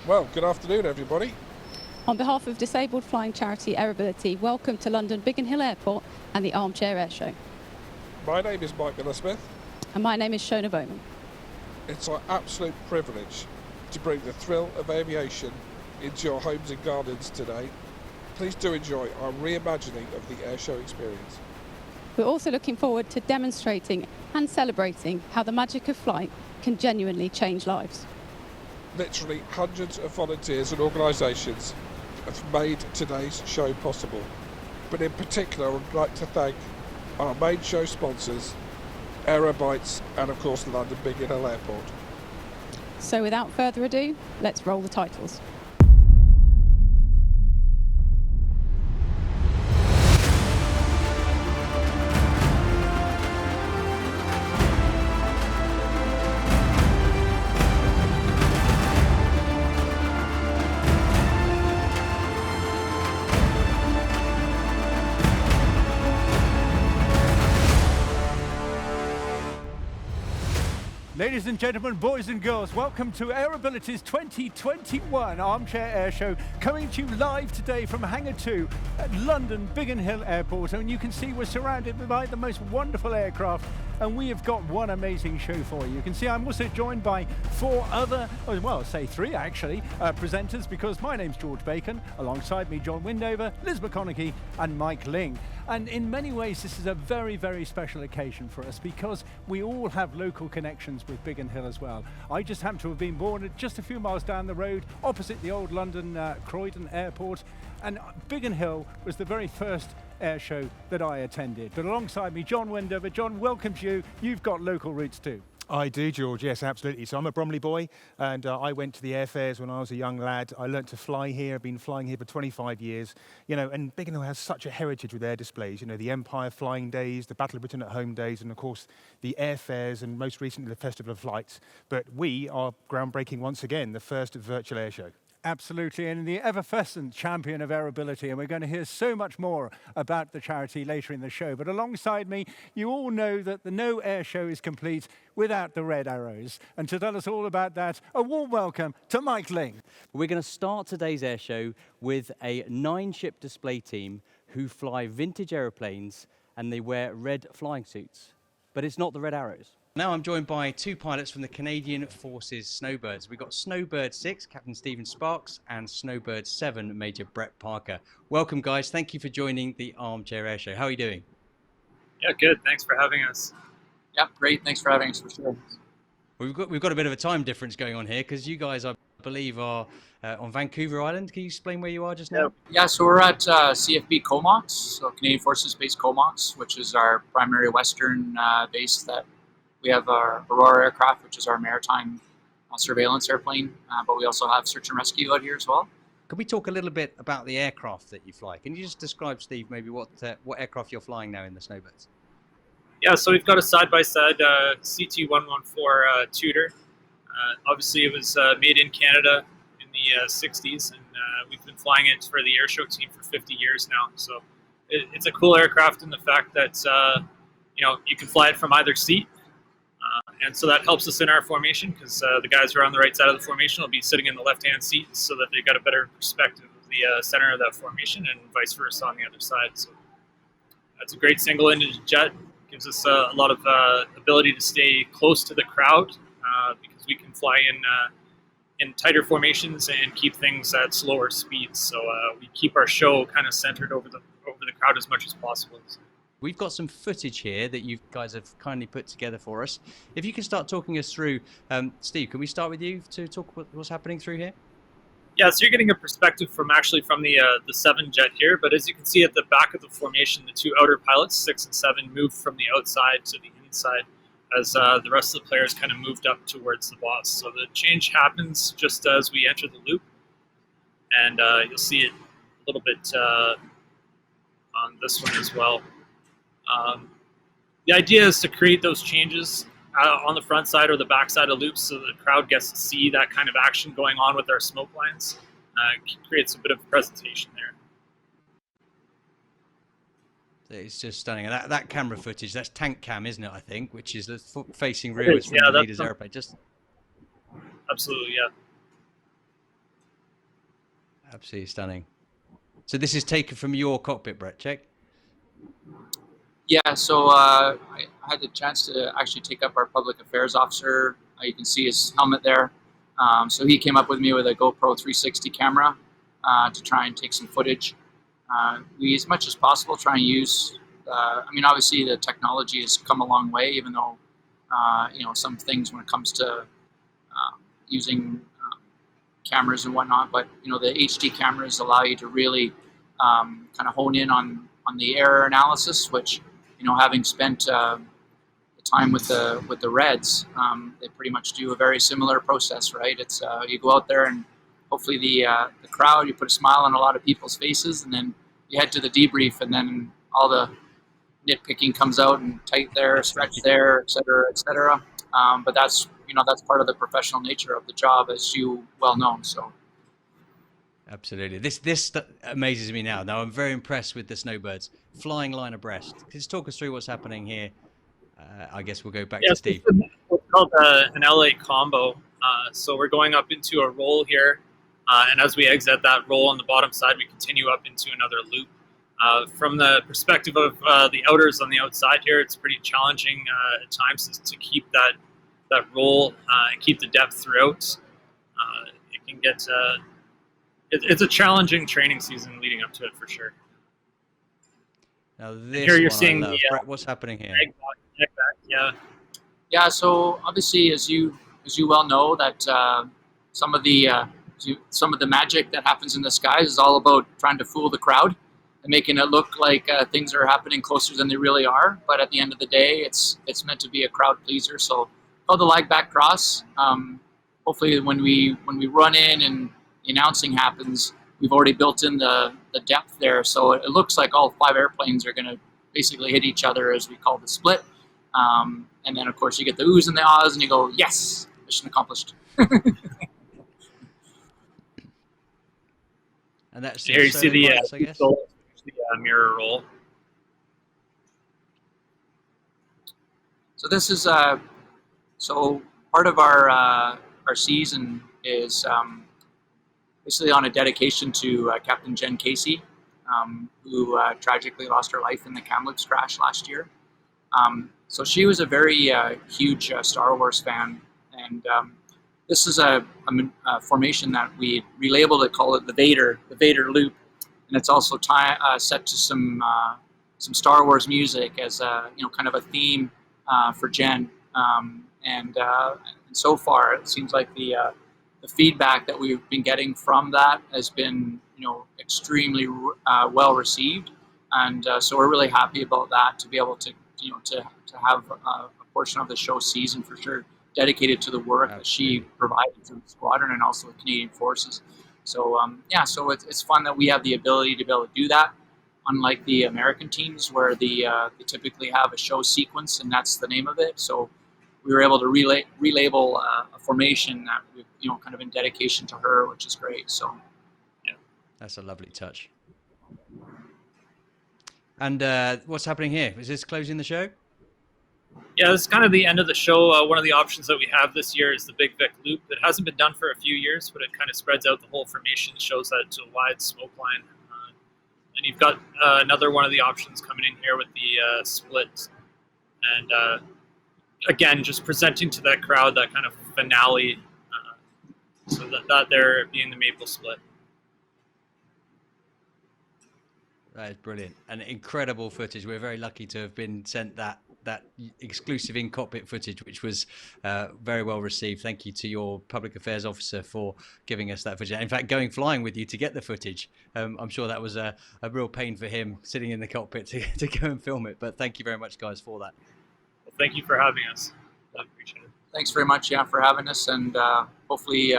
Well, good afternoon, everybody. On behalf of disabled flying charity Aerobility, welcome to London Biggin Hill Airport and the ArmChair Airshow. My name is Mike Ling. And my name is Shona Bowman. It's our absolute privilege to bring the thrill of aviation into your homes and gardens today. Please do enjoy our reimagining of the airshow experience. We're also looking forward to demonstrating and celebrating how the magic of flight can genuinely change lives. Literally hundreds of volunteers and organisations have made today's show possible. But in particular, I would like to thank our main show sponsors, Aerobility and of course London Biggin Hill Airport. So without further ado, let's roll the titles. Ladies and gentlemen, boys and girls, welcome to Aerobility's 2021 ArmChair Airshow, coming to you live today from Hangar 2 at London Biggin Hill Airport. And you can see we're surrounded by the most wonderful aircraft, and we have got one amazing show for you. You can see I'm also joined by four other, well, say three actually, presenters, because my name's George Bacon, alongside me Jon Windover, Liz McConaughey and Mike Ling. And in many ways this is a very, very special occasion for us because we all have local connections with Biggin Hill as well. I just happen to have been born just a few miles down the road, opposite the old London Croydon Airport, and Biggin Hill was the very first air show that I attended. But alongside me, Jon Windover. Jon, welcome to you. You've got local roots too. I do, George, yes, absolutely. So I'm a Bromley boy, and I went to the airfairs when I was a young lad. I learnt to fly here. I've been flying here for 25 years. You know, and Biggin Hill has such a heritage with air displays. You know, the Empire Flying Days, the Battle of Britain at Home Days, and of course, the airfairs, and most recently, the Festival of Lights. But we are groundbreaking once again, the first virtual air show. Absolutely, and the effervescent champion of Aerobility, and we're going to hear so much more about the charity later in the show. But alongside me, you all know that the no air show is complete without the red arrows. And to tell us all about that, a warm welcome to Mike Ling. We're going to start today's air show with a 9-ship display team who fly vintage aeroplanes, and they wear red flying suits. But it's not the red arrows. Now I'm joined by two pilots from the Canadian Forces Snowbirds. We've got Snowbird 6, Captain Stephen Sparks, and Snowbird 7, Major Brett Parker. Welcome, guys. Thank you for joining the ArmChair Airshow. How are you doing? Yeah, good. Thanks for having us. Yeah, great. Thanks for having us, for sure. We've got a bit of a time difference going on here because you guys, I believe, are on Vancouver Island. Can you explain where you are just now? Yeah, so we're at CFB Comox, so Canadian Forces Base Comox, which is our primary Western base. That we have our Aurora aircraft, which is our maritime surveillance airplane, but we also have search and rescue out here as well. Can we talk a little bit about the aircraft that you fly? Can you just describe, Steve, maybe what aircraft you're flying now in the Snowbirds? Yeah, so we've got a side-by-side CT-114 Tudor. Obviously, it was made in Canada in the 60s, and we've been flying it for the airshow team for 50 years now. So it's a cool aircraft in the fact that you can fly it from either seat. And so that helps us in our formation because the guys who are on the right side of the formation will be sitting in the left-hand seat so that they've got a better perspective of the center of that formation and vice versa on the other side. So that's a great single-engine jet. Gives us a lot of ability to stay close to the crowd because we can fly in tighter formations and keep things at slower speeds. So we keep our show kind of centered over the crowd as much as possible. We've got some footage here that you guys have kindly put together for us. If you can start talking us through, Steve, can we start with you to talk what's happening through here? Yeah, so you're getting a perspective from the 7 jet here, but as you can see at the back of the formation, the two outer pilots, 6 and 7, moved from the outside to the inside as the rest of the players kind of moved up towards the boss. So the change happens just as we enter the loop, and you'll see it a little bit on this one as well. The idea is to create those changes on the front side or the back side of loops so the crowd gets to see that kind of action going on with our smoke lines. It creates a bit of a presentation there. It's just stunning. And that camera footage, that's tank cam, isn't it, I think, which is the facing rearwards from the leader's airplane. Just absolutely, yeah. Absolutely stunning. So this is taken from your cockpit, Brett, check? Yeah, so I had the chance to actually take up our public affairs officer. You can see his helmet there. So he came up with me with a GoPro 360 camera to try and take some footage. We, as much as possible, try and use, I mean, obviously the technology has come a long way, even though, you know, some things when it comes to using cameras and whatnot, but, you know, the HD cameras allow you to really kind of hone in on the error analysis, which, you know, having spent the time with the Reds, they pretty much do a very similar process, right? It's you go out there and hopefully the crowd, you put a smile on a lot of people's faces, and then you head to the debrief, and then all the nitpicking comes out and tight there, stretch there, et cetera, et cetera. But that's, you know, that's part of the professional nature of the job, as you well know. So. Absolutely. This amazes me now. Now I'm very impressed with the Snowbirds flying line abreast. Just talk us through what's happening here. I guess we'll go back to Steve. It's called an LA combo. So we're going up into a roll here, and as we exit that roll on the bottom side, we continue up into another loop. From the perspective of the outers on the outside here, it's pretty challenging at times to keep that roll and keep the depth throughout. It can get it's a challenging training season leading up to it for sure. Now this here you're one seeing Brett, the what's happening here? egg back, yeah. Yeah, so obviously, as you well know, that some of the magic that happens in the skies is all about trying to fool the crowd and making it look like things are happening closer than they really are. But at the end of the day, it's meant to be a crowd pleaser. So called the lag back cross. Hopefully, when we run in and the announcing happens, we've already built in the depth there. So it looks like all 5 airplanes are going to basically hit each other, as we call the split. And then, of course, you get the oohs and the ahs, and you go, yes, mission accomplished. And that's here you see the, I guess. the mirror roll. So this is so part of our season is basically on a dedication to Captain Jen Casey, who tragically lost her life in the Kamloops crash last year. So she was a very huge Star Wars fan, and this is a formation that we relabeled it, call it the Vader loop, and it's also set to some Star Wars music as you know, kind of a theme for Jen. And so far, it seems like the feedback that we've been getting from that has been, you know, extremely well received, and so we're really happy about that, to be able to, you know, to have a portion of the show season for sure dedicated to the work that she provided to the squadron and also the Canadian Forces. So yeah, so it's fun that we have the ability to be able to do that, unlike the American teams where they typically have a show sequence and that's the name of it. So we were able to relabel a formation that, you know, kind of in dedication to her, which is great. So yeah, that's a lovely touch. And what's happening here? Is this closing the show? Yeah, this is kind of the end of the show. One of the options that we have this year is the Big Vic Loop. It hasn't been done for a few years, but it kind of spreads out the whole formation, shows that to a wide smoke line. And you've got another one of the options coming in here with the split. And again, just presenting to that crowd that kind of finale, so that there being the maple split. That is brilliant and incredible footage. We're very lucky to have been sent that exclusive in-cockpit footage, which was very well received. Thank you to your public affairs officer for giving us that footage. In fact, flying with you to get the footage. I'm sure that was a real pain for him sitting in the cockpit to go and film it. But thank you very much, guys, for that. Well, thank you for having us. I appreciate it. Thanks very much, yeah, for having us, and hopefully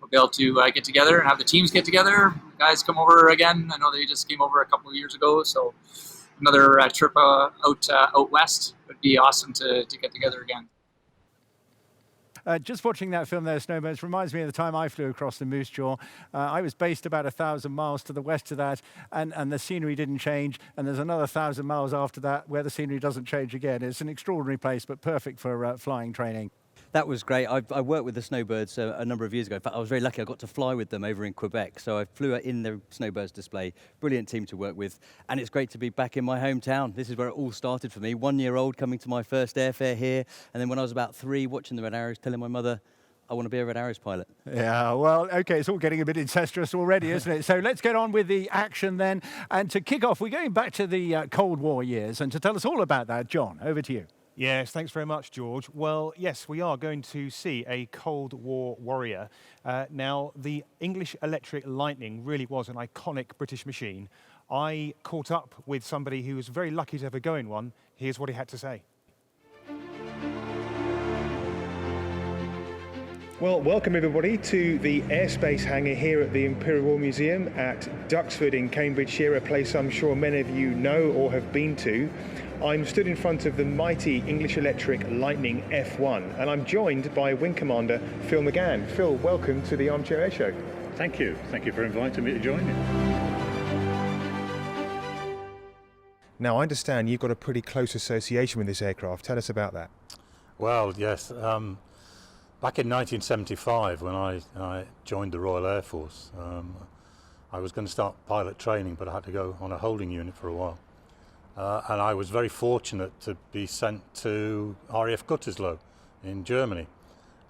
we'll be able to get together and have the teams get together. Guys come over again. I know they just came over a couple of years ago, so another trip out west would be awesome to get together again. Just watching that film there, Snowbirds, reminds me of the time I flew across the Moose Jaw. I was based about 1,000 miles to the west of that, and the scenery didn't change. And there's another 1,000 miles after that where the scenery doesn't change again. It's an extraordinary place, but perfect for flying training. That was great. I worked with the Snowbirds a number of years ago. In fact, I was very lucky. I got to fly with them over in Quebec. So I flew in the Snowbirds display. Brilliant team to work with. And it's great to be back in my hometown. This is where it all started for me. 1 year old coming to my first airfare here. And then when I was about 3, watching the Red Arrows, telling my mother, I want to be a Red Arrows pilot. Yeah, well, OK, it's all getting a bit incestuous already, isn't it? So let's get on with the action then. And to kick off, we're going back to the Cold War years. And to tell us all about that, John, over to you. Yes, thanks very much, George. Well, yes, we are going to see a Cold War warrior. Now, the English Electric Lightning really was an iconic British machine. I caught up with somebody who was very lucky to ever go in one. Here's what he had to say. Well, welcome everybody to the airspace hangar here at the Imperial War Museum at Duxford in Cambridgeshire, a place I'm sure many of you know or have been to. I'm stood in front of the mighty English Electric Lightning F1 and I'm joined by Wing Commander Phil McGann. Phil, welcome to the ArmChair Airshow. Thank you. Thank you for inviting me to join you. Now, I understand you've got a pretty close association with this aircraft. Tell us about that. Well, yes. Back in 1975, when I joined the Royal Air Force, I was going to start pilot training, but I had to go on a holding unit for a while. And I was very fortunate to be sent to RAF Gütersloh in Germany.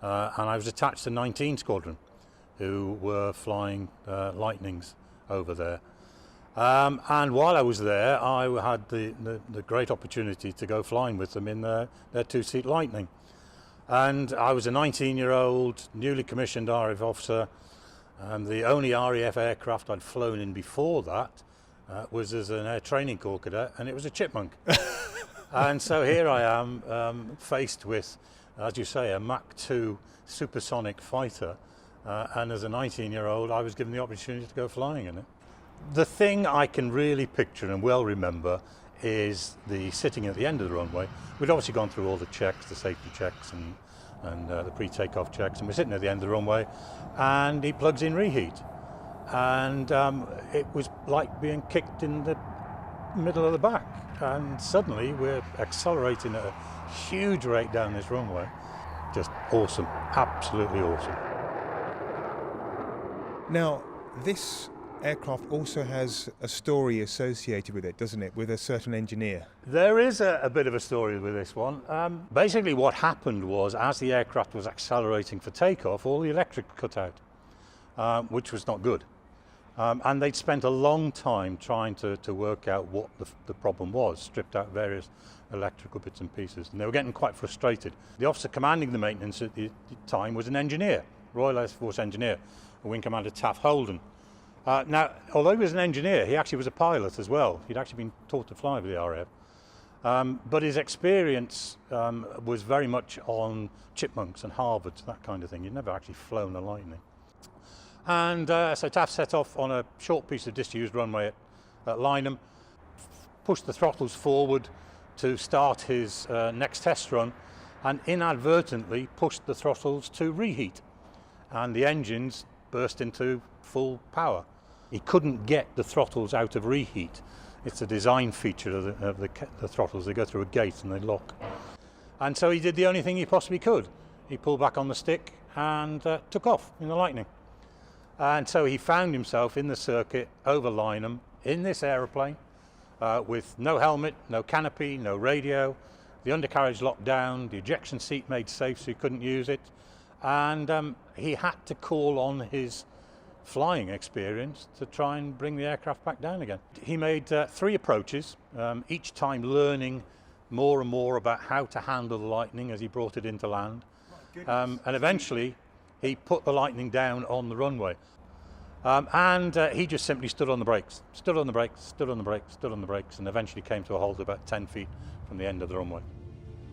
And I was attached to 19 Squadron, who were flying Lightnings over there. And while I was there, I had the great opportunity to go flying with them in their two-seat Lightning. And I was a 19-year-old, newly commissioned RAF officer. The only RAF aircraft I'd flown in before that was as an Air Training Corps cadet, and it was a Chipmunk. And so here I am, faced with, as you say, a Mach 2 supersonic fighter. And as a 19-year-old, I was given the opportunity to go flying in it. The thing I can really picture and well remember is the sitting at the end of the runway. We'd obviously gone through all the checks, the safety checks and the pre-takeoff checks, and we're sitting at the end of the runway, and he plugs in reheat. And it was like being kicked in the middle of the back. And suddenly we're accelerating at a huge rate down this runway. Just awesome, absolutely awesome. Now, this aircraft also has a story associated with it, doesn't it, with a certain engineer? There is a bit of a story with this one. Basically what happened was, as the aircraft was accelerating for takeoff, all the electric cut out, which was not good. And they'd spent a long time trying to work out what the problem was, stripped out various electrical bits and pieces, and they were getting quite frustrated. The officer commanding the maintenance at the time was an engineer, Royal Air Force engineer, Wing Commander Taff Holden. Now, although he was an engineer, he actually was a pilot as well. He'd actually been taught to fly with the RAF. But his experience was very much on Chipmunks and Harvards, that kind of thing. He'd never actually flown a Lightning. And so Taff set off on a short piece of disused runway at Lynham, pushed the throttles forward to start his next test run, and inadvertently pushed the throttles to reheat. And the engines burst into full power. He couldn't get the throttles out of reheat. It's a design feature of the throttles. They go through a gate and they lock. And so he did the only thing he possibly could. He pulled back on the stick and took off in the Lightning. And so he found himself in the circuit over Lynham in this aeroplane with no helmet, no canopy, no radio, the undercarriage locked down, the ejection seat made safe so he couldn't use it. And he had to call on his flying experience to try and bring the aircraft back down again. He made 3 approaches, each time learning more and more about how to handle the Lightning as he brought it into land. And eventually he put the Lightning down on the runway. And he just simply stood on the brakes, stood on the brakes, stood on the brakes, stood on the brakes, and eventually came to a halt about 10 feet from the end of the runway.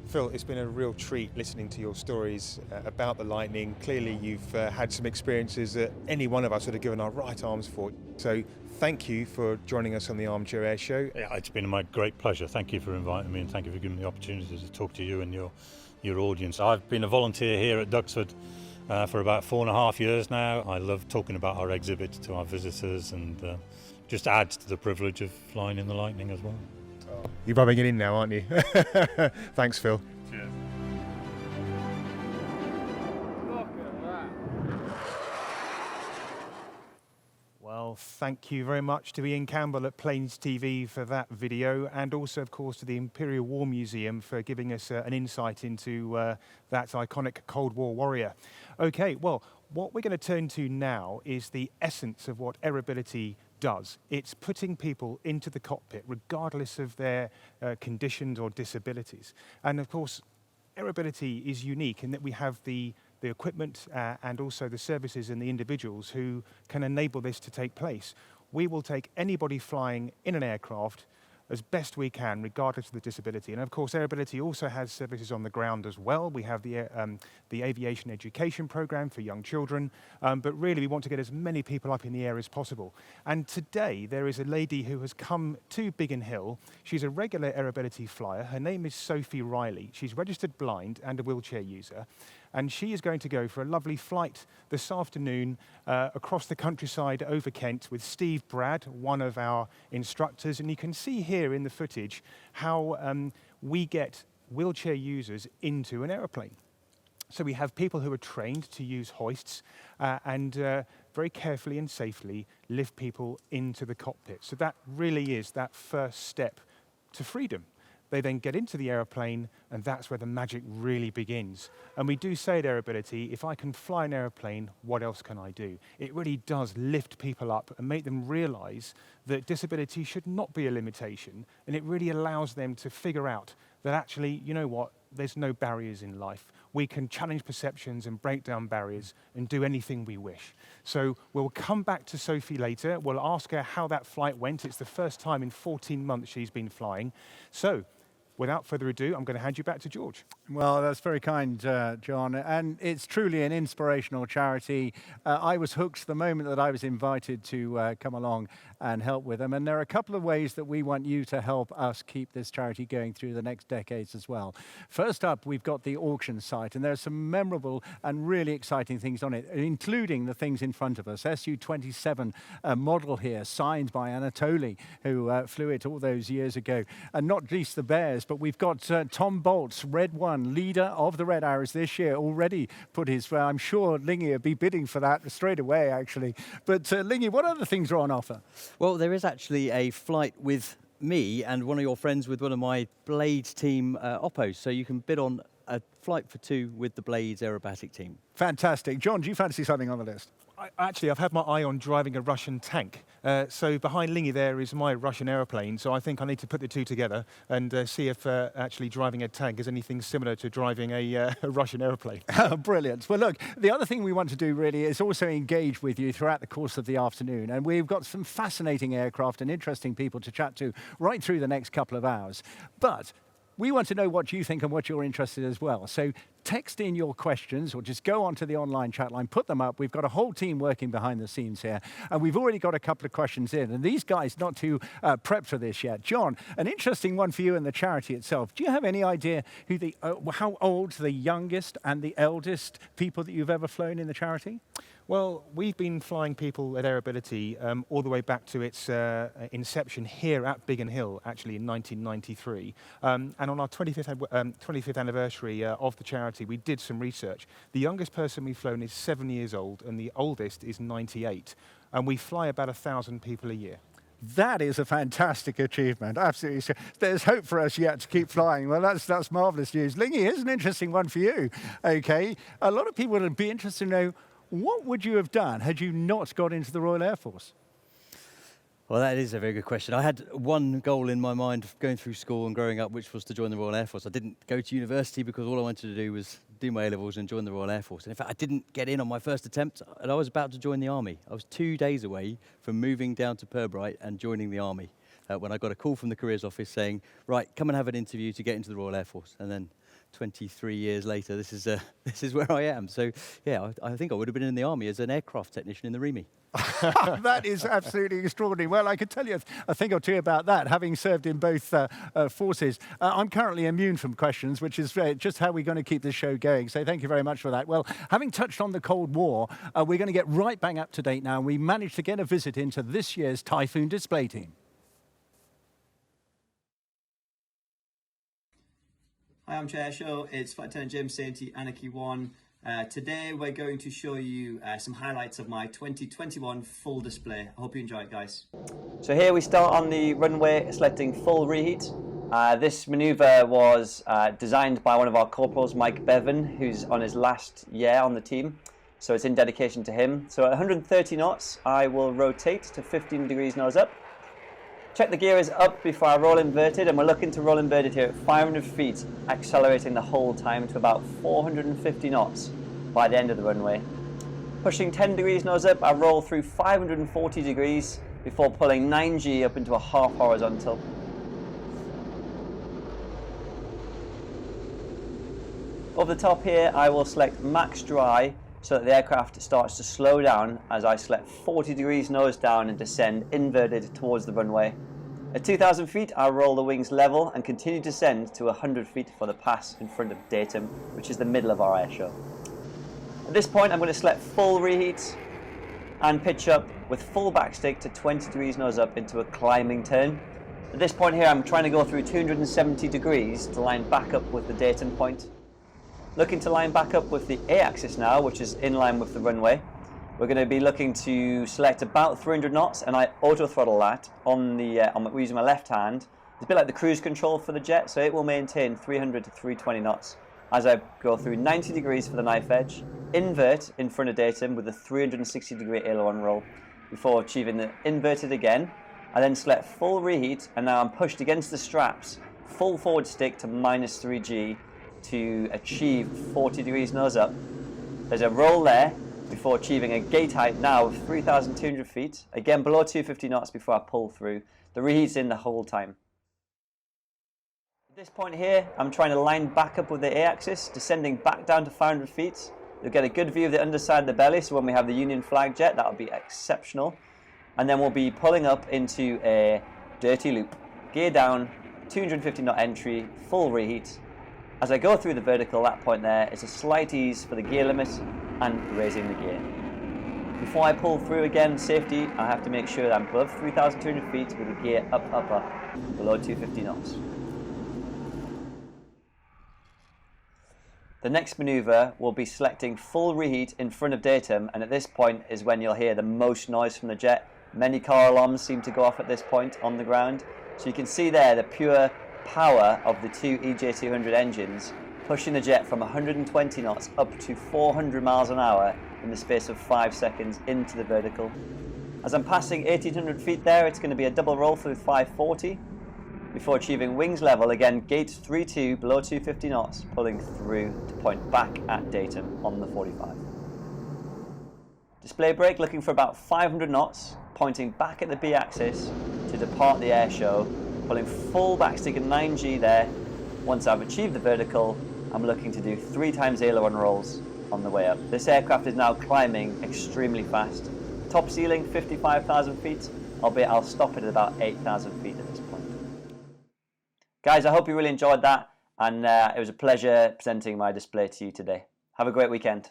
Phil, it's been a real treat listening to your stories about the Lightning. Clearly you've had some experiences that any one of us would have given our right arms for. So thank you for joining us on the ArmChair Airshow. Yeah, it's been my great pleasure. Thank you for inviting me, and thank you for giving me the opportunity to talk to you and your audience. I've been a volunteer here at Duxford for about 4.5 years now. I love talking about our exhibit to our visitors, and just adds to the privilege of flying in the Lightning as well. You're rubbing it in now, aren't you? Thanks, Phil. Cheers. thank you very much to Ian Campbell at Plains TV for that video, and also, of course, to the Imperial War Museum for giving us an insight into that iconic Cold War warrior. Okay, well, what we're going to turn to now is the essence of what Aerobility does. It's putting people into the cockpit, regardless of their conditions or disabilities. And, of course, Aerobility is unique in that we have the equipment and also the services and the individuals who can enable this to take place. We will take anybody flying in an aircraft as best we can, regardless of the disability. And of course, Aerobility also has services on the ground as well. We have the aviation education program for young children, but really we want to get as many people up in the air as possible. And today there is a lady who has come to Biggin Hill. She's a regular Aerobility flyer. Her name is Sophie Riley. She's registered blind and a wheelchair user. And she is going to go for a lovely flight this afternoon across the countryside over Kent with Steve Brad, one of our instructors. And you can see here in the footage how we get wheelchair users into an aeroplane. So we have people who are trained to use hoists and very carefully and safely lift people into the cockpit. So that really is that first step to freedom. They then get into the aeroplane, and that's where the magic really begins. And we do say at Aerobility, if I can fly an aeroplane, what else can I do? It really does lift people up and make them realize that disability should not be a limitation, and it really allows them to figure out that actually, you know what, there's no barriers in life. We can challenge perceptions and break down barriers and do anything we wish. So we'll come back to Sophie later. We'll ask her how that flight went. It's the first time in 14 months she's been flying. So, without further ado, I'm going to hand you back to George. Well, that's very kind, John. And it's truly an inspirational charity. I was hooked the moment that I was invited to come along and help with them. And there are a couple of ways that we want you to help us keep this charity going through the next decades as well. First up, we've got the auction site, and there are some memorable and really exciting things on it, including the things in front of us. SU-27 model here, signed by Anatoly, who flew it all those years ago. And not least the Bears, but we've got Tom Bolt's Red One, leader of the Red Arrows this year, already put his, I'm sure Lingy would be bidding for that straight away, actually. But Lingy, what other things are on offer? Well, there is actually a flight with me and one of your friends with one of my Blades team oppos, so you can bid on a flight for two with the Blades aerobatic team. Fantastic. John, do you fancy something on the list? Actually, I've had my eye on driving a Russian tank. So behind Lingy there is my Russian aeroplane. So I think I need to put the two together and see if actually driving a tank is anything similar to driving a Russian aeroplane. Brilliant. Well, look, the other thing we want to do really is also engage with you throughout the course of the afternoon. And we've got some fascinating aircraft and interesting people to chat to right through the next couple of hours. But we want to know what you think and what you're interested in as well. So text in your questions or just go onto the online chat line, put them up. We've got a whole team working behind the scenes here. And we've already got a couple of questions in. And these guys not too prepped for this yet. John, an interesting one for you and the charity itself. Do you have any idea who how old the youngest and the eldest people that you've ever flown in the charity? Well, we've been flying people at Aerobility all the way back to its inception here at Biggin Hill, actually in 1993. And on our 25th anniversary of the charity, we did some research. The youngest person we've flown is 7 years old, and the oldest is 98. And we fly about 1,000 people a year. That is a fantastic achievement, absolutely. There's hope for us yet to keep flying. Well, that's marvellous news. Lingy, here's an interesting one for you. Okay, a lot of people would be interested to know, what would you have done had you not got into the Royal Air Force? Well, that is a very good question. I had one goal in my mind going through school and growing up, which was to join the Royal Air Force. I didn't go to university because all I wanted to do was do my A-levels and join the Royal Air Force. And in fact, I didn't get in on my first attempt, and I was about to join the Army. I was 2 days away from moving down to Pirbright and joining the Army when I got a call from the careers office saying, right, come and have an interview to get into the Royal Air Force. And then 23 years later, this is where I am. So, yeah, I think I would have been in the Army as an aircraft technician in the REME. That is absolutely extraordinary. Well, I could tell you a thing or two about that, having served in both forces. I'm currently immune from questions, which is just how we're going to keep this show going. So thank you very much for that. Well, having touched on the Cold War, we're going to get right bang up to date now. We managed to get a visit into this year's Typhoon display team. Hi, ArmChair Airshow. It's Flight Attendant James Sainty, Anarchy 1. Today we're going to show you some highlights of my 2021 full display. I hope you enjoy it, guys. So here we start on the runway selecting full reheat. This manoeuvre was designed by one of our corporals, Mike Bevan, who's on his last year on the team. So it's in dedication to him. So at 130 knots, I will rotate to 15 degrees nose up. Check the gear is up before I roll inverted, and we're looking to roll inverted here at 500 feet, accelerating the whole time to about 450 knots by the end of the runway. Pushing 10 degrees nose up, I roll through 540 degrees before pulling 9G up into a half horizontal. Over the top here, I will select max dry so that the aircraft starts to slow down as I select 40 degrees nose down and descend inverted towards the runway. At 2,000 feet, I roll the wings level and continue to descend to 100 feet for the pass in front of Datum, which is the middle of our airshow. At this point, I'm going to select full reheat and pitch up with full backstick to 20 degrees nose up into a climbing turn. At this point here, I'm trying to go through 270 degrees to line back up with the Datum point. Looking to line back up with the A-axis now, which is in line with the runway. We're going to be looking to select about 300 knots, and I auto throttle that we're using my left hand. It's a bit like the cruise control for the jet, so it will maintain 300 to 320 knots as I go through 90 degrees for the knife edge, invert in front of Datum with a 360 degree aileron roll before achieving the inverted again. I then select full reheat, and now I'm pushed against the straps, full forward stick to minus 3G to achieve 40 degrees nose up. There's a roll there before achieving a gate height now of 3,200 feet, again below 250 knots before I pull through. The reheat's in the whole time. At this point here, I'm trying to line back up with the A-axis, descending back down to 500 feet. You'll get a good view of the underside of the belly, so when we have the Union flag jet, that'll be exceptional. And then we'll be pulling up into a dirty loop. Gear down, 250 knot entry, full reheat. As I go through the vertical, that point there is a slight ease for the gear limit and raising the gear. Before I pull through again, safety, I have to make sure that I'm above 3,200 feet with the gear up, below 250 knots. The next manoeuvre will be selecting full reheat in front of Datum, and at this point is when you'll hear the most noise from the jet. Many car alarms seem to go off at this point on the ground. So you can see there the pure power of the two EJ200 engines pushing the jet from 120 knots up to 400 miles an hour in the space of 5 seconds into the vertical. As I'm passing 1,800 feet there, it's going to be a double roll through 540 before achieving wings level, again gate 3-2 below 250 knots, pulling through to point back at Datum on the 45. Display brake looking for about 500 knots, pointing back at the B-axis to depart the airshow, pulling full backstick at 9G there. Once I've achieved the vertical, I'm looking to do 3 times aileron rolls on the way up. This aircraft is now climbing extremely fast. Top ceiling 55,000 feet, albeit I'll stop it at about 8,000 feet at this point. Guys, I hope you really enjoyed that, and it was a pleasure presenting my display to you today. Have a great weekend.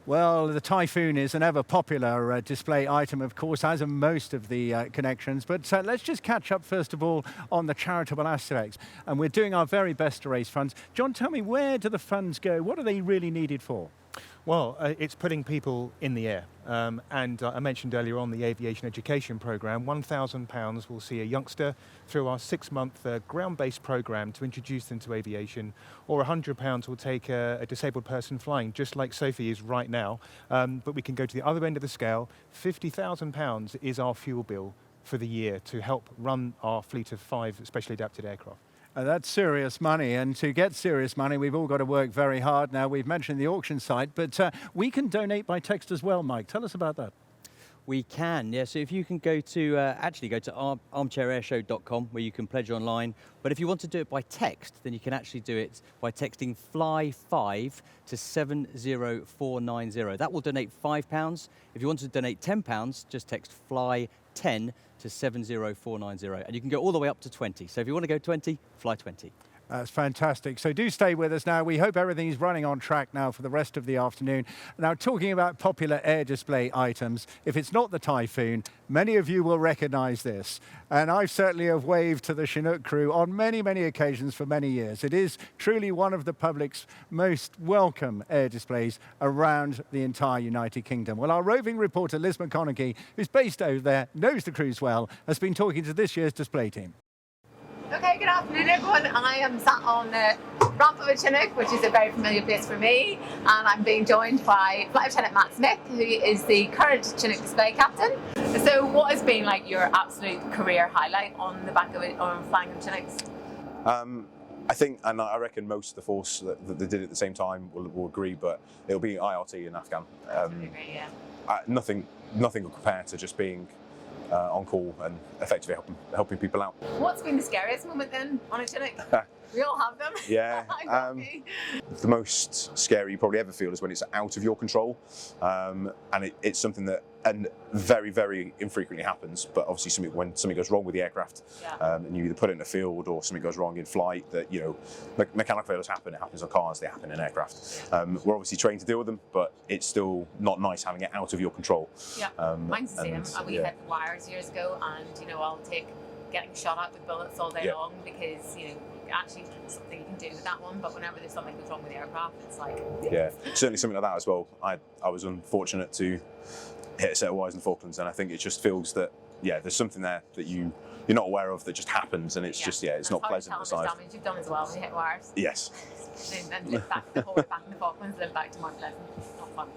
Well, the Typhoon is an ever popular display item, of course, as are most of the connections. But let's just catch up, first of all, on the charitable aspects. And we're doing our very best to raise funds. John, tell me, where do the funds go? What are they really needed for? Well, it's putting people in the air. And I mentioned earlier on the aviation education program, £1,000 will see a youngster through our 6-month ground-based program to introduce them to aviation, or £100 will take a disabled person flying, just like Sophie is right now. But we can go to the other end of the scale. £50,000 is our fuel bill for the year to help run our fleet of 5 specially adapted aircraft. That's serious money, and to get serious money, we've all got to work very hard. Now, we've mentioned the auction site, but we can donate by text as well, Mike. Tell us about that. We can, yeah. So if you can go to, armchairairshow.com, where you can pledge online. But if you want to do it by text, then you can actually do it by texting FLY5 to 70490. That will donate £5. If you want to donate £10, just text FLY10 to 70490. And you can go all the way up to 20. So if you want to go 20, fly 20. That's fantastic. So do stay with us now. We hope everything is running on track now for the rest of the afternoon. Now, talking about popular air display items, if it's not the Typhoon, many of you will recognise this. And I certainly have waved to the Chinook crew on many, many occasions for many years. It is truly one of the public's most welcome air displays around the entire United Kingdom. Well, our roving reporter, Liz McConaughey, who's based over there, knows the cruise well, has been talking to this year's display team. Okay, good afternoon everyone. I am sat on the ramp of a Chinook, which is a very familiar place for me, and I'm being joined by Flight Lieutenant Matt Smith, who is the current Chinook display captain. So what has been like your absolute career highlight on the back of it, on flying of Chinooks? I think, and I reckon most of the force that they did at the same time will agree, but it'll be IRT in Afghan. Absolutely agree, yeah. Nothing will compare to just being on call and effectively helping people out. What's been the scariest moment then on a Chinook? We all have them. Yeah. The most scary you probably ever feel is when it's out of your control, and it's something that very, very infrequently happens. But obviously, when something goes wrong with the aircraft, and you either put it in the field or something goes wrong in flight, that mechanical failures happen. It happens on cars. They happen in aircraft. We're obviously trained to deal with them, but it's still not nice having it out of your control. Yeah. Mine's the same. We hit wires years ago, and I'll take getting shot at with bullets all day long because actually something you can do with that one, but whenever there's something goes wrong with the aircraft, it's like certainly something like that as well. I was unfortunate to hit a set of wires in the Falklands, and I think it just feels that there's something there that you're not aware of that just happens, and it's it's not pleasant at the side. Damage you've done as well when you hit wires. Yes. Then live back the whole way back in the Falklands, live back to Mount Pleasant. Not fun.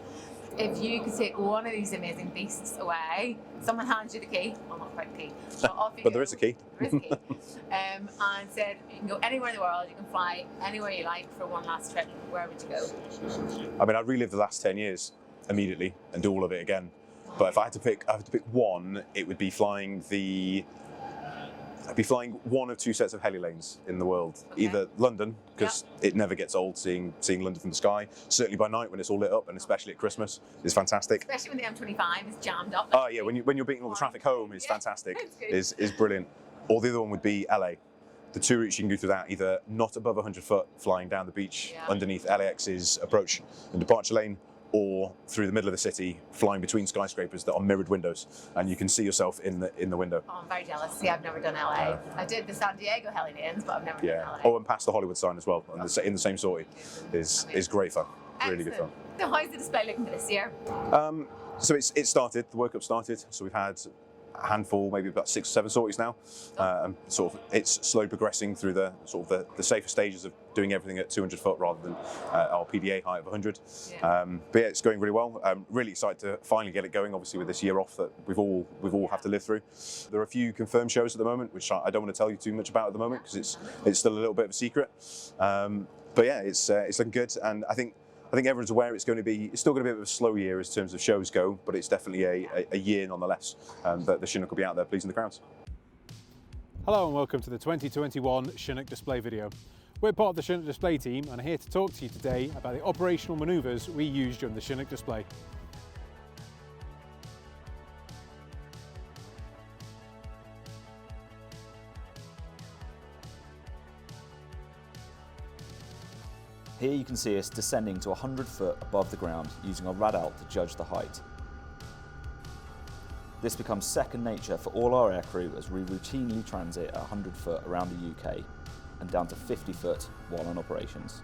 If you could take one of these amazing beasts away, someone hands you the key, well not quite the key, but off you But go. there is a key. There is a key. And said you can go anywhere in the world, you can fly anywhere you like for one last trip, where would you go? I mean, I'd relive the last 10 years immediately and do all of it again. But if I had to pick one, it would be flying one of two sets of heli lanes in the world. Okay. Either London, because it never gets old seeing London from the sky. Certainly by night when it's all lit up, and especially at Christmas, is fantastic. Especially when the M25 is jammed up. Oh yeah, when you're beating all the traffic home, is fantastic. Is brilliant. Or the other one would be LA. The two routes you can go through that, either not above 100 foot flying down the beach underneath LAX's approach and departure lane, or through the middle of the city, flying between skyscrapers that are mirrored windows, and you can see yourself in the window. Oh, I'm very jealous. See, I've never done LA. I did the San Diego heli lanes, but I've never done LA. Oh, and past the Hollywood sign as well, and in the same sortie is great fun. Really good fun. So how's the display looking for this year? So it started. The workup started. So we've had a handful, maybe about 6 or 7 sorties now. And it's slowly progressing through the safer stages of doing everything at 200 foot rather than our PDA height of 100. But it's going really well. I'm really excited to finally get it going. Obviously, with this year off that we've all have to live through. There are a few confirmed shows at the moment, which I don't want to tell you too much about at the moment because it's still a little bit of a secret. But yeah, it's looking good, and I think everyone's aware it's still going to be a bit of a slow year in terms of shows go, but it's definitely a year nonetheless that the Chinook will be out there pleasing the crowds. Hello and welcome to the 2021 Chinook display video. We're part of the Chinook display team and are here to talk to you today about the operational manoeuvres we use during the Chinook display. Here you can see us descending to 100 foot above the ground using our rad-alt to judge the height. This becomes second nature for all our aircrew as we routinely transit at 100 foot around the UK and down to 50 foot while on operations.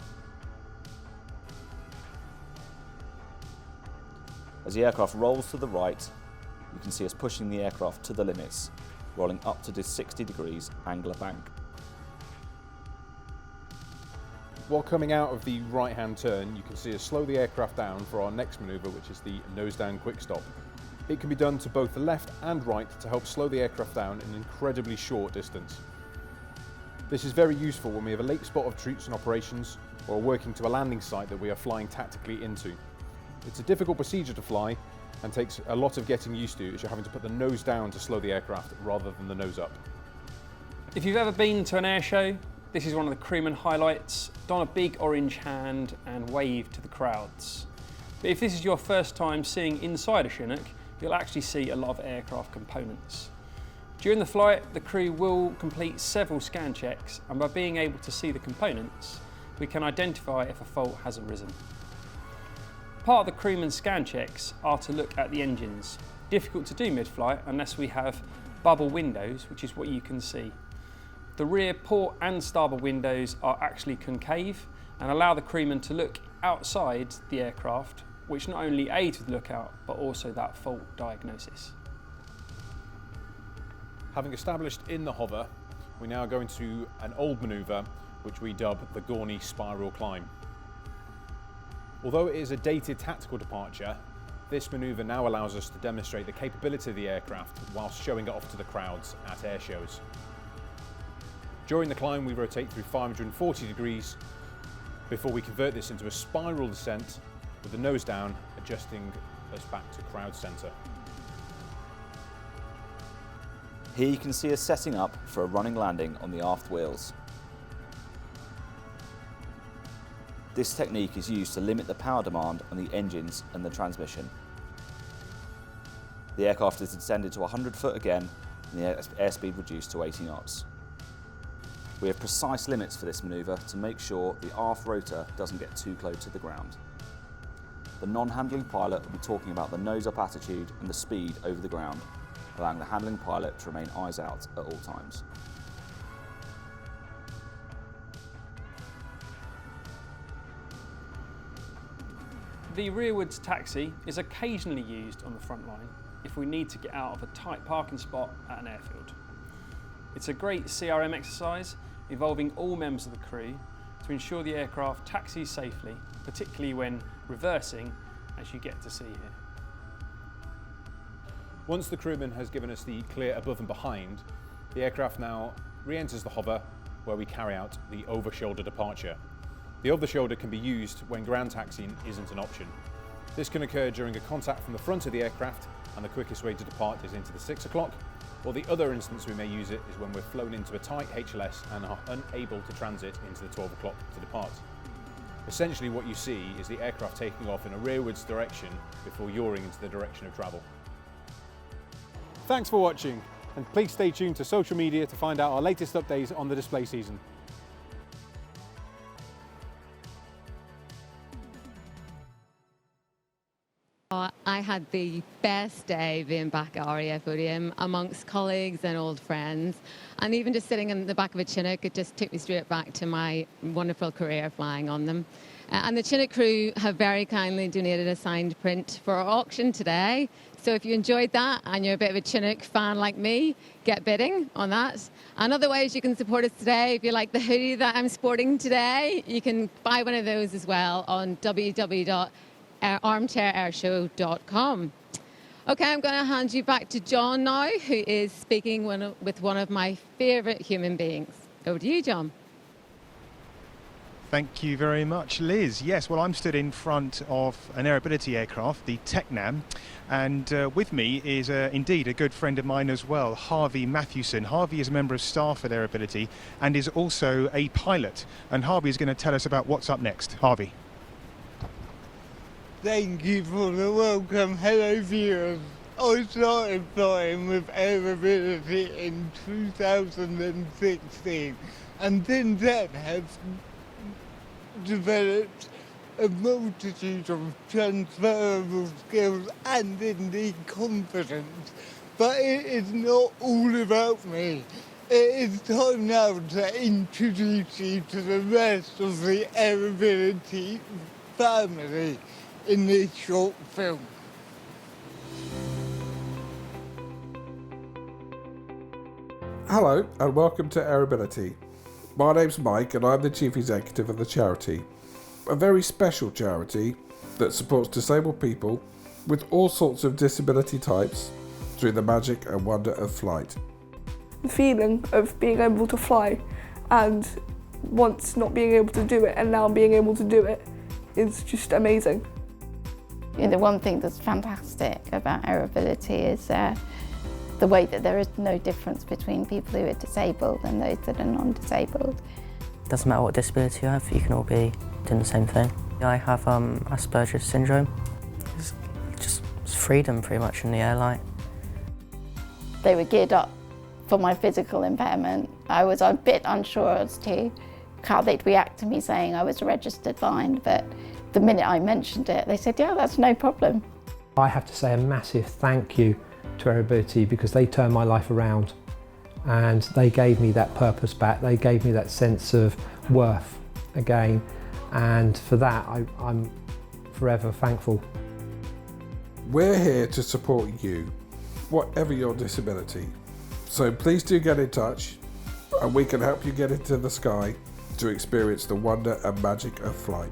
As the aircraft rolls to the right, you can see us pushing the aircraft to the limits, rolling up to 60 degrees angular bank. While coming out of the right-hand turn, you can see us slow the aircraft down for our next manoeuvre, which is the nose-down quick stop. It can be done to both the left and right to help slow the aircraft down in an incredibly short distance. This is very useful when we have a late spot of troops in operations or are working to a landing site that we are flying tactically into. It's a difficult procedure to fly and takes a lot of getting used to as you're having to put the nose down to slow the aircraft rather than the nose up. If you've ever been to an air show, this is one of the crewman highlights. Don a big orange hand and wave to the crowds. But if this is your first time seeing inside a Chinook, you'll actually see a lot of aircraft components. During the flight, the crew will complete several scan checks, and by being able to see the components, we can identify if a fault has arisen. Part of the crewman's scan checks are to look at the engines. Difficult to do mid-flight unless we have bubble windows, which is what you can see. The rear port and starboard windows are actually concave and allow the crewman to look outside the aircraft, which not only aids with lookout, but also that fault diagnosis. Having established in the hover, we now go into an old manoeuvre which we dub the Gorney Spiral Climb. Although it is a dated tactical departure, this manoeuvre now allows us to demonstrate the capability of the aircraft whilst showing it off to the crowds at air shows. During the climb, we rotate through 540 degrees before we convert this into a spiral descent with the nose down, adjusting us back to crowd centre. Here you can see us setting up for a running landing on the aft wheels. This technique is used to limit the power demand on the engines and the transmission. The aircraft is descended to 100 foot again and the airspeed reduced to 80 knots. We have precise limits for this manoeuvre to make sure the aft rotor doesn't get too close to the ground. The non-handling pilot will be talking about the nose-up attitude and the speed over the ground, allowing the handling pilot to remain eyes out at all times. The rearwards taxi is occasionally used on the front line if we need to get out of a tight parking spot at an airfield. It's a great CRM exercise involving all members of the crew to ensure the aircraft taxis safely, particularly when reversing, as you get to see here. Once the crewman has given us the clear above and behind, the aircraft now re-enters the hover where we carry out the over-shoulder departure. The over-shoulder can be used when ground taxiing isn't an option. This can occur during a contact from the front of the aircraft, and the quickest way to depart is into the 6 o'clock, or the other instance we may use it is when we're flown into a tight HLS and are unable to transit into the 12 o'clock to depart. Essentially what you see is the aircraft taking off in a rearwards direction before yawing into the direction of travel. Thanks for watching, and please stay tuned to social media to find out our latest updates on the display season. I had the best day being back at RAF Podium amongst colleagues and old friends, and even just sitting in the back of a Chinook, it just took me straight back to my wonderful career flying on them. And the Chinook crew have very kindly donated a signed print for our auction today. So if you enjoyed that and you're a bit of a Chinook fan like me, get bidding on that. And other ways you can support us today, if you like the hoodie that I'm sporting today, you can buy one of those as well on www.armchairairshow.com. Okay, I'm going to hand you back to Jon now, who is speaking with one of my favourite human beings. Over to you, Jon. Thank you very much, Liz. Yes, well, I'm stood in front of an Aerobility aircraft, the Technam, and with me is indeed a good friend of mine as well, Harvey Matthewson. Harvey is a member of staff at Aerobility and is also a pilot. And Harvey is going to tell us about what's up next. Harvey. Thank you for the welcome. Hello, viewers. I started flying with Aerobility in 2016, and since then have developed a multitude of transferable skills and indeed confidence. But it is not all about me. It is time now to introduce you to the rest of the Aerobility family in this short film. Hello and welcome to Aerobility. My name's Mike and I'm the Chief Executive of the charity. A very special charity that supports disabled people with all sorts of disability types through the magic and wonder of flight. The feeling of being able to fly and once not being able to do it and now being able to do it is just amazing. The one thing that's fantastic about Aerobility is the way that there is no difference between people who are disabled and those that are non-disabled. Doesn't matter what disability you have, you can all be doing the same thing. I have Asperger's syndrome. It's just freedom pretty much in the air, like. They were geared up for my physical impairment. I was a bit unsure as to how they'd react to me saying I was registered blind, but the minute I mentioned it, they said, yeah, that's no problem. I have to say a massive thank you to Aerobility, because they turned my life around and they gave me that purpose back. They gave me that sense of worth again, and for that I'm forever thankful. We're here to support you, whatever your disability. So please do get in touch and we can help you get into the sky to experience the wonder and magic of flight.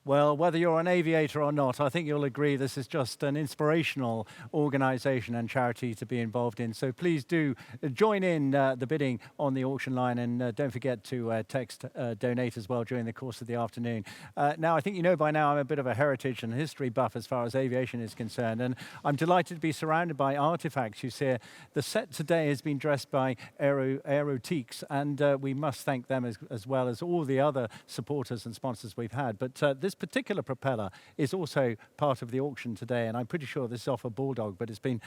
Well, whether you're an aviator or not, I think you'll agree this is just an inspirational organisation and charity to be involved in. So please do join in the bidding on the auction line, and don't forget to text donate as well during the course of the afternoon. Now, I think you know by now I'm a bit of a heritage and history buff as far as aviation is concerned, and I'm delighted to be surrounded by artefacts. You see, the set today has been dressed by Aerotiques, and we must thank them as well as all the other supporters and sponsors we've had. But this particular propeller is also part of the auction today, and I'm pretty sure this is off a Bulldog, but it's been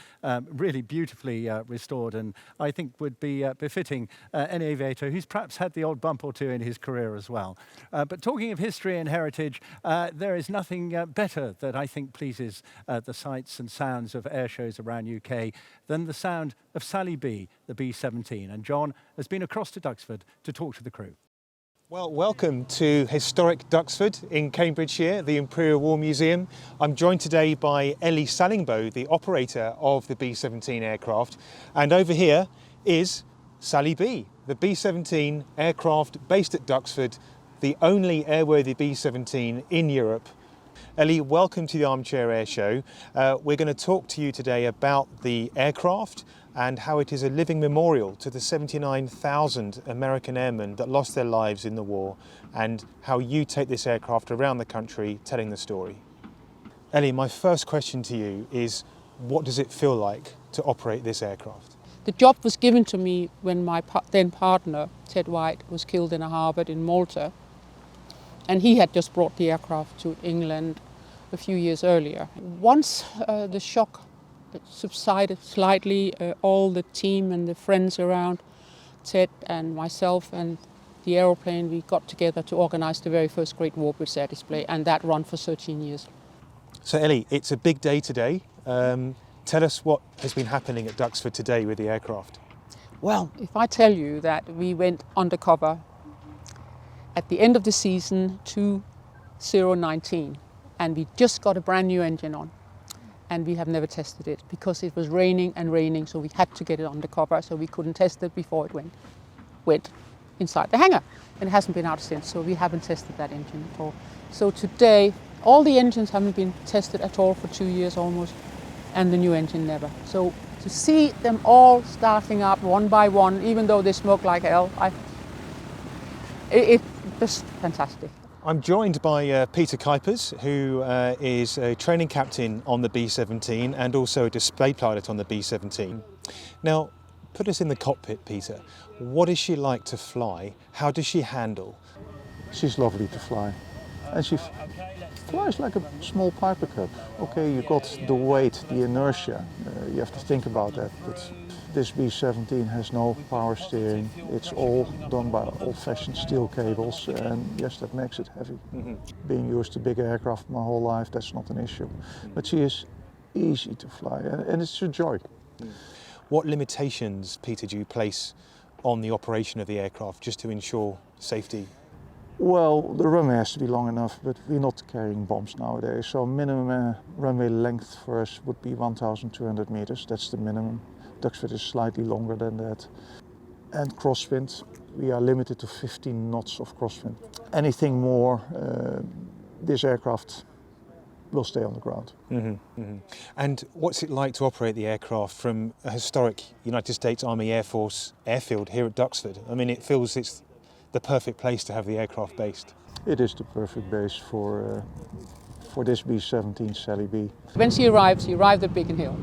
really beautifully restored, and I think would be befitting any aviator who's perhaps had the odd bump or two in his career as well. But talking of history and heritage, there is nothing better that I think pleases the sights and sounds of air shows around UK than the sound of Sally B, the B-17, and John has been across to Duxford to talk to the crew. Well, welcome to historic Duxford in Cambridgeshire, the Imperial War Museum. I'm joined today by Ellie Sallingbow, the operator of the B-17 aircraft. And over here is Sally B, the B-17 aircraft based at Duxford, the only airworthy B-17 in Europe. Ellie, welcome to the ArmChair Airshow. We're going to talk to you today about the aircraft and how it is a living memorial to the 79,000 American airmen that lost their lives in the war, and how you take this aircraft around the country telling the story. Ellie, my first question to you is, what does it feel like to operate this aircraft? The job was given to me when my then partner, Ted White, was killed in a harbour in Malta, and he had just brought the aircraft to England a few years earlier. Once the shock subsided slightly, all the team and the friends around Ted and myself and the aeroplane, we got together to organise the very first Great Warbirds air display, and that ran for 13 years. So Ellie, it's a big day today. Tell us what has been happening at Duxford today with the aircraft. Well, if I tell you that we went undercover at the end of the season 2019, and we just got a brand new engine on, and we have never tested it because it was raining and raining, so we had to get it undercover, so we couldn't test it before it went inside the hangar, and it hasn't been out since, so we haven't tested that engine at all. So today, all the engines haven't been tested at all for 2 years almost, and the new engine never. So to see them all starting up one by one, even though they smoke like hell, it's just fantastic. I'm joined by Peter Kuipers, who is a training captain on the B-17 and also a display pilot on the B-17. Now, put us in the cockpit, Peter. What is she like to fly? How does she handle? She's lovely to fly. And she flies like a small Piper Cub. Okay, you got the weight, the inertia. You have to think about that. But this B-17 has no power steering. It's all done by old-fashioned steel cables, and yes, that makes it heavy. Being used to big aircraft my whole life, that's not an issue. But she is easy to fly, and it's a joy. What limitations, Peter, do you place on the operation of the aircraft just to ensure safety? Well, the runway has to be long enough, but we're not carrying bombs nowadays, so minimum runway length for us would be 1,200 meters. That's the minimum. Duxford is slightly longer than that. And crosswind, we are limited to 15 knots of crosswind. Anything more, this aircraft will stay on the ground. And what's it like to operate the aircraft from a historic United States Army Air Force airfield here at Duxford? I mean, it feels it's the perfect place to have the aircraft based. It is the perfect base for this B-17 Sally B. When she arrived at Biggin Hill,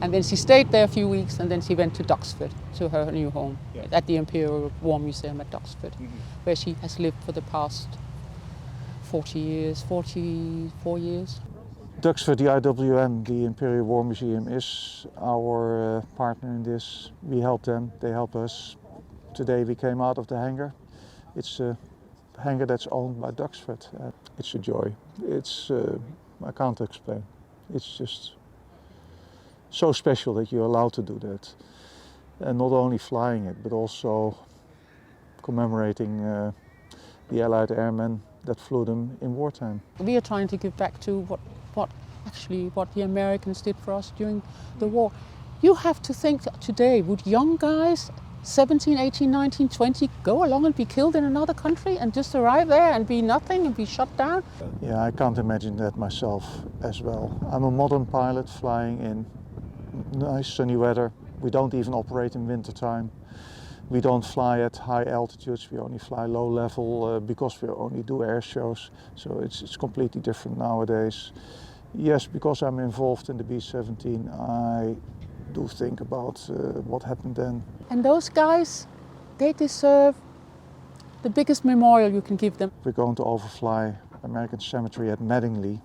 And then she stayed there a few weeks, and then she went to Duxford, to her new home, at the Imperial War Museum at Duxford, where she has lived for the past 44 years. Duxford, the IWM, the Imperial War Museum, is our partner in this. We help them, they help us. Today we came out of the hangar. It's a hangar that's owned by Duxford. It's a joy. It's, I can't explain. It's just so special that you're allowed to do that. And not only flying it, but also commemorating the Allied airmen that flew them in wartime. We are trying to give back to what the Americans did for us during the war. You have to think that today, would young guys, 17, 18, 19, 20, go along and be killed in another country and just arrive there and be nothing and be shot down? Yeah, I can't imagine that myself as well. I'm a modern pilot flying in nice sunny weather. We don't even operate in winter time. We don't fly at high altitudes, we only fly low level because we only do air shows. So it's completely different nowadays. Yes, because I'm involved in the B-17, I do think about what happened then. And those guys, they deserve the biggest memorial you can give them. We're going to overfly American Cemetery at Mattingly,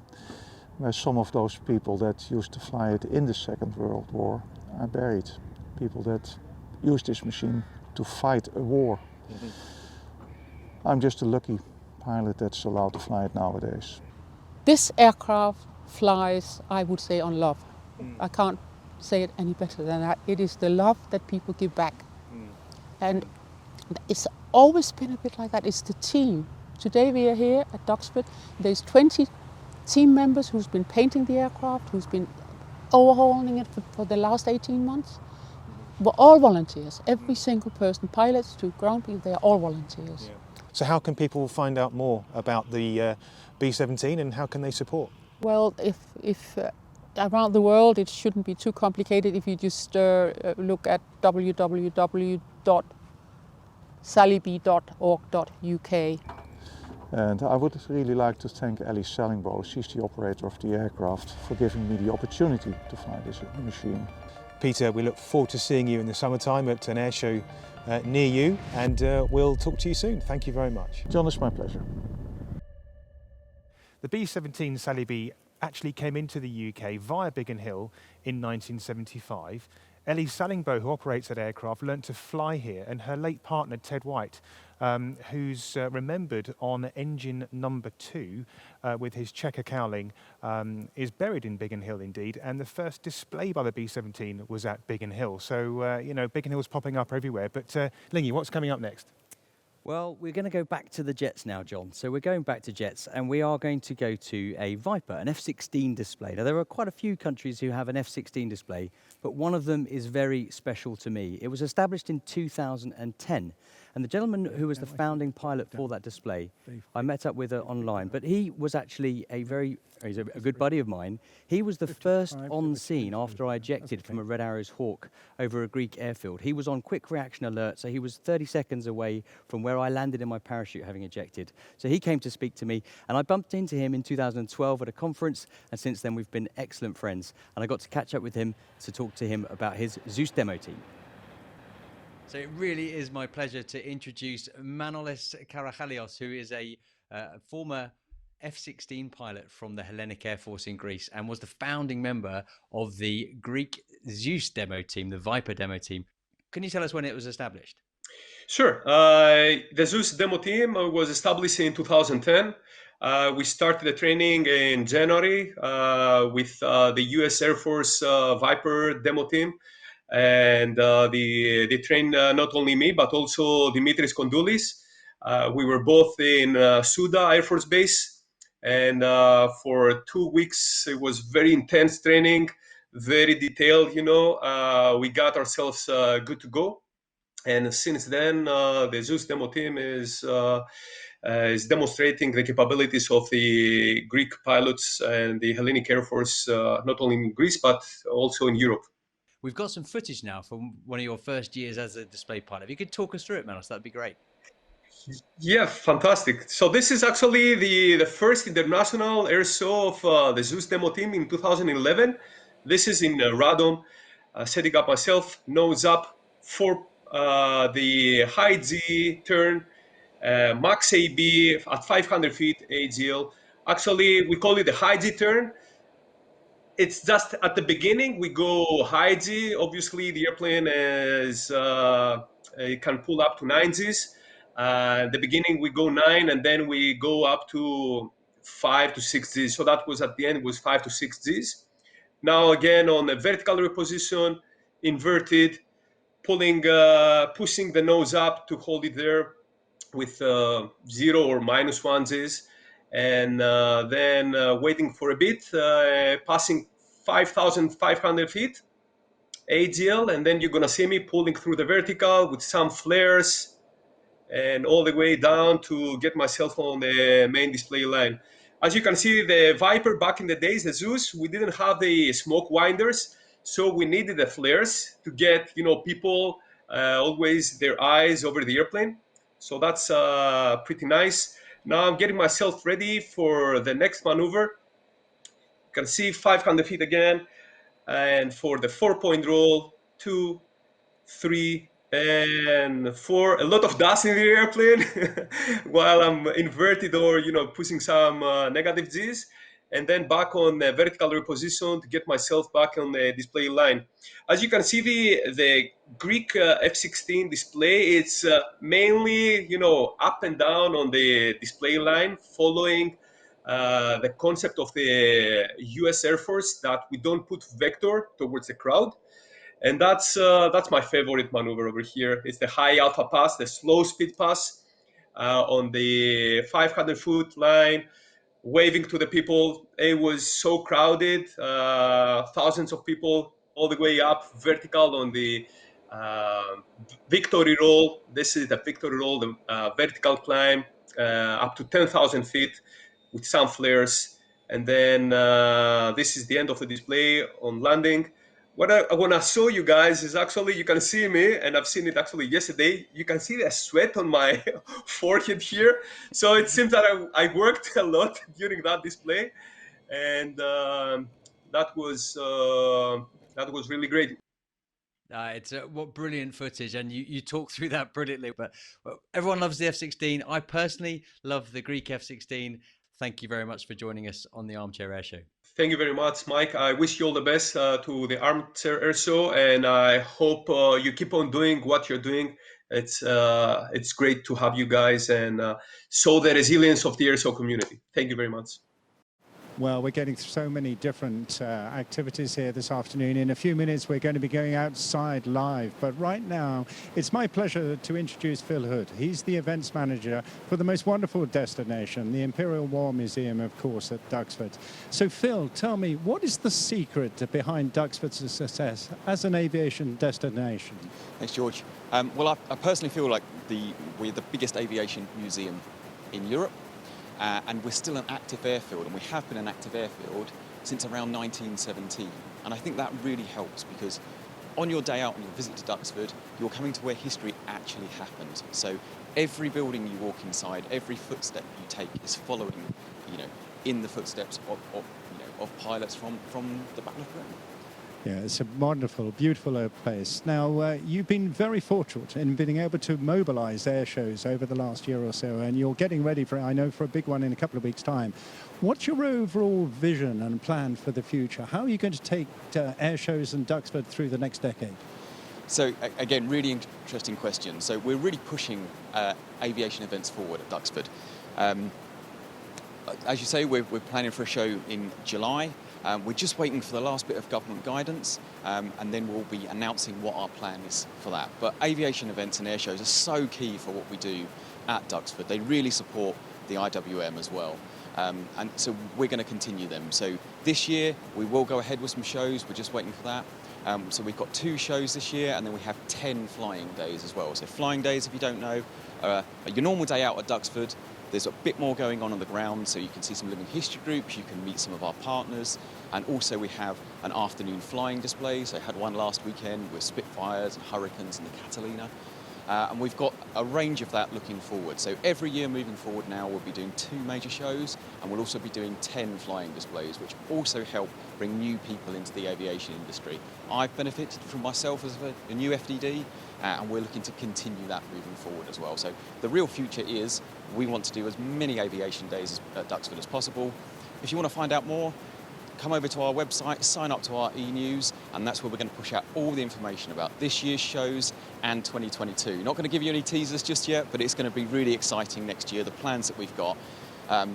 where some of those people that used to fly it in the Second World War are buried. People that used this machine to fight a war. I'm just a lucky pilot that's allowed to fly it nowadays. This aircraft flies, I would say, on love. I can't say it any better than that. It is the love that people give back. And it's always been a bit like that. It's the team. Today we are here at Duxford. There's 20 team members who's been painting the aircraft, who's been overhauling it for the last 18 months. We're all volunteers. Every single person, pilots to ground people, they're all volunteers. So how can people find out more about the B-17 and how can they support? Well, if around the world, it shouldn't be too complicated if you just look at www.saliby.org.uk. And I would really like to thank Ellie Sellingbo, she's the operator of the aircraft, for giving me the opportunity to fly this machine. Peter, we look forward to seeing you in the summertime at an air show near you, and we'll talk to you soon. Thank you very much. John, it's my pleasure. The B-17 Saliby actually came into the UK via Biggin Hill in 1975. Ellie Sellingbo, who operates that aircraft, learnt to fly here, and her late partner, Ted White, who's remembered on engine number 2 with his checker cowling, is buried in Biggin Hill indeed, and the first display by the B-17 was at Biggin Hill. So, you know, Biggin Hill's popping up everywhere. But, Lingy, what's coming up next? Well, we're going to go back to the jets now, John. So we're going back to jets, and we are going to go to a Viper, an F-16 display. Now, there are quite a few countries who have an F-16 display, but one of them is very special to me. It was established in 2010, and the gentleman who was the founding pilot for that display, I met up with online, but he was actually he's a good buddy of mine. He was the first on scene after I ejected from a Red Arrows Hawk over a Greek airfield. He was on quick reaction alert, so he was 30 seconds away from where I landed in my parachute having ejected. So he came to speak to me, and I bumped into him in 2012 at a conference, and since then we've been excellent friends. And I got to catch up with him to talk to him about his Zeus demo team. So it really is my pleasure to introduce Manolis Karahalios, who is a former F-16 pilot from the Hellenic Air Force in Greece and was the founding member of the Greek Zeus demo team, the Viper demo team. Can you tell us when it was established? Sure. The Zeus demo team was established in 2010. We started the training in January with the US Air Force Viper demo team. And they trained not only me, but also Dimitris Kondoulis. We were both in Souda Air Force Base. And for 2 weeks, it was very intense training, very detailed, you know. We got ourselves good to go. And since then, the Zeus demo team is demonstrating the capabilities of the Greek pilots and the Hellenic Air Force, not only in Greece, but also in Europe. We've got some footage now from one of your first years as a display pilot. If you could talk us through it, Manos, that'd be great. Yeah, fantastic. So this is actually the first international air show of the Zeus demo team in 2011. This is in Radom. setting up myself, nose up for the high Z turn, max AB at 500 feet AGL. Actually, we call it the high Z turn. It's just at the beginning we go high G. Obviously, the airplane is it can pull up to 9 Gs. The beginning we go 9, and then we go up to 5 to 6 Gs. So that was at the end was 5 to 6 Gs. Now again on a vertical reposition, inverted, pulling, pushing the nose up to hold it there with 0 or minus 1 Gs. And then waiting for a bit, passing 5,500 feet AGL, and then you're gonna see me pulling through the vertical with some flares and all the way down to get myself on the main display line. As you can see, the Viper back in the days, the Zeus, we didn't have the smoke winders, so we needed the flares to get, you know, people always their eyes over the airplane. So that's pretty nice. Now I'm getting myself ready for the next maneuver. You can see 500 feet again. And for the 4-point roll, 2, 3, and 4. A lot of dust in the airplane while I'm inverted or, you know, pushing some negative Gs. And then back on the vertical reposition to get myself back on the display line. As you can see, the Greek F-16 display, it's mainly, you know, up and down on the display line, following the concept of the US Air Force that we don't put vector towards the crowd. And that's my favorite maneuver over here. It's the high alpha pass, the slow speed pass on the 500-foot line, waving to the people. It was so crowded, thousands of people all the way up vertical on the victory roll. This is the victory roll, the vertical climb up to 10,000 feet with some flares. And then this is the end of the display on landing. What I want to show you guys is actually, you can see me, and I've seen it actually yesterday. You can see the sweat on my forehead here. So it seems that I worked a lot during that display, and that was really great. It's what brilliant footage, and you talk through that brilliantly. But everyone loves the F-16. I personally love the Greek F-16. Thank you very much for joining us on the Armchair Airshow. Thank you very much, Mike. I wish you all the best to the ArmChair Airshow, and I hope you keep on doing what you're doing. It's great to have you guys and show the resilience of the airshow community. Thank you very much. Well, we're getting through so many different activities here this afternoon. In a few minutes, we're going to be going outside live. But right now, it's my pleasure to introduce Phil Hood. He's the events manager for the most wonderful destination, the Imperial War Museum, of course, at Duxford. So, Phil, tell me, what is the secret behind Duxford's success as an aviation destination? Thanks, George. Well, I personally feel like we're the biggest aviation museum in Europe. And we're still an active airfield, and we have been an active airfield since around 1917. And I think that really helps, because on your day out, on your visit to Duxford, you're coming to where history actually happened. So every building you walk inside, every footstep you take is following, in the footsteps of pilots from the Battle of Britain. Yeah, it's a wonderful, beautiful place. Now, you've been very fortunate in being able to mobilise air shows over the last year or so, and you're getting ready for, I know, for a big one in a couple of weeks' time. What's your overall vision and plan for the future? How are you going to take air shows in Duxford through the next decade? So, again, really interesting question. So we're really pushing aviation events forward at Duxford. As you say, we're planning for a show in July. We're just waiting for the last bit of government guidance, and then we'll be announcing what our plan is for that. But aviation events and air shows are so key for what we do at Duxford. They really support the IWM as well. And so we're going to continue them. So this year, we will go ahead with some shows. We're just waiting for that. So we've got 2 shows this year, and then we have 10 flying days as well. So flying days, if you don't know, your normal day out at Duxford. There's a bit more going on the ground, so you can see some living history groups, you can meet some of our partners, and also we have an afternoon flying display. So I had one last weekend with Spitfires and Hurricanes and the Catalina. And we've got a range of that looking forward. So every year moving forward now, we'll be doing 2 major shows, and we'll also be doing 10 flying displays, which also help bring new people into the aviation industry. I've benefited from myself as a new FDD, and we're looking to continue that moving forward as well. So the real future is we want to do as many aviation days at Duxford as possible. If you want to find out more, come over to our website, sign up to our e-news, and that's where we're going to push out all the information about this year's shows and 2022. Not going to give you any teasers just yet, but it's going to be really exciting next year, the plans that we've got.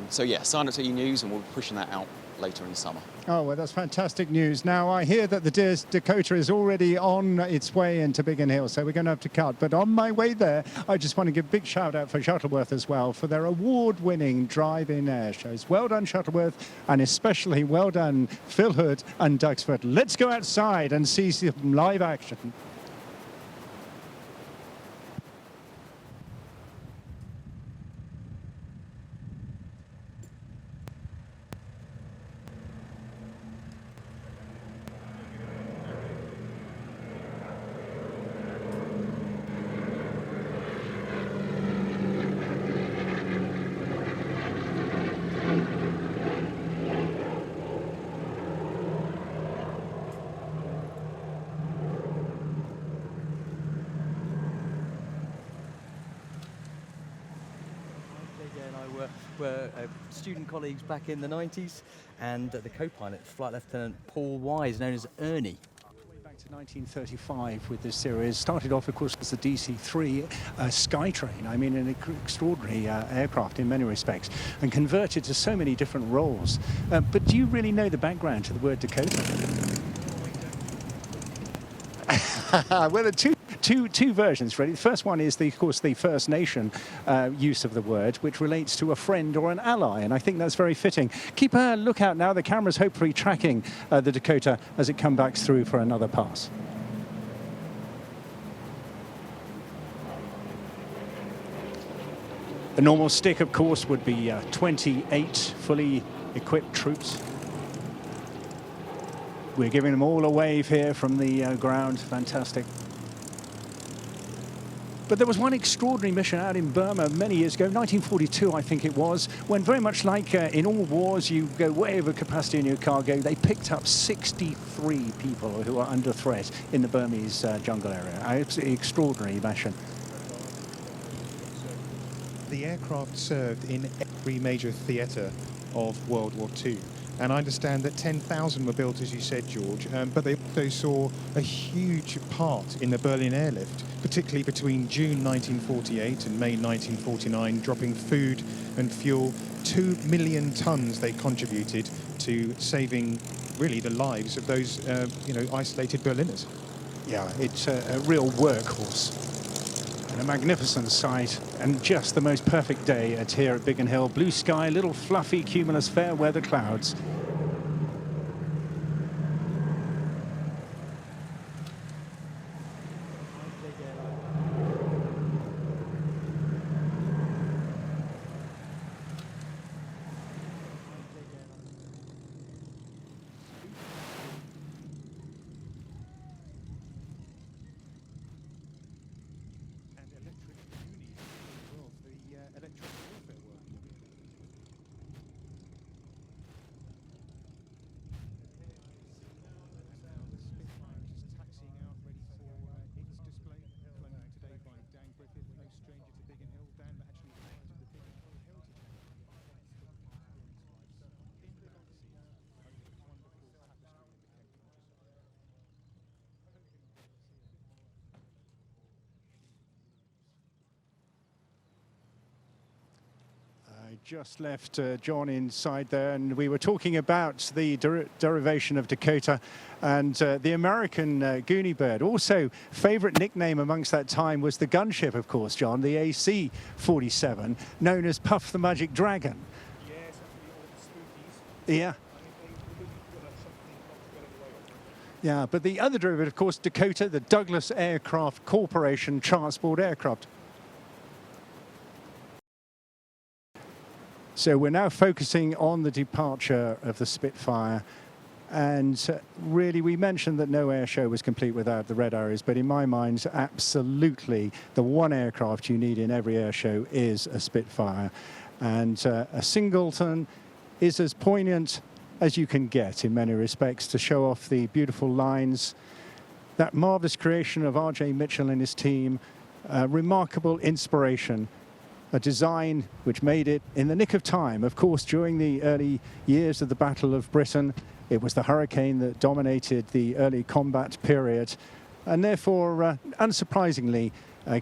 So yeah, sign up to e-news and we'll be pushing that out later in the summer. Oh, well, that's fantastic news. Now, I hear that the Dakota is already on its way into Biggin Hill, so we're going to have to cut. But on my way there, I just want to give a big shout out for Shuttleworth as well for their award-winning drive-in air shows. Well done, Shuttleworth, and especially well done, Phil Hood and Duxford. Let's go outside and see some live action. Were student colleagues back in the 90s, and the co-pilot, Flight Lieutenant Paul Wise, known as Ernie. Back to 1935 with this series. Started off, of course, as the DC-3 Skytrain. I mean, an extraordinary aircraft in many respects, and converted to so many different roles. But do you really know the background to the word Dakota? Well, there are two versions, really. The first one is, of course, the First Nation use of the word, which relates to a friend or an ally, and I think that's very fitting. Keep a lookout now. The camera's hopefully tracking the Dakota as it comes back through for another pass. A normal stick, of course, would be 28 fully equipped troops. We're giving them all a wave here from the ground. Fantastic. But there was one extraordinary mission out in Burma many years ago, 1942 I think it was, when very much like in all wars you go way over capacity in your cargo. They picked up 63 people who are under threat in the Burmese jungle area. Absolutely extraordinary mission. The aircraft served in every major theatre of World War II. And I understand that 10,000 were built, as you said, George, but they also saw a huge part in the Berlin airlift, particularly between June 1948 and May 1949, dropping food and fuel. 2 million tons they contributed to saving, really, the lives of those, isolated Berliners. Yeah, it's a real workhorse. And a magnificent sight, and just the most perfect day here at Biggin Hill. Blue sky, little fluffy cumulus fair weather clouds. Just left John inside there, and we were talking about the derivation of Dakota and the American Goonie bird. Also, favourite nickname amongst that time was the gunship, of course, John, the AC-47, known as Puff the Magic Dragon. Yeah. Yeah, but the other derivative, of course, Dakota, the Douglas Aircraft Corporation transport aircraft. So we're now focusing on the departure of the Spitfire And really, we mentioned that no air show was complete without the red arrows, but in my mind, absolutely, the one aircraft you need in every air show is a Spitfire. And a singleton is as poignant as you can get in many respects to show off the beautiful lines, that marvellous creation of R.J. Mitchell and his team, remarkable inspiration, a design which made it in the nick of time. Of course, during the early years of the Battle of Britain, it was the hurricane that dominated the early combat period, and therefore, unsurprisingly,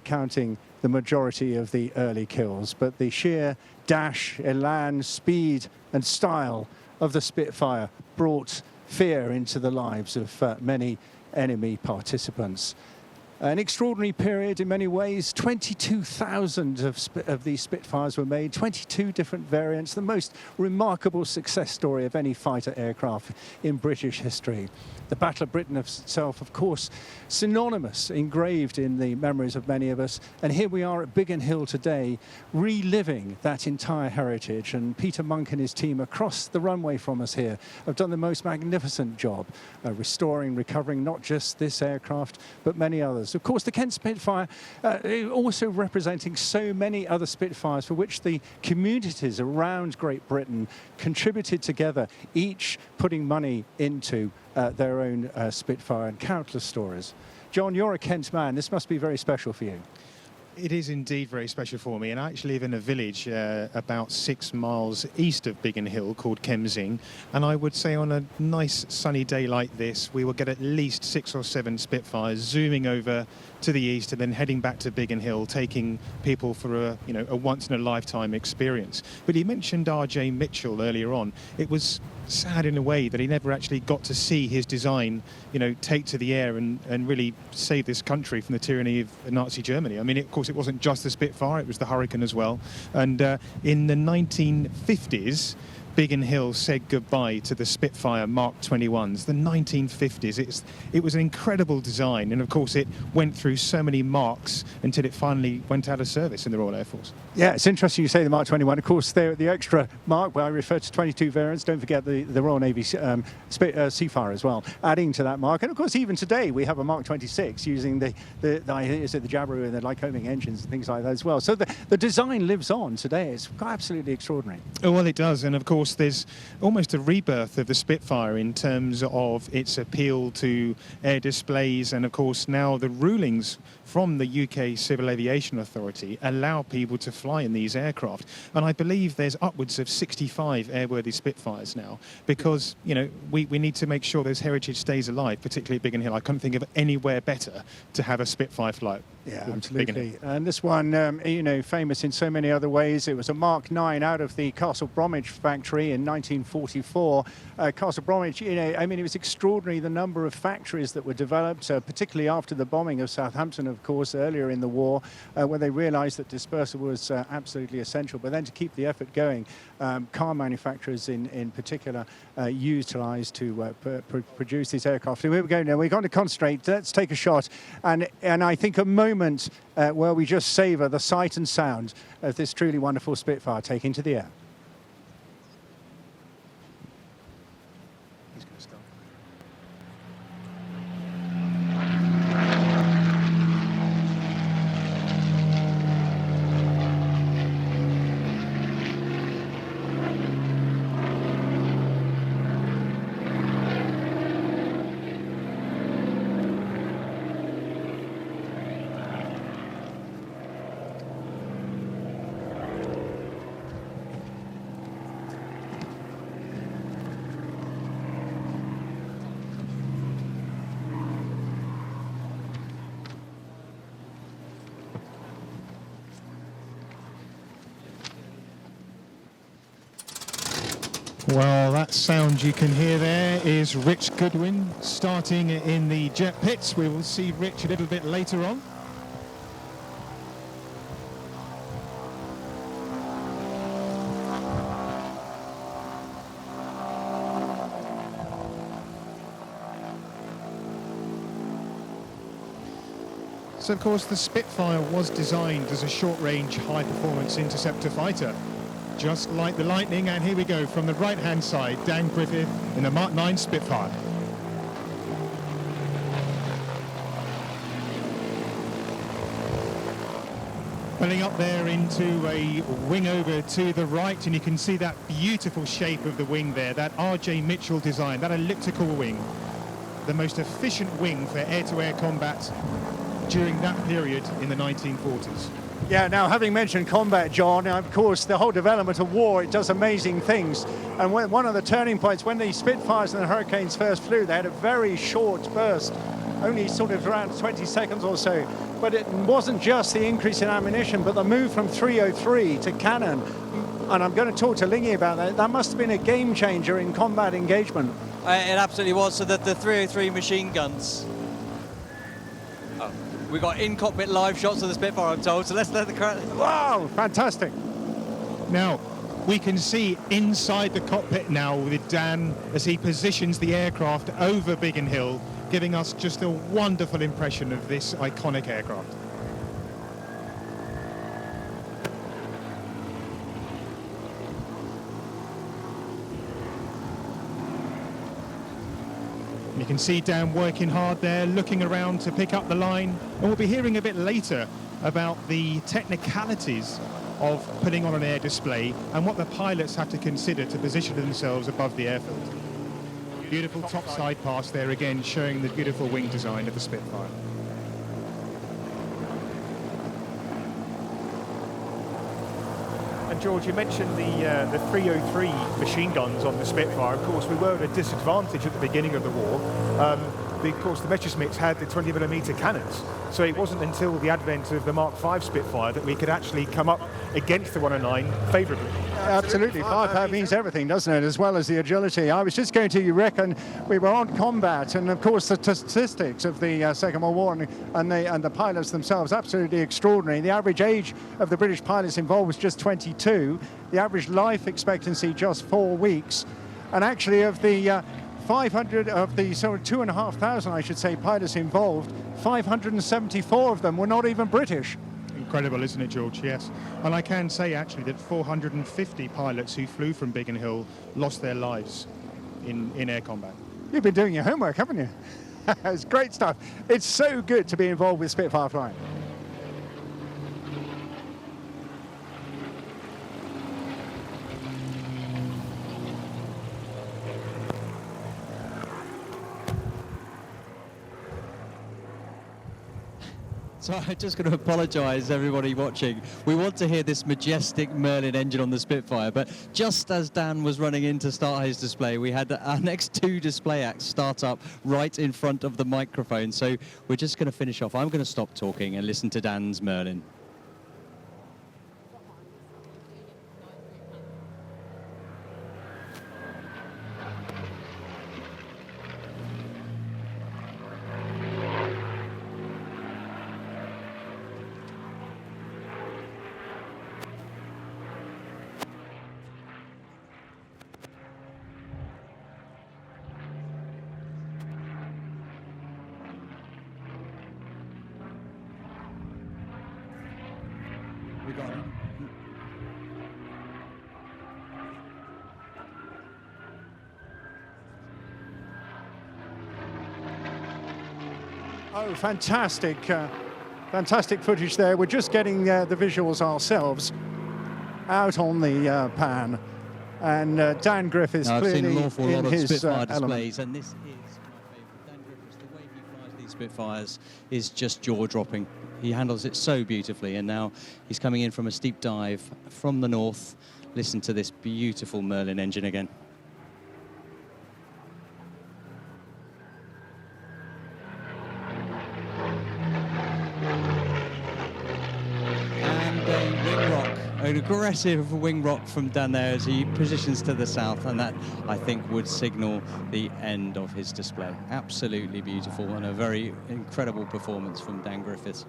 counting the majority of the early kills. But the sheer dash, elan, speed and style of the Spitfire brought fear into the lives of many enemy participants. An extraordinary period in many ways. 22,000 of these Spitfires were made, 22 different variants, the most remarkable success story of any fighter aircraft in British history. The Battle of Britain itself, of course, synonymous, engraved in the memories of many of us. And here we are at Biggin Hill today, reliving that entire heritage. And Peter Monk and his team across the runway from us here have done the most magnificent job restoring, recovering not just this aircraft, but many others. Of course, the Kent Spitfire also representing so many other Spitfires for which the communities around Great Britain contributed together, each putting money into their own Spitfire, and countless stories. John, you're a Kent man. This must be very special for you. It is indeed very special for me, and I actually live in a village about 6 miles east of Biggin Hill called Kemsing, and I would say on a nice sunny day like this we will get at least 6 or 7 Spitfires zooming over to the east and then heading back to Biggin Hill, taking people for a once-in-a-lifetime experience. But you mentioned R.J. Mitchell earlier on. It was sad in a way that he never actually got to see his design, take to the air and really save this country from the tyranny of Nazi Germany. I mean, of course, it wasn't just the Spitfire, it was the Hurricane as well. And in the 1950s, Biggin Hill said goodbye to the Spitfire Mark 21s, the 1950s. It was an incredible design, and of course it went through so many marks until it finally went out of service in the Royal Air Force. Yeah, it's interesting you say the Mark 21. Of course, the extra mark, where I refer to 22 variants, don't forget the Royal Navy Seafire as well, adding to that mark. And of course, even today, we have a Mark 26 using the Jabiru and the Lycoming engines and things like that as well. So the design lives on today. It's absolutely extraordinary. Oh, well, it does. And of course, there's almost a rebirth of the Spitfire in terms of its appeal to air displays, and of course now the rulings from the UK Civil Aviation Authority allow people to fly in these aircraft. And I believe there's upwards of 65 airworthy Spitfires now, because we need to make sure this heritage stays alive, particularly at Biggin Hill. I couldn't think of anywhere better to have a Spitfire flight. Yeah, absolutely. And this one, famous in so many other ways. It was a Mark 9 out of the Castle Bromwich factory in 1944. Castle Bromwich, it was extraordinary the number of factories that were developed, particularly after the bombing of Southampton, of course, earlier in the war, where they realized that dispersal was absolutely essential. But then to keep the effort going, car manufacturers in particular utilized to produce these aircraft. Here we go now. We're going to concentrate. Let's take a shot. And I think a moment where we just savor the sight and sound of this truly wonderful Spitfire taking to the air. Well, that sound you can hear there is Rich Goodwin starting in the jet pits. We will see Rich a little bit later on. So, of course, the Spitfire was designed as a short-range, high-performance interceptor fighter. Just like the lightning, and here we go from the right-hand side, Dan Griffith in the Mark 9 Spitfire. Pulling up there into a wing over to the right, and you can see that beautiful shape of the wing there, that R.J. Mitchell design, that elliptical wing, the most efficient wing for air-to-air combat during that period in the 1940s. Yeah, now having mentioned combat, John, of course the whole development of war, it does amazing things. And one of the turning points, when the Spitfires and the Hurricanes first flew, they had a very short burst, only sort of around 20 seconds or so. But it wasn't just the increase in ammunition, but the move from 303 to cannon. And I'm going to talk to Lingy about that. That must have been a game changer in combat engagement. It absolutely was. So that the 303 machine guns. We got in-cockpit live shots of the Spitfire, I'm told, so let's let the crowd... Wow, fantastic. Now, we can see inside the cockpit now with Dan as he positions the aircraft over Biggin Hill, giving us just a wonderful impression of this iconic aircraft. You can see Dan working hard there, looking around to pick up the line. And we'll be hearing a bit later about the technicalities of putting on an air display and what the pilots have to consider to position themselves above the airfield. Beautiful top side pass there again, showing the beautiful wing design of the Spitfire. And George, you mentioned the 303 machine guns on the Spitfire. Of course, we were at a disadvantage at the beginning of the war. Of course, the Messerschmitts had the 20mm cannons, so it wasn't until the advent of the Mark V Spitfire that we could actually come up against the 109 favourably. Absolutely, firepower means everything, doesn't it, as well as the agility. I was just going to reckon we were on combat, and of course the statistics of the Second World War and the pilots themselves, absolutely extraordinary. The average age of the British pilots involved was just 22, the average life expectancy just 4 weeks, and actually of the 500 of the sort of 2,500, I should say, pilots involved, 574 of them were not even British. Incredible, isn't it, George? Yes. And I can say, actually, that 450 pilots who flew from Biggin Hill lost their lives in air combat. You've been doing your homework, haven't you? It's great stuff. It's so good to be involved with Spitfire flying. So I'm just going to apologise, everybody watching. We want to hear this majestic Merlin engine on the Spitfire, but just as Dan was running in to start his display, we had our next 2 display acts start up right in front of the microphone. So we're just going to finish off. I'm going to stop talking and listen to Dan's Merlin. Oh, fantastic, fantastic footage there. We're just getting the visuals ourselves out on the pan. And Dan Griffiths I've clearly seen an awful in lot of his Spitfire element. displays, and this is my favourite. Dan Griffiths, the way he flies these Spitfires is just jaw-dropping. He handles it so beautifully, and now he's coming in from a steep dive from the north. Listen to this beautiful Merlin engine again. An aggressive wing rock from Dan there as he positions to the south, and that, I think, would signal the end of his display. Absolutely beautiful and a very incredible performance from Dan Griffiths.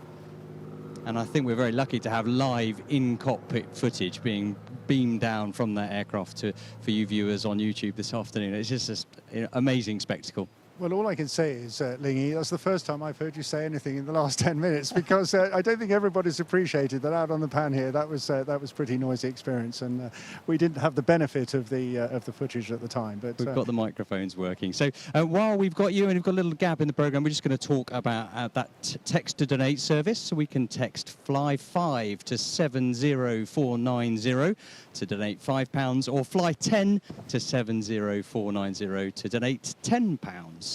And I think we're very lucky to have live in-cockpit footage being beamed down from that aircraft for you viewers on YouTube this afternoon. It's just an amazing spectacle. Well, all I can say is, Lingy, that's the first time I've heard you say anything in the last 10 minutes, because I don't think everybody's appreciated that out on the pan here. That was pretty noisy experience, and we didn't have the benefit of the footage at the time. But we've got the microphones working. So while we've got you and we've got a little gap in the programme, we're just going to talk about that text to donate service. So we can text Fly5 to 70490 to donate £5, or Fly10 to 70490 to donate £10.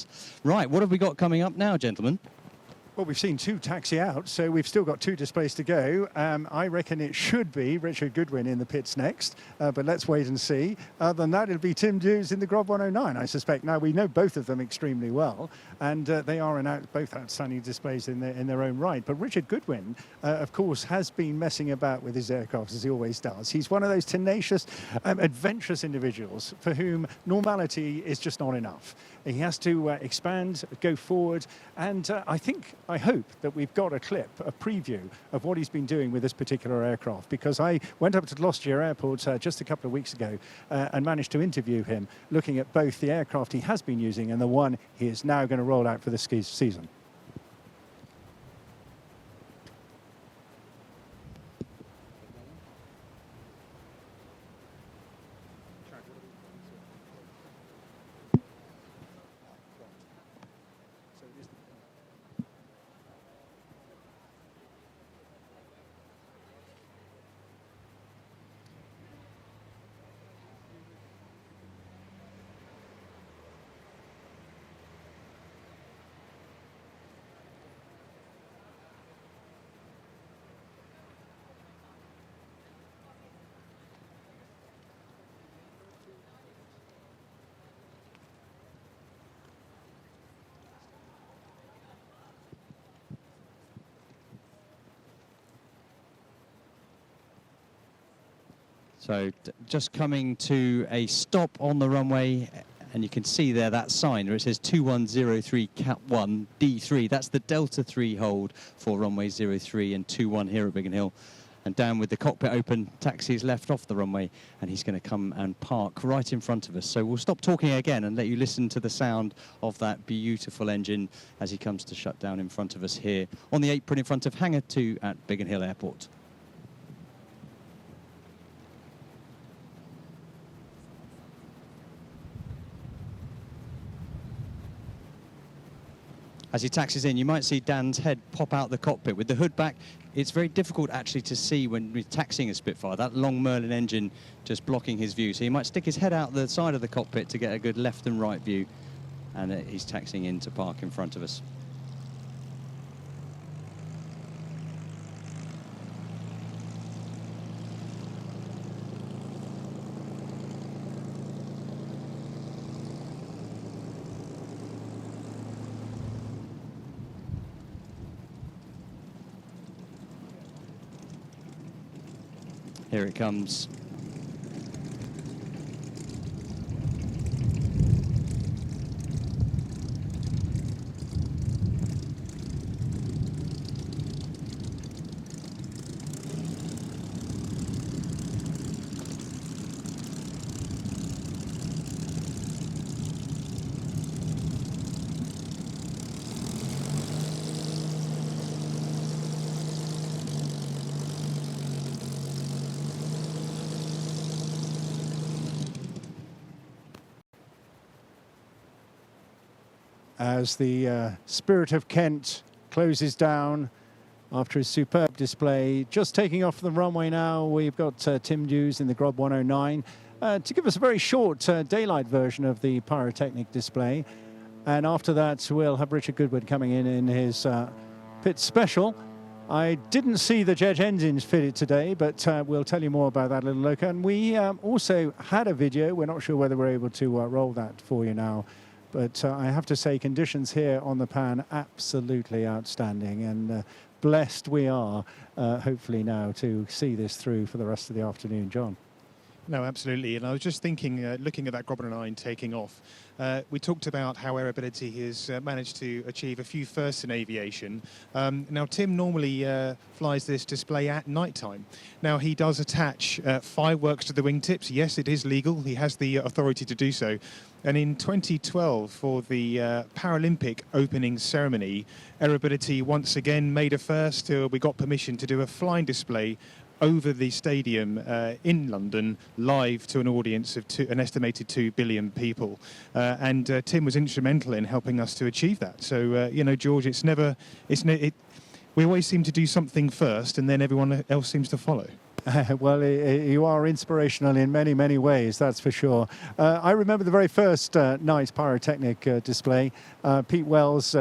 Right, what have we got coming up now, gentlemen? Well, we've seen 2 taxi out, so we've still got 2 displays to go. I reckon it should be Richard Goodwin in the pits next, but let's wait and see. Other than that, it'll be Tim Dews in the Grob 109, I suspect. Now, we know both of them extremely well, and they are both outstanding displays in their own right. But Richard Goodwin, of course, has been messing about with his aircraft, as he always does. He's one of those tenacious, adventurous individuals for whom normality is just not enough. He has to expand, go forward, and I hope that we've got a clip, a preview of what he's been doing with this particular aircraft, because I went up to Gloucestershire Airport just a couple of weeks ago and managed to interview him, looking at both the aircraft he has been using and the one he is now going to roll out for this season. So just coming to a stop on the runway, and you can see there that sign where it says 2103 Cap 1 D3. That's the Delta 3 hold for runway 03 and 21 here at Biggin Hill. And down with the cockpit open, taxi's left off the runway, and he's going to come and park right in front of us. So we'll stop talking again and let you listen to the sound of that beautiful engine as he comes to shut down in front of us here on the apron in front of Hangar 2 at Biggin Hill Airport. As he taxis in, you might see Dan's head pop out the cockpit. With the hood back, it's very difficult actually to see when we're taxiing a Spitfire, that long Merlin engine just blocking his view. So he might stick his head out the side of the cockpit to get a good left and right view. And he's taxiing in to park in front of us. Here it comes. As the Spirit of Kent closes down after his superb display. Just taking off the runway now, we've got Tim Dews in the Grob 109 to give us a very short daylight version of the pyrotechnic display. And after that, we'll have Richard Goodwin coming in his pit special. I didn't see the jet engines fitted today, but we'll tell you more about that a little later. And we also had a video. We're not sure whether we're able to roll that for you now. But I have to say, conditions here on the pan, absolutely outstanding. And blessed we are, hopefully now, to see this through for the rest of the afternoon. John. No, absolutely. And I was just thinking, looking at that Grobler 9 taking off, we talked about how Aerobility has managed to achieve a few firsts in aviation. Now, Tim normally flies this display at night time. Now, he does attach fireworks to the wingtips. Yes, it is legal. He has the authority to do so. And in 2012, for the Paralympic opening ceremony, Aerobility once again made a first. We got permission to do a flying display over the stadium in London, live to an audience of an estimated 2 billion people. And Tim was instrumental in helping us to achieve that. So, you know, George, we always seem to do something first and then everyone else seems to follow. Well, you are inspirational in many, many ways, that's for sure. I remember the very first night pyrotechnic display. Pete Wells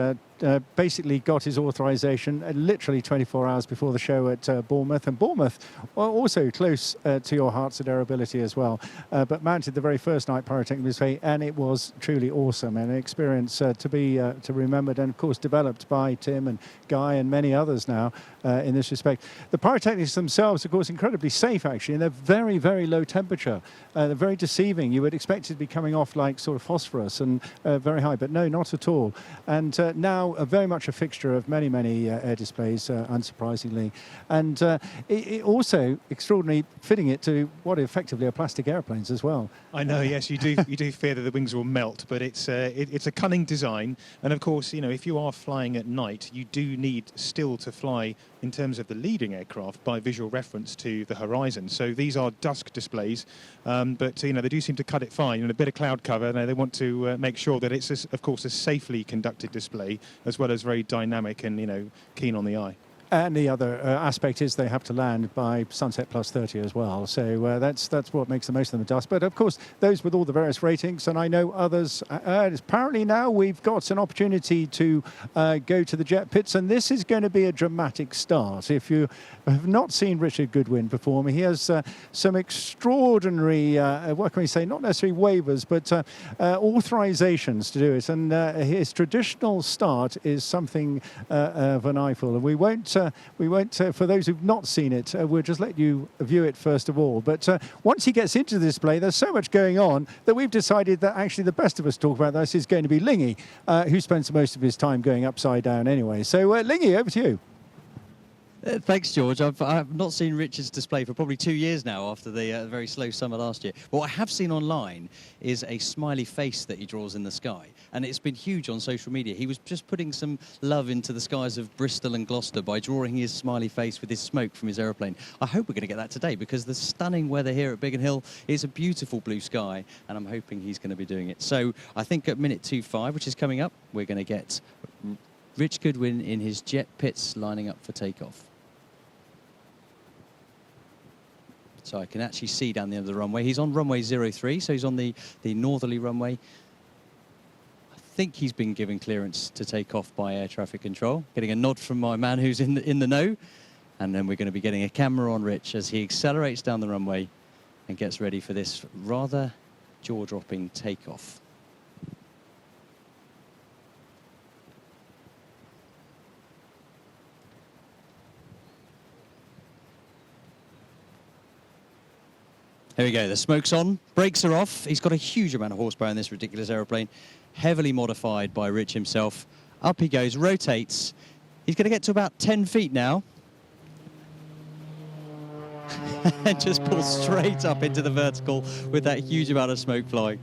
basically got his authorization literally 24 hours before the show at Bournemouth. And Bournemouth, well, also close to your hearts at Aerobility as well, but mounted the very first night pyrotechnic display, and it was truly awesome and an experience to be remembered, and of course developed by Tim and Guy and many others now in this respect. The pyrotechnics themselves, of course, incredibly safe actually, and they're very, very low temperature. They're very deceiving. You would expect it to be coming off like sort of phosphorus and very high, but no, not at all. And now very much a fixture of many, many air displays, unsurprisingly. And it also extraordinarily fitting it to what effectively are plastic airplanes as well. I know, yes, you do fear that the wings will melt, but it's a cunning design. And of course, you know, if you are flying at night, you do need still to fly in terms of the leading aircraft by visual reference to the horizon. So these are dusk displays, but you know, they do seem to cut it fine. And a bit of cloud cover, they want to make sure that it's, of course, a safely conducted display, as well as very dynamic and, you know, keen on the eye. And the other aspect is they have to land by sunset plus 30 as well. So that's what makes the most of them dust. But of course, those with all the various ratings, and I know others. Apparently now we've got an opportunity to go to the jet pits, and this is going to be a dramatic start. If you have not seen Richard Goodwin perform, he has some extraordinary, what can we say, not necessarily waivers, but authorizations to do it. And his traditional start is something of an eyeful. And we won't, for those who've not seen it, we'll just let you view it first of all. But once he gets into the display, there's so much going on that we've decided that actually the best of us to talk about this is going to be Lingy, who spends most of his time going upside down anyway. So Lingy, over to you. Thanks, George. I've not seen Richard's display for probably 2 years now after the very slow summer last year. But what I have seen online is a smiley face that he draws in the sky. And it's been huge on social media. He was just putting some love into the skies of Bristol and Gloucester by drawing his smiley face with his smoke from his aeroplane. I hope we're going to get that today, because the stunning weather here at Biggin Hill is a beautiful blue sky, and I'm hoping he's going to be doing it. So I think at minute 2.5, which is coming up, we're going to get Rich Goodwin in his jet pits lining up for takeoff. So I can actually see down the end of the runway. He's on runway 03, so he's on the northerly runway. I think he's been given clearance to take off by air traffic control. Getting a nod from my man who's in the know. And then we're going to be getting a camera on Rich as he accelerates down the runway and gets ready for this rather jaw-dropping takeoff. There we go, the smoke's on, brakes are off. He's got a huge amount of horsepower in this ridiculous aeroplane, heavily modified by Rich himself. Up he goes, rotates. He's going to get to about 10 feet now. And just pulls straight up into the vertical with that huge amount of smoke flying.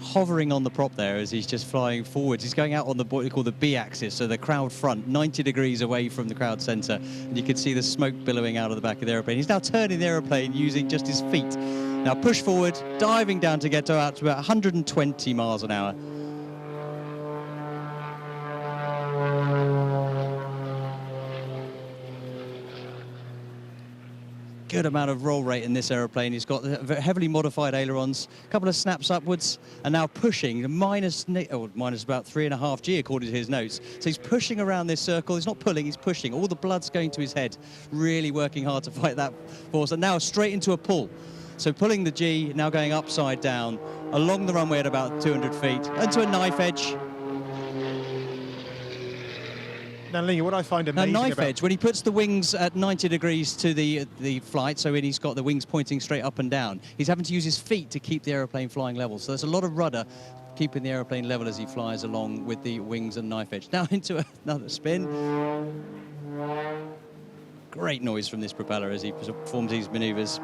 Hovering on the prop there as he's just flying forwards. He's going out on what we call the B-axis, so the crowd front, 90 degrees away from the crowd centre. And you can see the smoke billowing out of the back of the aeroplane. He's now turning the aeroplane using just his feet. Now push forward, diving down to get out to about 120 miles an hour. Good amount of roll rate in this aeroplane. He's got heavily modified ailerons, a couple of snaps upwards, and now pushing minus about 3.5 G according to his notes. So he's pushing around this circle. He's not pulling, he's pushing. All the blood's going to his head, really working hard to fight that force. And now straight into a pull. So pulling the G, now going upside down, along the runway at about 200 feet, into a knife edge. Now, Lee, what I find Now, amazing knife about... edge, when he puts the wings at 90 degrees to the flight, so when he's got the wings pointing straight up and down, he's having to use his feet to keep the aeroplane flying level. So there's a lot of rudder keeping the aeroplane level as he flies along with the wings and knife edge. Now into another spin. Great noise from this propeller as he performs these maneuvers.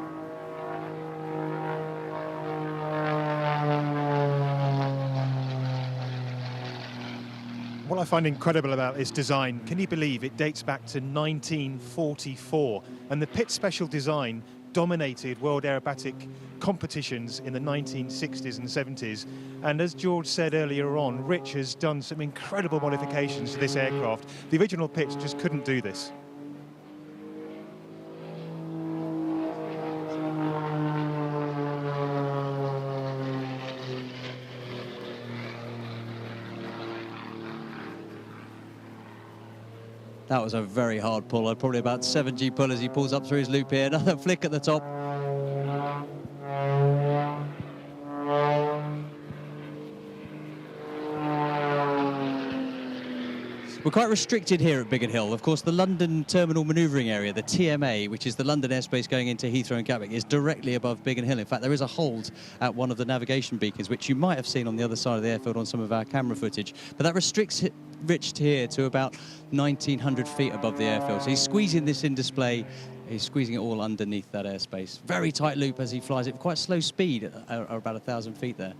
What I find incredible about this design, can you believe it dates back to 1944, and the Pitt Special design dominated world aerobatic competitions in the 1960s and 70s. And as George said earlier on, Rich has done some incredible modifications to this aircraft. The original pitch just couldn't do this. That was a very hard pull, probably about 7G pull as he pulls up through his loop here. Another flick at the top. We're quite restricted here at Biggin Hill. Of course, the London Terminal Manoeuvring Area, the TMA, which is the London airspace going into Heathrow and Gatwick, is directly above Biggin Hill. In fact, there is a hold at one of the navigation beacons, which you might have seen on the other side of the airfield on some of our camera footage. But that restricts Rich here to about 1,900 feet above the airfield. So he's squeezing this in display. He's squeezing it all underneath that airspace. Very tight loop as he flies it. Quite slow speed at about 1,000 feet there.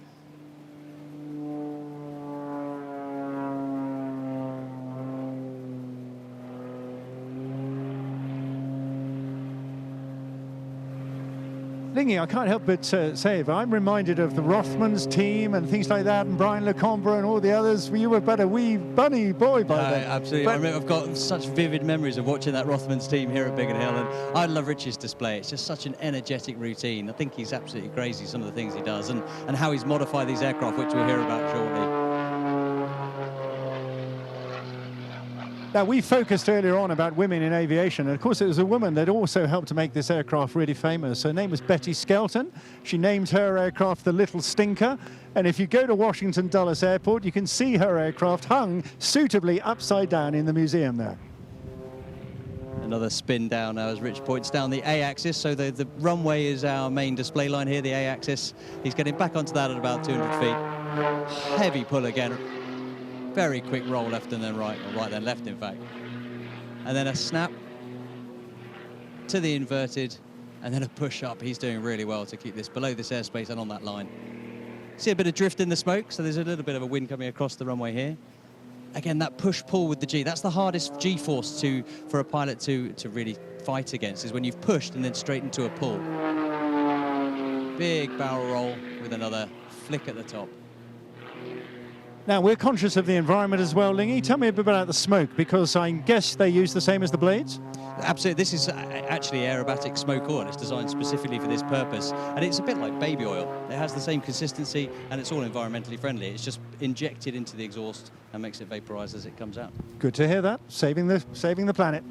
Lingy, I can't help but say, but I'm reminded of the Rothmans team and things like that, and Brian Lecombre and all the others. You were but a wee bunny boy by then. Absolutely. But I mean, I've got such vivid memories of watching that Rothmans team here at Biggin Hill, and I love Rich's display. It's just such an energetic routine. I think he's absolutely crazy, some of the things he does, and how he's modified these aircraft, which we'll hear about shortly. Now, we focused earlier on about women in aviation, and of course it was a woman that also helped to make this aircraft really famous. Her name was Betty Skelton. She named her aircraft the Little Stinker, and if you go to Washington Dulles Airport, you can see her aircraft hung suitably upside down in the museum there. Another spin down now as Rich points down the A-axis. So the runway is our main display line here, the A-axis. He's getting back onto that at about 200 feet. Heavy pull again. Very quick roll left and then right, or right then left in fact. And then a snap to the inverted, and then a push up. He's doing really well to keep this below this airspace and on that line. See a bit of drift in the smoke, so there's a little bit of a wind coming across the runway here. Again, that push-pull with the G, that's the hardest G-force for a pilot to really fight against, is when you've pushed and then straight into a pull. Big barrel roll with another flick at the top. Now, we're conscious of the environment as well, Lingy. Tell me a bit about the smoke, because I guess they use the same as the Blades? Absolutely. This is actually aerobatic smoke oil. It's designed specifically for this purpose. And it's a bit like baby oil. It has the same consistency, and it's all environmentally friendly. It's just injected into the exhaust and makes it vaporize as it comes out. Good to hear that. Saving the planet.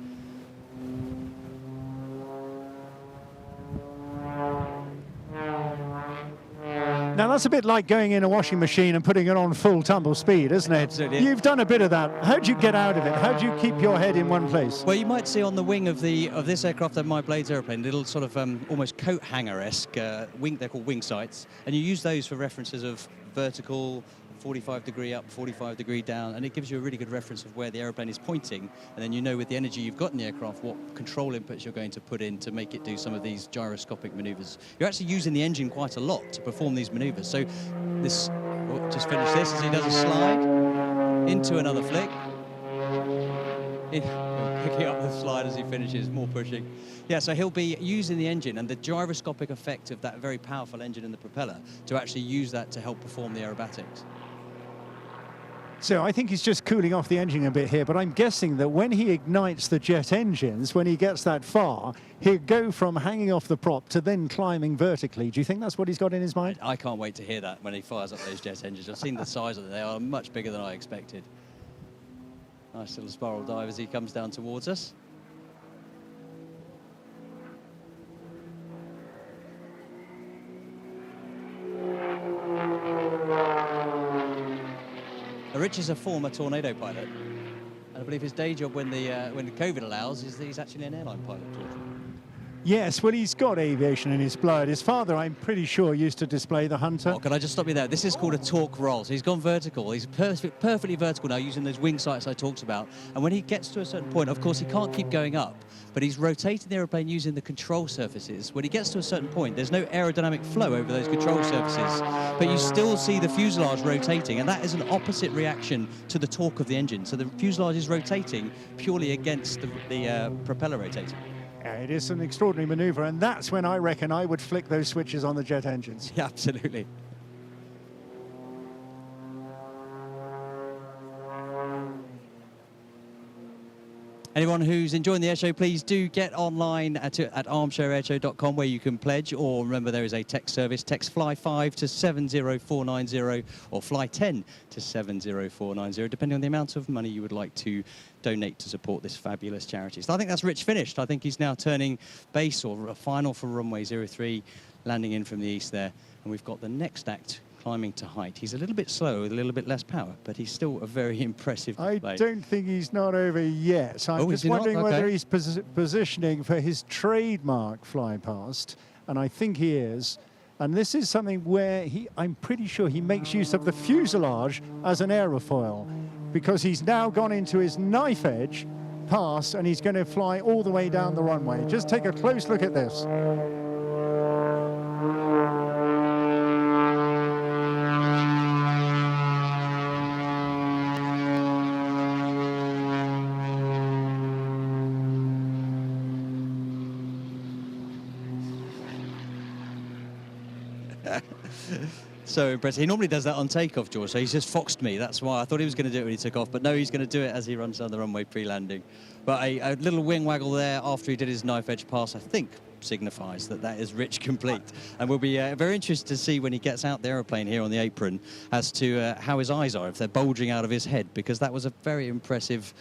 Now, that's a bit like going in a washing machine and putting it on full tumble speed, isn't it? Absolutely. You've done a bit of that. How do you get out of it? How do you keep your head in one place? Well, you might see on the wing of this aircraft and my Blades airplane, little sort of almost coat hanger-esque wing. They're called wing sights, and you use those for references of vertical, 45 degree up, 45 degree down, and it gives you a really good reference of where the aeroplane is pointing, and then you know with the energy you've got in the aircraft what control inputs you're going to put in to make it do some of these gyroscopic maneuvers. You're actually using the engine quite a lot to perform these maneuvers. So this, just finish this as he does a slide into another flick. Picking up the slide as he finishes, more pushing. Yeah, so he'll be using the engine and the gyroscopic effect of that very powerful engine in the propeller to actually use that to help perform the aerobatics. So I think he's just cooling off the engine a bit here, but I'm guessing that when he ignites the jet engines, when he gets that far, he'll go from hanging off the prop to then climbing vertically. Do you think that's what he's got in his mind? I can't wait to hear that when he fires up those jet engines. I've seen the size of them. They are much bigger than I expected. Nice little spiral dive as he comes down towards us. Rich is a former Tornado pilot, And I believe his day job when COVID allows is that he's actually an airline pilot, George. Yes, well, he's got aviation in his blood. His father, I'm pretty sure, used to display the Hunter. Oh, can I just stop you there? This is called a torque roll. So he's gone vertical. He's perfectly vertical now using those wing sights I talked about. And when he gets to a certain point, of course, he can't keep going up, but he's rotating the aeroplane using the control surfaces. When he gets to a certain point, there's no aerodynamic flow over those control surfaces, but you still see the fuselage rotating, and that is an opposite reaction to the torque of the engine. So the fuselage is rotating purely against the propeller rotating. It is an extraordinary manoeuvre, and that's when I reckon I would flick those switches on the jet engines. Yeah, absolutely. Anyone who's enjoying the airshow, please do get online at armchairairshow.com, where you can pledge, or remember there is a text service. Text fly5 to 70490 or fly10 to 70490, depending on the amount of money you would like to donate to support this fabulous charity. So I think that's Rich finished. I think he's now turning base, or a final for runway 03, landing in from the east there. And we've got the next act climbing to height. He's a little bit slow with a little bit less power, but he's still a very impressive display. I don't think he's not over yet. I'm just wondering whether he's positioning for his trademark fly past, and I think he is. And this is something where I'm pretty sure he makes use of the fuselage as an aerofoil, because he's now gone into his knife edge pass, and he's going to fly all the way down the runway. Just take a close look at this. So impressive. He normally does that on takeoff, George, so he's just foxed me. That's why I thought he was going to do it when he took off, but no, he's going to do it as he runs down the runway pre-landing. But a little wing waggle there after he did his knife edge pass, I think, signifies that is Rich complete. And we'll be very interested to see when he gets out the aeroplane here on the apron as to how his eyes are, if they're bulging out of his head, because that was a very impressive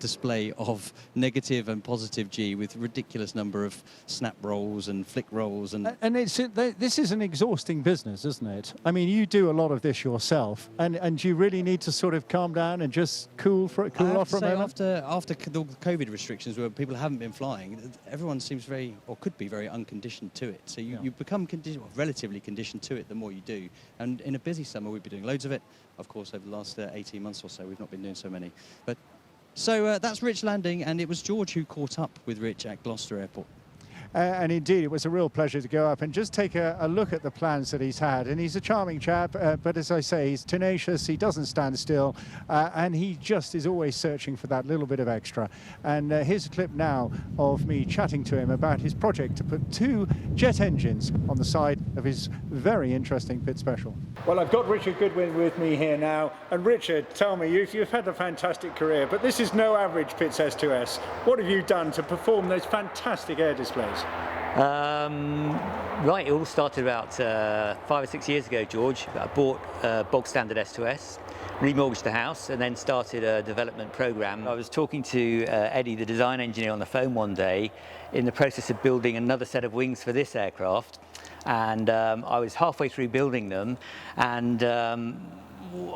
display of negative and positive G with ridiculous number of snap rolls and flick rolls. And this is an exhausting business, isn't it? I mean, you do a lot of this yourself, and you really need to sort of calm down and just cool off for a moment. After the COVID restrictions, where people haven't been flying, everyone seems very, or could be very unconditioned to it. So you become relatively conditioned to it the more you do. And in a busy summer, we've been doing loads of it. Of course, over the last 18 months or so, we've not been doing so many. But so that's Rich landing, and it was George who caught up with Rich at Gloucester Airport. And indeed, it was a real pleasure to go up and just take a look at the plans that he's had. And he's a charming chap, but as I say, he's tenacious, he doesn't stand still, and he just is always searching for that little bit of extra. And here's a clip now of me chatting to him about his project to put 2 jet engines on the side of his very interesting pit special. Well, I've got Richard Goodwin with me here now. And Richard, tell me, you've had a fantastic career, but this is no average PITS S2S. What have you done to perform those fantastic air displays? Right, it all started about 5 or 6 years ago, George. I bought a bog standard S2S, remortgaged the house, and then started a development program. I was talking to Eddie, the design engineer, on the phone one day in the process of building another set of wings for this aircraft, and I was halfway through building them, and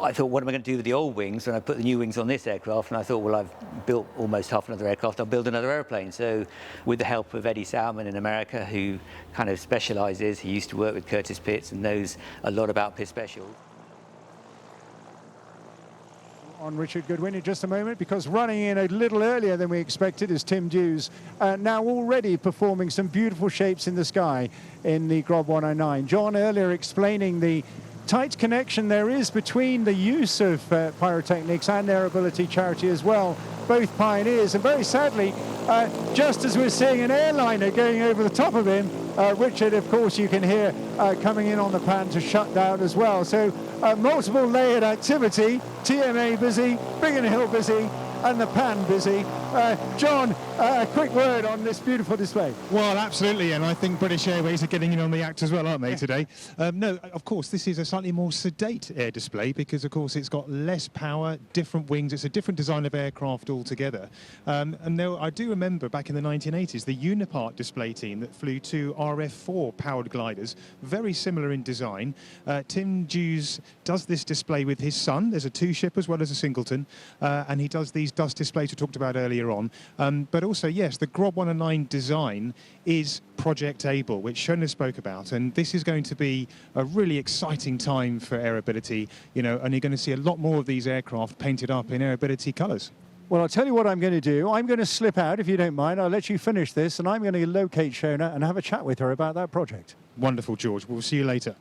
I thought, what am I going to do with the old wings? And I put the new wings on this aircraft, and I thought, well, I've built almost half another aircraft, I'll build another airplane. So with the help of Eddie Salmon in America, who kind of specializes, he used to work with Curtis Pitts and knows a lot about Pitt Special. On Richard Goodwin in just a moment, because running in a little earlier than we expected is Tim Dews, now already performing some beautiful shapes in the sky in the Grob 109. John earlier explaining the tight connection there is between the use of pyrotechnics and Aerobility charity as well, both pioneers. And very sadly, just as we're seeing an airliner going over the top of him, Richard, of course, you can hear coming in on the pan to shut down as well. So multiple layered activity, TMA busy, Biggin Hill busy, and the pan busy. John, a quick word on this beautiful display. Well, absolutely, and I think British Airways are getting in on the act as well, aren't they, today? No, of course, this is a slightly more sedate air display because, of course, it's got less power, different wings. It's a different design of aircraft altogether. And now, I do remember back in the 1980s, the Unipart display team that flew two RF-4 powered gliders, very similar in design. Tim Dews does this display with his son. There's a two-ship as well as a singleton, and he does these dust displays we talked about earlier on. But also, yes, the Grob 109 design is Project Able, which Shona spoke about, and this is going to be a really exciting time for Aerobility, you know, and you're going to see a lot more of these aircraft painted up in Aerobility colours. Well, I'll tell you what I'm going to do. I'm going to slip out, if you don't mind. I'll let you finish this, and I'm going to locate Shona and have a chat with her about that project. Wonderful, George. We'll see you later.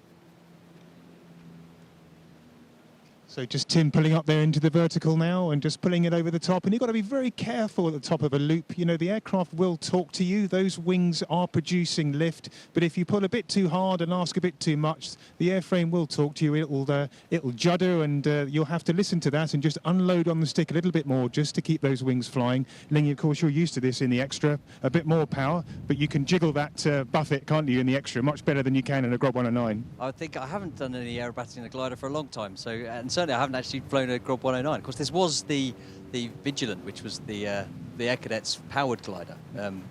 So just Tim pulling up there into the vertical now and just pulling it over the top. And you've got to be very careful at the top of a loop. You know, the aircraft will talk to you. Those wings are producing lift. But if you pull a bit too hard and ask a bit too much, the airframe will talk to you. It'll judder, and you'll have to listen to that and just unload on the stick a little bit more just to keep those wings flying. Ling, of course, you're used to this in the extra. A bit more power, but you can jiggle that buffet, can't you, in the extra, much better than you can in a Grob 109. I think I haven't done any aerobatics in a glider for a long time, so and certainly I haven't actually flown a Grob 109. Of course, this was the Vigilant, which was the Air Cadets powered glider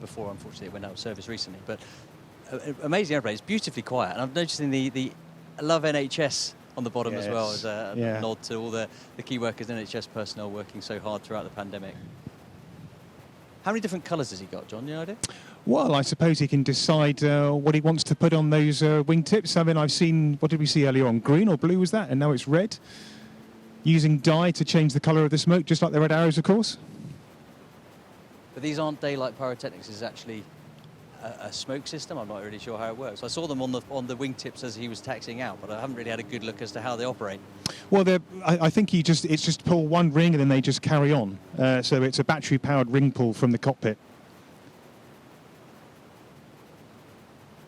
before, unfortunately, it went out of service recently. But amazing airplane. It's beautifully quiet, and I'm noticing the Love NHS on the bottom as well as a nod to all the key workers and NHS personnel working so hard throughout the pandemic. How many different colours has he got, John? Any idea? Well, I suppose he can decide what he wants to put on those wingtips. I mean, I've seen, what did we see earlier on? Green or blue was that? And now it's red. Using dye to change the colour of the smoke, just like the red arrows, of course. But these aren't daylight pyrotechnics. This is actually a smoke system. I'm not really sure how it works. I saw them on the wingtips as he was taxiing out, but I haven't really had a good look as to how they operate. Well, I think it's just pull one ring and then they just carry on. So it's a battery-powered ring pull from the cockpit.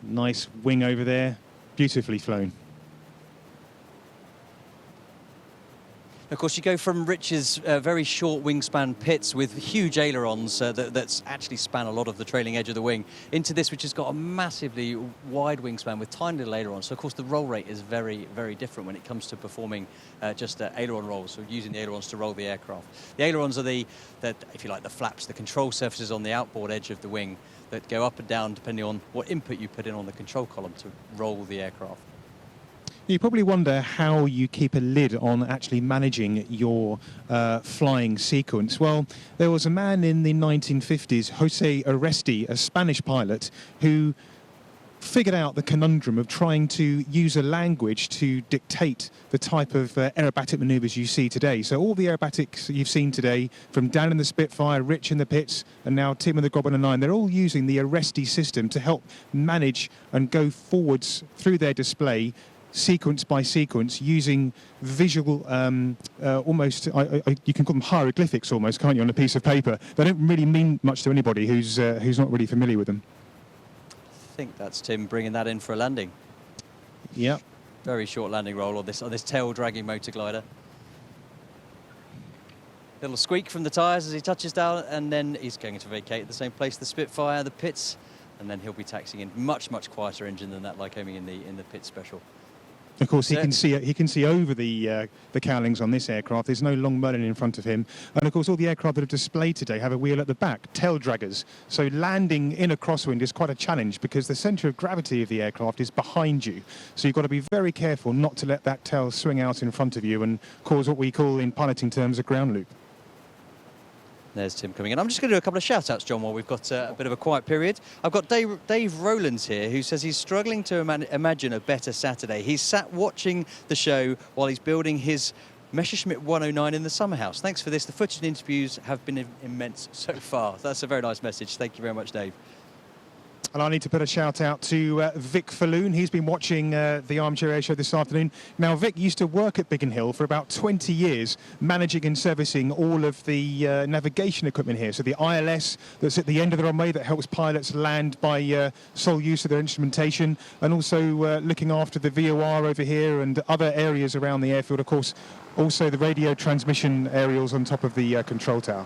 Nice wing over there, beautifully flown. Of course, you go from Rich's very short wingspan pits with huge ailerons that actually span a lot of the trailing edge of the wing into this, which has got a massively wide wingspan with tiny little ailerons. So, of course, the roll rate is very, very different when it comes to performing just aileron rolls, so using the ailerons to roll the aircraft. The ailerons are if you like, the flaps, the control surfaces on the outboard edge of the wing that go up and down depending on what input you put in on the control column to roll the aircraft. You probably wonder how you keep a lid on actually managing your flying sequence. Well, there was a man in the 1950s, Jose Aresti, a Spanish pilot, who figured out the conundrum of trying to use a language to dictate the type of aerobatic manoeuvres you see today. So all the aerobatics you've seen today, from Dan in the Spitfire, Rich in the pits, and now Tim in the Grob 109, they're all using the Aresti system to help manage and go forwards through their display, sequence by sequence, using visual, almost, you can call them hieroglyphics almost, can't you, on a piece of paper. They don't really mean much to anybody who's not really familiar with them. I think that's Tim bringing that in for a landing. Yeah. Very short landing roll on this tail-dragging motor glider. Little squeak from the tyres as he touches down, and then he's going to vacate the same place, the Spitfire, the pits, and then he'll be taxiing in. Much quieter engine than that Lycoming in the pit special. Of course, he can see over the cowlings on this aircraft. There's no long Merlin in front of him. And of course, all the aircraft that are displayed today have a wheel at the back, tail draggers. So landing in a crosswind is quite a challenge because the centre of gravity of the aircraft is behind you. So you've got to be very careful not to let that tail swing out in front of you and cause what we call in piloting terms a ground loop. There's Tim coming in. I'm just going to do a couple of shout-outs, John, while we've got a bit of a quiet period. I've got Dave Rowlands here, who says he's struggling to imagine a better Saturday. He's sat watching the show while he's building his Messerschmitt 109 in the summer house. Thanks for this. The footage and interviews have been immense so far. That's a very nice message. Thank you very much, Dave. And I need to put a shout out to Vic Falloon. He's been watching the ArmChair Airshow this afternoon. Now, Vic used to work at Biggin Hill for about 20 years, managing and servicing all of the navigation equipment here. So the ILS that's at the end of the runway that helps pilots land by sole use of their instrumentation, and also looking after the VOR over here and other areas around the airfield. Of course, also the radio transmission aerials on top of the control tower.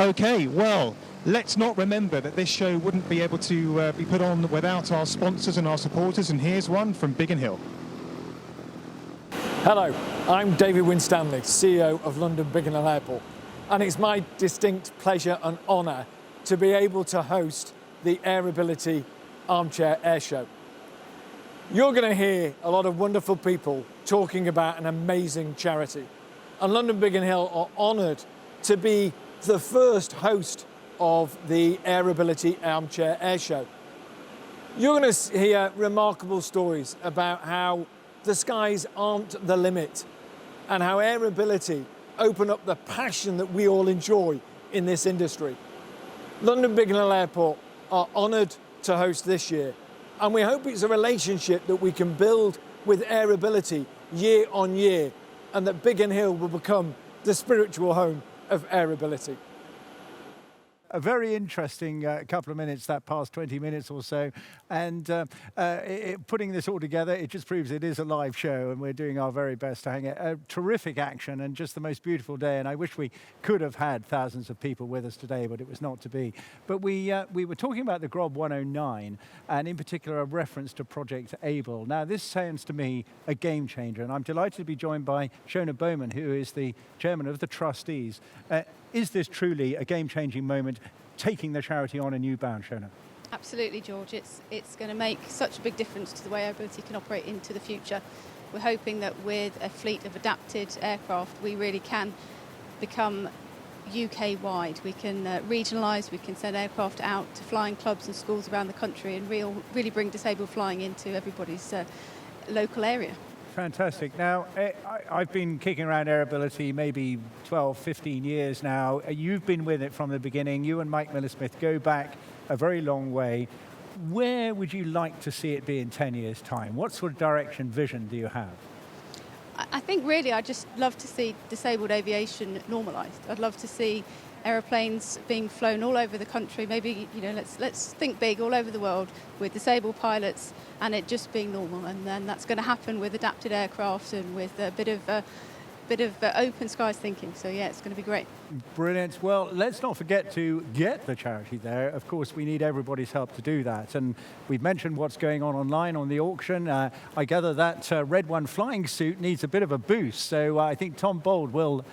Okay, well, let's not remember that this show wouldn't be able to be put on without our sponsors and our supporters, and here's one from Biggin Hill. Hello, I'm David Winstanley, CEO of London Biggin Hill Airport, and it's my distinct pleasure and honour to be able to host the Aerobility ArmChair Airshow. You're going to hear a lot of wonderful people talking about an amazing charity, and London Biggin Hill are honoured to be the first host of the Aerobility ArmChair Airshow. You're going to hear remarkable stories about how the skies aren't the limit and how Aerobility open up the passion that we all enjoy in this industry. London Biggin Hill Airport are honoured to host this year, and we hope it's a relationship that we can build with Aerobility year on year, and that Biggin Hill will become the spiritual home of Aerobility. A very interesting couple of minutes, that past 20 minutes or so. And putting this all together, it just proves it is a live show, and we're doing our very best to hang it. A terrific action and just the most beautiful day. And I wish we could have had thousands of people with us today, but it was not to be. But we were talking about the Grob 109, and in particular, a reference to Project Able. Now, this sounds to me a game changer, and I'm delighted to be joined by Shona Bowman, who is the chairman of the trustees. Is this truly a game-changing moment, taking the charity on a new bound, Shona? Absolutely, George. It's going to make such a big difference to the way Aerobility can operate into the future. We're hoping that with a fleet of adapted aircraft, we really can become UK-wide. We can regionalise, we can send aircraft out to flying clubs and schools around the country and really bring disabled flying into everybody's local area. Fantastic. Now, I've been kicking around Aerobility maybe 12, 15 years now. You've been with it from the beginning. You and Mike Miller-Smith go back a very long way. Where would you like to see it be in 10 years' time? What sort of direction, vision do you have? I think really I'd just love to see disabled aviation normalised. I'd love to see aeroplanes being flown all over the country, maybe, you know, let's think big, all over the world with disabled pilots, and it just being normal. And then that's going to happen with adapted aircraft and with a bit of open skies thinking. So yeah, it's going to be great. Brilliant. Well, let's not forget to get the charity there. Of course, we need everybody's help to do that. And we've mentioned what's going on online on the auction. I gather that Red One flying suit needs a bit of a boost. So I think Tom Bold will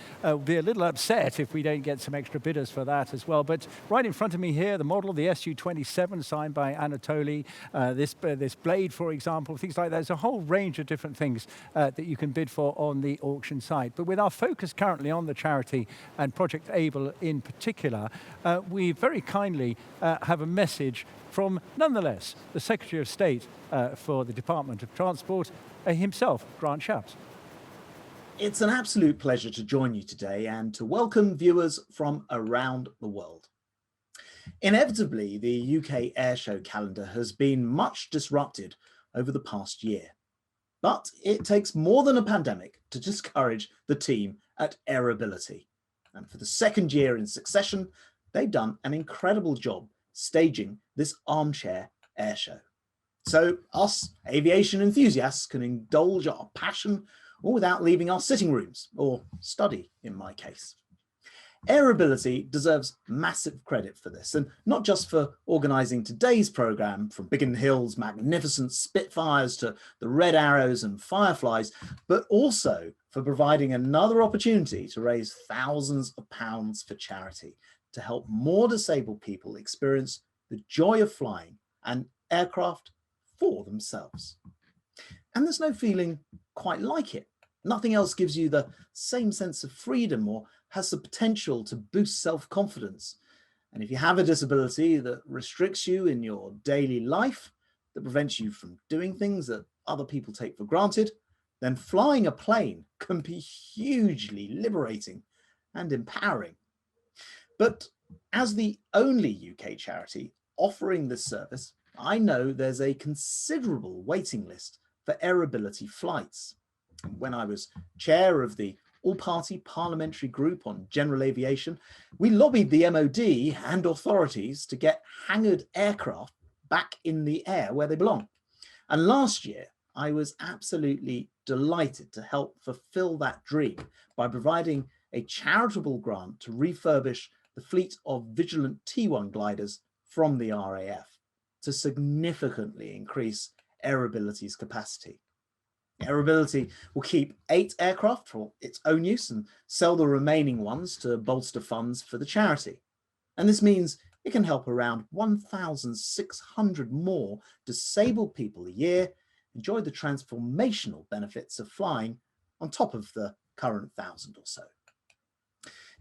be a little upset if we don't get some extra bidders for that as well. But right in front of me here, the model, the Su-27, signed by Anatoly. This blade, for example, things like that. There's a whole range of different things that you can bid for on the auction site. But with our focus currently on the charity and Project Able in particular, we very kindly have a message from, nonetheless, the Secretary of State for the Department of Transport himself, Grant Shapps. It's an absolute pleasure to join you today and to welcome viewers from around the world. Inevitably, the UK airshow calendar has been much disrupted over the past year. But it takes more than a pandemic to discourage the team at Aerobility. And for the second year in succession, they've done an incredible job staging this ArmChair Airshow. So us aviation enthusiasts can indulge our passion all without leaving our sitting rooms, or study in my case. Aerobility deserves massive credit for this, and not just for organising today's programme, from Biggin Hill's magnificent Spitfires to the Red Arrows and Fireflies, but also for providing another opportunity to raise thousands of pounds for charity to help more disabled people experience the joy of flying and aircraft for themselves. And there's no feeling quite like it. Nothing else gives you the same sense of freedom or has the potential to boost self-confidence. And if you have a disability that restricts you in your daily life, that prevents you from doing things that other people take for granted, then flying a plane can be hugely liberating and empowering. But as the only UK charity offering this service, I know there's a considerable waiting list for Aerobility flights. When I was chair of the all-party parliamentary group on general aviation, we lobbied the MOD and authorities to get hangared aircraft back in the air where they belong. And last year, I was absolutely delighted to help fulfill that dream by providing a charitable grant to refurbish the fleet of Vigilant T1 gliders from the RAF to significantly increase Aerobility's capacity. Aerobility will keep 8 aircraft for its own use and sell the remaining ones to bolster funds for the charity. And this means it can help around 1,600 more disabled people a year enjoy the transformational benefits of flying on top of the current 1,000 or so.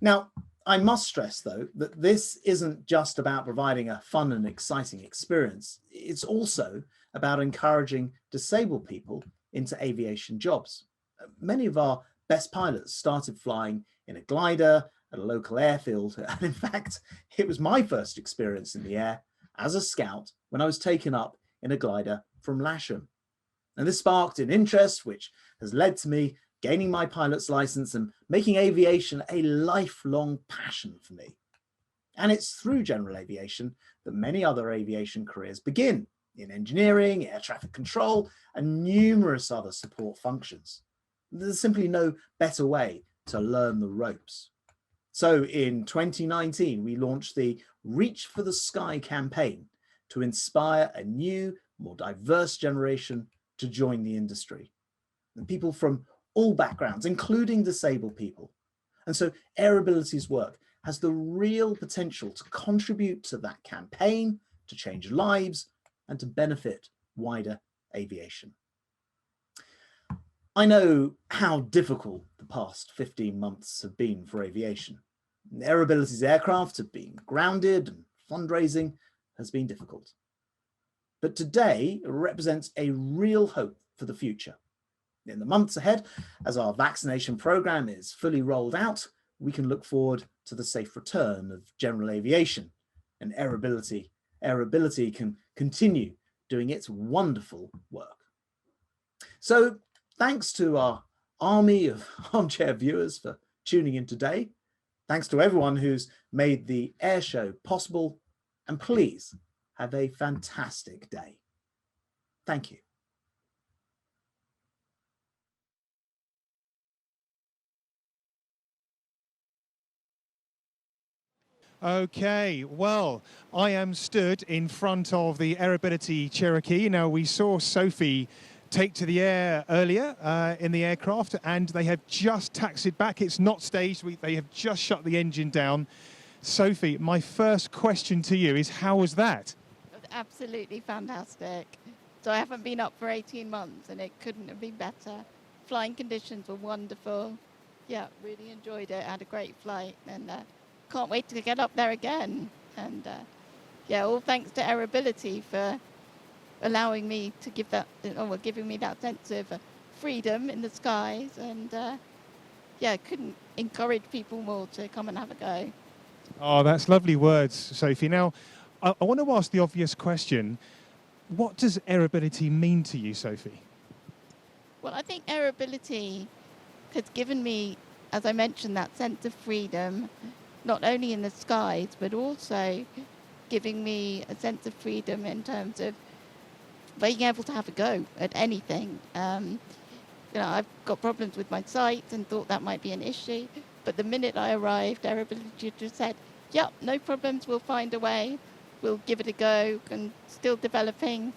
Now, I must stress, though, that this isn't just about providing a fun and exciting experience. It's also about encouraging disabled people into aviation jobs. Many of our best pilots started flying in a glider at a local airfield. And in fact, it was my first experience in the air as a scout when I was taken up in a glider from Lasham. And this sparked an interest which has led to me gaining my pilot's license and making aviation a lifelong passion for me. And it's through general aviation that many other aviation careers begin, in engineering, air traffic control, and numerous other support functions. There's simply no better way to learn the ropes. So in 2019, we launched the Reach for the Sky campaign to inspire a new, more diverse generation to join the industry. And people from all backgrounds, including disabled people. And so Aerobility's work has the real potential to contribute to that campaign, to change lives, and to benefit wider aviation. I know how difficult the past 15 months have been for aviation. Aerobility's aircraft have been grounded and fundraising has been difficult. But today represents a real hope for the future. In the months ahead, as our vaccination program is fully rolled out, we can look forward to the safe return of general aviation, and Aerobility can continue doing its wonderful work. So thanks to our army of armchair viewers for tuning in today. Thanks to everyone who's made the air show possible, and please have a fantastic day. Thank you. Okay, well, I am stood in front of the Aerobility Cherokee. Now, we saw Sophie take to the air earlier in the aircraft, and they have just taxied back. It's not staged. They have just shut the engine down. Sophie, my first question to you is, how was that? Absolutely fantastic. So I haven't been up for 18 months, and it couldn't have been better. Flying conditions were wonderful. Yeah, really enjoyed it. Had a great flight, and can't wait to get up there again. And yeah, all thanks to Aerobility for allowing me to give that, or giving me that sense of freedom in the skies. And yeah, couldn't encourage people more to come and have a go. Oh, that's lovely words, Sophie. Now, I want to ask the obvious question. What does Aerobility mean to you, Sophie? Well, I think Aerobility has given me, as I mentioned, that sense of freedom, not only in the skies, but also giving me a sense of freedom in terms of being able to have a go at anything. You know, I've got problems with my sight and thought that might be an issue, but the minute I arrived, Aerobility just said, yep, no problems, we'll find a way, we'll give it a go, and still developing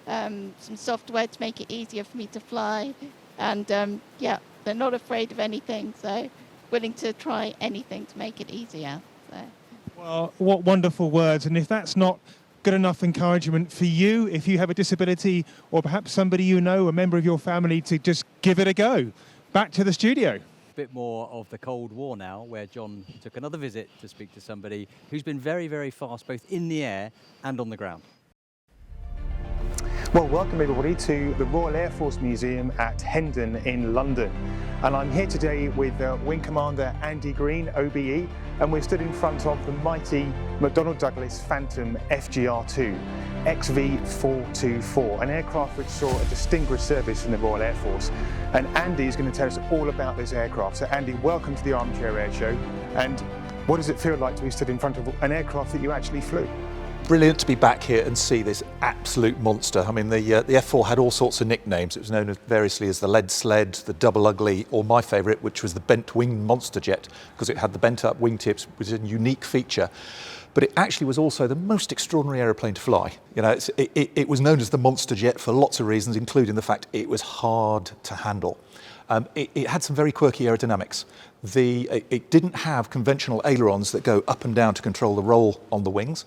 some software to make it easier for me to fly. And yeah, they're not afraid of anything, so willing to try anything to make it easier. So. Well, what wonderful words. And if that's not good enough encouragement for you, if you have a disability or perhaps somebody you know, a member of your family, to just give it a go. Back to the studio. Bit more of the Cold War now, where Jon took another visit to speak to somebody who's been very, very fast, both in the air and on the ground. Well, welcome everybody to the Royal Air Force Museum at Hendon in London. And I'm here today with Wing Commander Andy Green, OBE, and we're stood in front of the mighty McDonnell Douglas Phantom FGR-2 XV424, an aircraft which saw a distinguished service in the Royal Air Force. And Andy is going to tell us all about this aircraft. So Andy, welcome to the ArmChair Airshow. And what does it feel like to be stood in front of an aircraft that you actually flew? brilliant to be back here and see this absolute monster. I mean, the F4 had all sorts of nicknames. It was known variously as the lead sled, the double ugly, or my favourite, which was the bent wing monster jet, because it had the bent up wingtips, which is a unique feature. But it actually was also the most extraordinary aeroplane to fly. You know, it was known as the monster jet for lots of reasons, including the fact it was hard to handle. It had some very quirky aerodynamics. It didn't have conventional ailerons that go up and down to control the roll on the wings.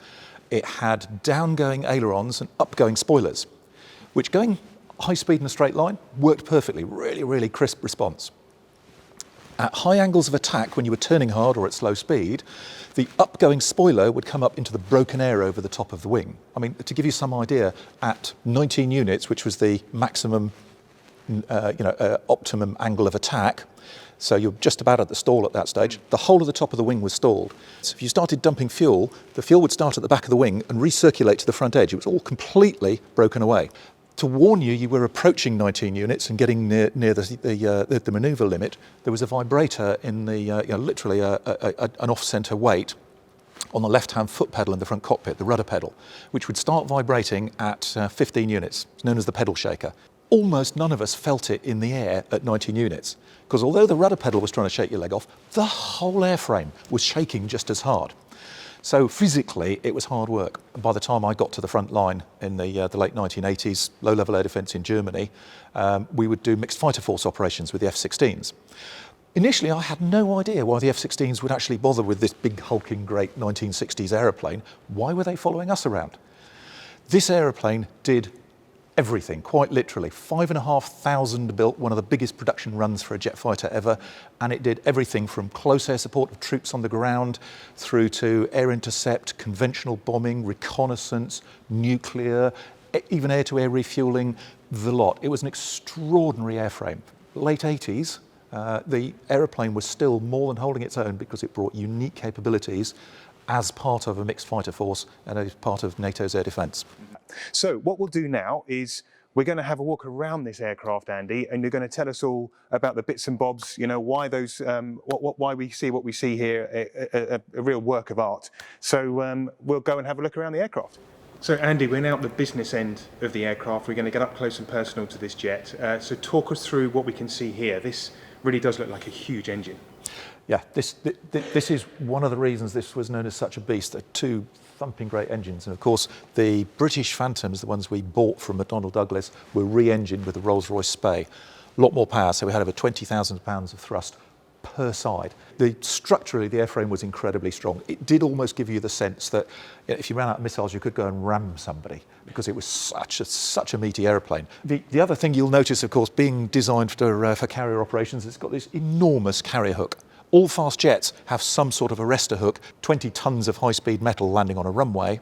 It had down-going ailerons and up-going spoilers, which going high speed in a straight line worked perfectly, really, really crisp response. At high angles of attack, when you were turning hard or at slow speed, the up-going spoiler would come up into the broken air over the top of the wing. I mean, to give you some idea, at 19 units, which was the maximum, optimum angle of attack, so you're just about at the stall at that stage, the whole of the top of the wing was stalled. So if you started dumping fuel, the fuel would start at the back of the wing and recirculate to the front edge. It was all completely broken away. To warn you, you were approaching 19 units and getting near the manoeuvre limit. There was a vibrator in the, literally an off-centre weight on the left-hand foot pedal in the front cockpit, the rudder pedal, which would start vibrating at 15 units. It's known as the pedal shaker. Almost none of us felt it in the air at 19 units, because although the rudder pedal was trying to shake your leg off, the whole airframe was shaking just as hard. So physically, it was hard work. And by the time I got to the front line in the late 1980s, low-level air defence in Germany, we would do mixed fighter force operations with the F-16s. Initially, I had no idea why the F-16s would actually bother with this big, hulking, great 1960s aeroplane. Why were they following us around? This aeroplane did everything, quite literally. 5,500 built, one of the biggest production runs for a jet fighter ever, and it did everything from close air support of troops on the ground through to air intercept, conventional bombing, reconnaissance, nuclear, even air-to-air refueling, the lot. It was an extraordinary airframe. Late 80s, the aeroplane was still more than holding its own because it brought unique capabilities as part of a mixed fighter force and as part of NATO's air defence. So what we'll do now is we're going to have a walk around this aircraft, Andy, and you're going to tell us all about the bits and bobs, you know, why those, why we see what we see here, a real work of art. So we'll go and have a look around the aircraft. So Andy, we're now at the business end of the aircraft. We're going to get up close and personal to this jet. So talk us through what we can see here. This really does look like a huge engine. Yeah, this is one of the reasons this was known as such a beast. They're two thumping great engines. And of course, the British Phantoms, the ones we bought from McDonnell Douglas, were re-engined with the Rolls-Royce Spey. A lot more power, so we had over 20,000 pounds of thrust per side. Structurally, the airframe was incredibly strong. It did almost give you the sense that if you ran out of missiles, you could go and ram somebody, because it was such a meaty airplane. The other thing you'll notice, of course, being designed for carrier operations, it's got this enormous carrier hook. All fast jets have some sort of arrestor hook. 20 tons of high-speed metal landing on a runway,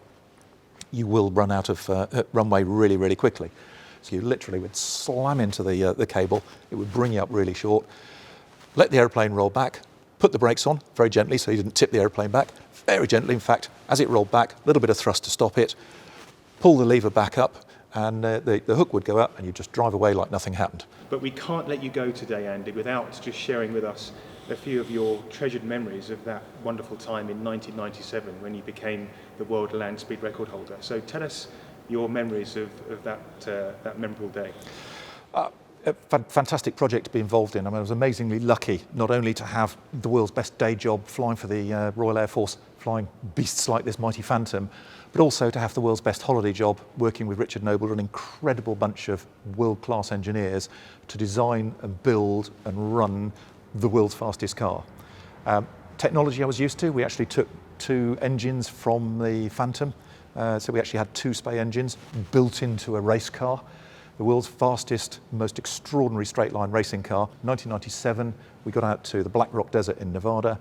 you will run out of runway really, really quickly. So you literally would slam into the cable. It would bring you up really short. Let the airplane roll back. Put the brakes on very gently so you didn't tip the airplane back. Very gently, in fact, as it rolled back, a little bit of thrust to stop it. Pull the lever back up, and the hook would go up, and you just drive away like nothing happened. But we can't let you go today, Andy, without just sharing with us a few of your treasured memories of that wonderful time in 1997 when you became the world land speed record holder. So tell us your memories of that memorable day. A fantastic project to be involved in. I mean, I was amazingly lucky not only to have the world's best day job flying for the Royal Air Force, flying beasts like this mighty Phantom, but also to have the world's best holiday job working with Richard Noble, an incredible bunch of world-class engineers to design and build and run the world's fastest car. Technology I was used to. We actually took two engines from the Phantom, so we actually had two Spey engines built into a race car. The world's fastest, most extraordinary straight-line racing car. 1997, we got out to the Black Rock Desert in Nevada,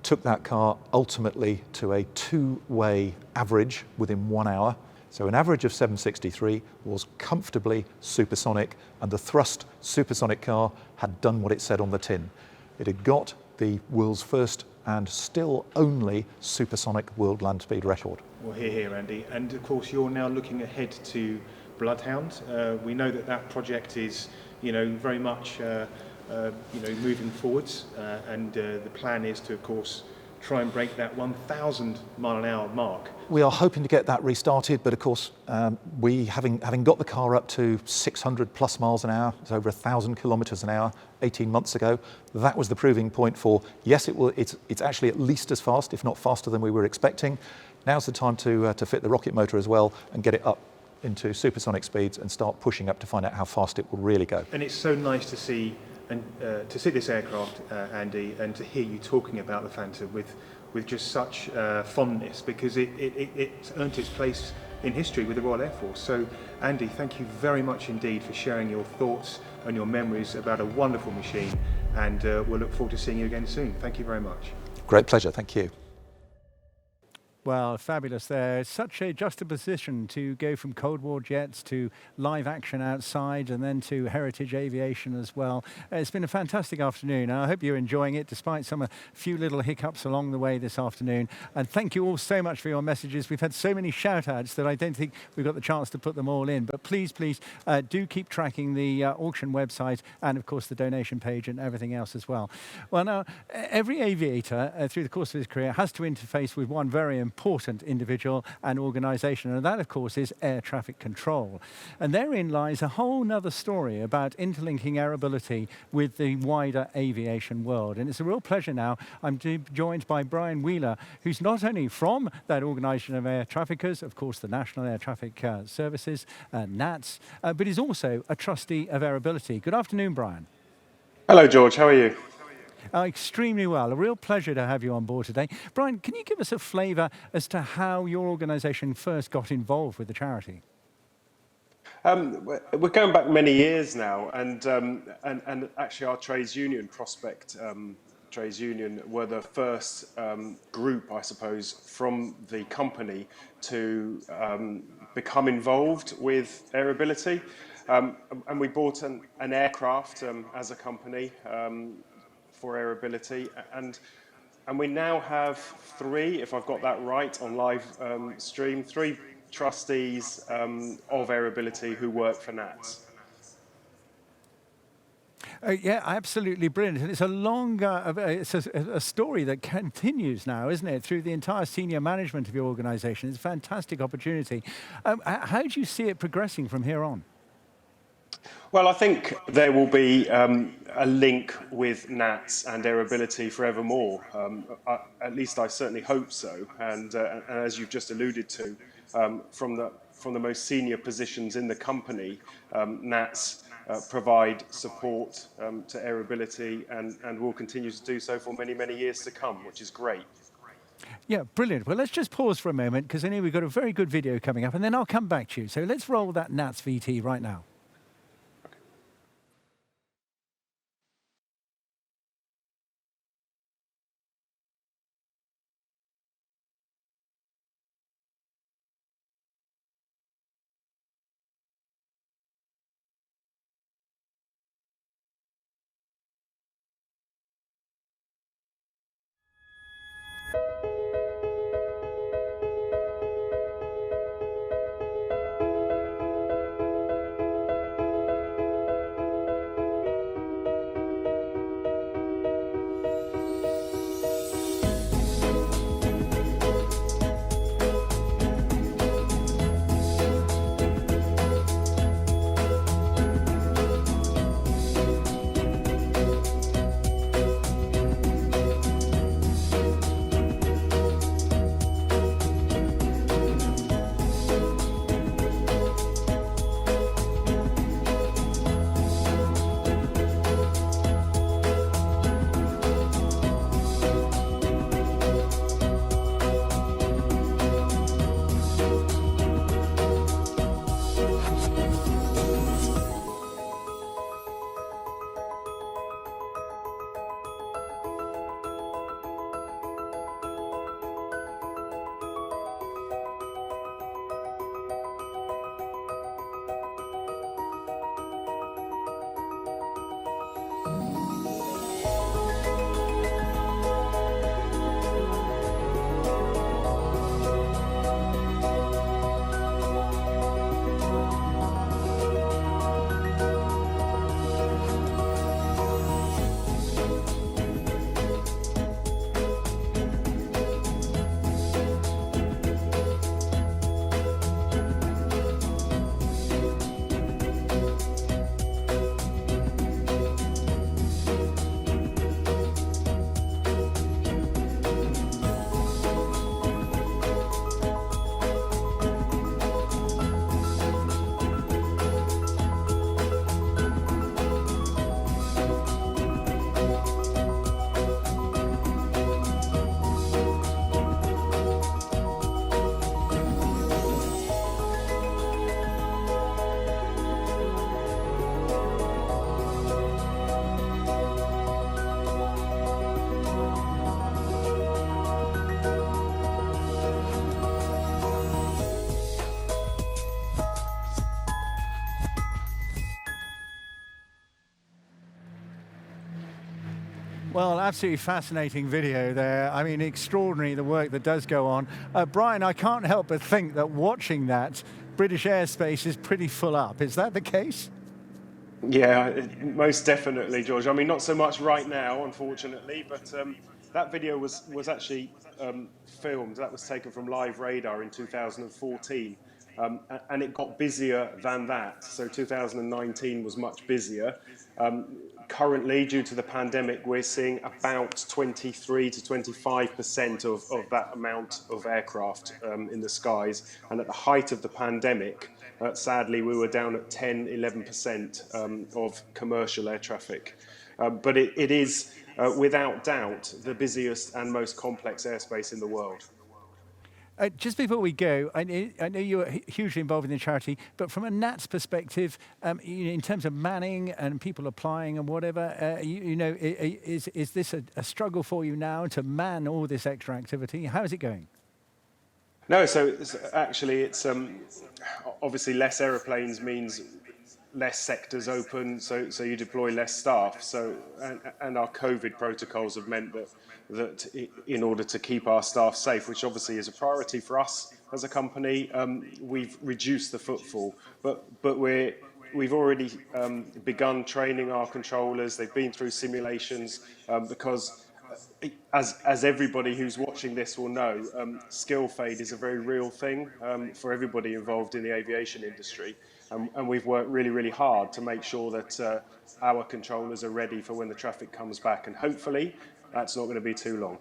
took that car ultimately to a two-way average within 1 hour. So an average of 763 was comfortably supersonic, and the thrust supersonic car had done what it said on the tin. It had got the world's first and still only supersonic world land speed record. Well, here, Andy. And of course, you're now looking ahead to Bloodhound. We know that project is, very much, moving forwards, and the plan is to, of course, try and break that 1,000 mile an hour mark. We are hoping to get that restarted, but of course, we having got the car up to 600 plus miles an hour, it's over 1,000 kilometres an hour 18 months ago. That was the proving point for, yes, it's actually at least as fast, if not faster than we were expecting. Now's the time to fit the rocket motor as well and get it up into supersonic speeds and start pushing up to find out how fast it will really go. And it's so nice to see this aircraft, Andy, and to hear you talking about the Phantom with just such fondness, because it's earned its place in history with the Royal Air Force. So, Andy, thank you very much indeed for sharing your thoughts and your memories about a wonderful machine, and we'll look forward to seeing you again soon. Thank you very much. Great pleasure, thank you. Well, fabulous there. Such a juxtaposition to go from Cold War jets to live action outside and then to heritage aviation as well. It's been a fantastic afternoon. I hope you're enjoying it despite a few little hiccups along the way this afternoon. And thank you all so much for your messages. We've had so many shout outs that I don't think we've got the chance to put them all in. But please, do keep tracking the auction website and, of course, the donation page and everything else as well. Well, now, every aviator through the course of his career has to interface with one very important individual and organisation, and that, of course, is air traffic control. And therein lies a whole nother story about interlinking Aerobility with the wider aviation world. And it's a real pleasure now. I'm joined by Brian Wheeler, who's not only from that organisation of air traffickers, of course, the National Air Traffic Services, NATS, but he's also a trustee of Aerobility. Good afternoon, Brian. Hello, George. How are you? Extremely well. A real pleasure to have you on board today. Brian, can you give us a flavour as to how your organisation first got involved with the charity? We're going back many years now, and actually our trades union, Prospect Trades Union, were the first group, I suppose, from the company to become involved with Aerobility. And we bought an aircraft as a company for Aerobility, and we now have three, if I've got that right, on live stream, three trustees of Aerobility who work for NATS. Yeah, absolutely brilliant. And it's a longer, it's a story that continues now, isn't it, through the entire senior management of your organisation. It's a fantastic opportunity. How do you see it progressing from here on? Well, I think there will be a link with NATS and Aerobility forevermore. At least I certainly hope so. And as you've just alluded to, from the most senior positions in the company, NATS provide support to Aerobility and will continue to do so for many, many years to come, which is great. Yeah, brilliant. Well, let's just pause for a moment, because I know we've got a very good video coming up, and then I'll come back to you. So let's roll that NATS VT right now. Well, absolutely fascinating video there. I mean, extraordinary the work that does go on. Brian, I can't help but think that watching that, British airspace is pretty full up. Is that the case? Yeah, most definitely, George. I mean, not so much right now, unfortunately, but that video was actually filmed. That was taken from live radar in 2014. And it got busier than that. So 2019 was much busier. Currently, due to the pandemic, we're seeing about 23 to 25% of that amount of aircraft in the skies. And at the height of the pandemic, sadly, we were down at 10, 11% of commercial air traffic. But it is, without doubt, the busiest and most complex airspace in the world. Just before we go, I know you're hugely involved in the charity, but from a NATS perspective, in terms of manning and people applying and whatever, is this a struggle for you now to man all this extra activity? How is it going? No, so actually it's obviously less aeroplanes means less sectors open, so you deploy less staff. So and our COVID protocols have meant that in order to keep our staff safe, which obviously is a priority for us as a company, we've reduced the footfall. But we've already begun training our controllers. They've been through simulations because, as everybody who's watching this will know, skill fade is a very real thing for everybody involved in the aviation industry. And we've worked really, really hard to make sure that our controllers are ready for when the traffic comes back. And hopefully, that's not going to be too long.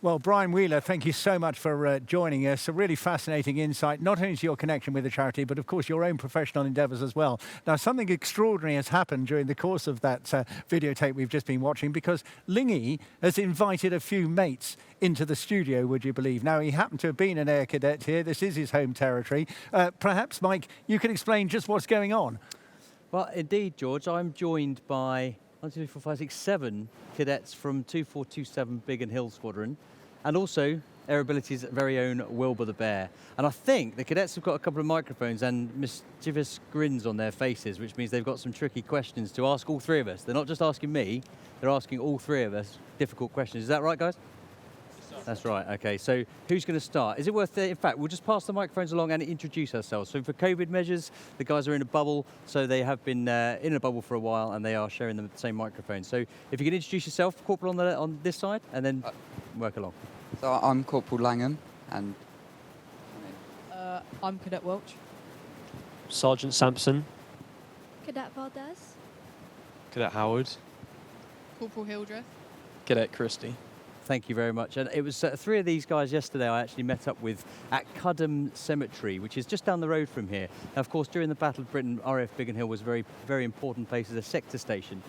Well, Brian Wheeler, thank you so much for joining us. A really fascinating insight, not only to your connection with the charity, but of course your own professional endeavours as well. Now, something extraordinary has happened during the course of that videotape we've just been watching, because Lingy has invited a few mates into the studio, would you believe? Now, he happened to have been an air cadet here. This is his home territory. Perhaps, Mike, you can explain just what's going on. Well, indeed, George, I'm joined by 1, 2, 3, 4, 5, 6, 7 cadets from 2427 Biggin Hill Squadron, and also Aerobility's very own Wilbur the Bear. And I think the cadets have got a couple of microphones and mischievous grins on their faces, which means they've got some tricky questions to ask all three of us. They're not just asking me, they're asking all three of us difficult questions. Is that right, guys? That's right, okay. So who's going to start? Is it worth it? In fact, we'll just pass the microphones along and introduce ourselves. So for COVID measures, the guys are in a bubble, so they have been in a bubble for a while, and they are sharing the same microphone. So if you can introduce yourself, Corporal on this side, and then work along. So I'm Corporal Langham, and I'm Cadet Welch. Sergeant Sampson. Cadet Valdez. Cadet Howard. Corporal Hildreth. Cadet Christie. Thank you very much. And it was 3 of these guys yesterday I actually met up with at Cudham Cemetery, which is just down the road from here. Now, of course, during the Battle of Britain, RAF Biggin Hill was a very, very important place as a sector station.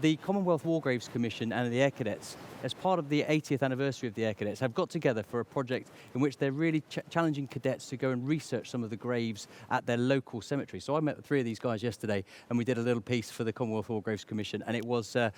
The Commonwealth War Graves Commission and the Air Cadets, as part of the 80th anniversary of the Air Cadets, have got together for a project in which they're really challenging cadets to go and research some of the graves at their local cemetery. So I met with 3 of these guys yesterday, and we did a little piece for the Commonwealth War Graves Commission, and it was a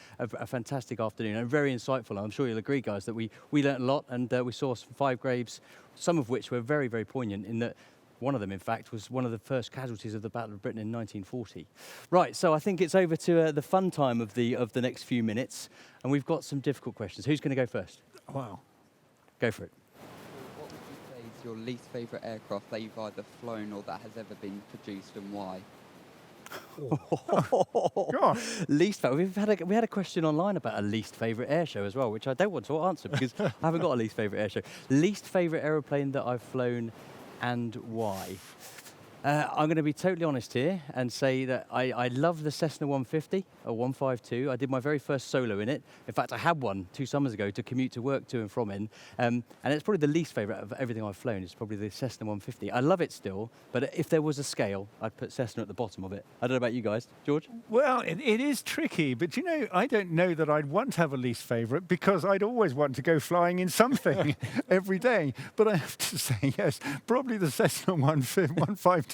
fantastic afternoon and very insightful. I'm sure you'll agree, guys, that we learnt a lot, and we saw 5 graves, some of which were very, very poignant in that one of them, in fact, was one of the first casualties of the Battle of Britain in 1940. Right, so I think it's over to the fun time of the next few minutes, and we've got some difficult questions. Who's going to go first? Wow. Go for it. what would you say is your least favourite aircraft that you've either flown or that has ever been produced, and why? Least favourite. We had a question online about a least favourite airshow as well, which I don't want to answer because I haven't got a least favourite airshow. Least favourite aeroplane that I've flown and why? I'm going to be totally honest here and say that I love the Cessna 150 or 152. I did my very first solo in it. In fact, I had one 2 summers ago to commute to work to and from in. And it's probably the least favourite of everything I've flown. It's probably the Cessna 150. I love it still, but if there was a scale, I'd put Cessna at the bottom of it. I don't know about you guys. George? Well, it is tricky, but you know, I don't know that I'd want to have a least favourite because I'd always want to go flying in something every day. But I have to say, yes, probably the Cessna 152.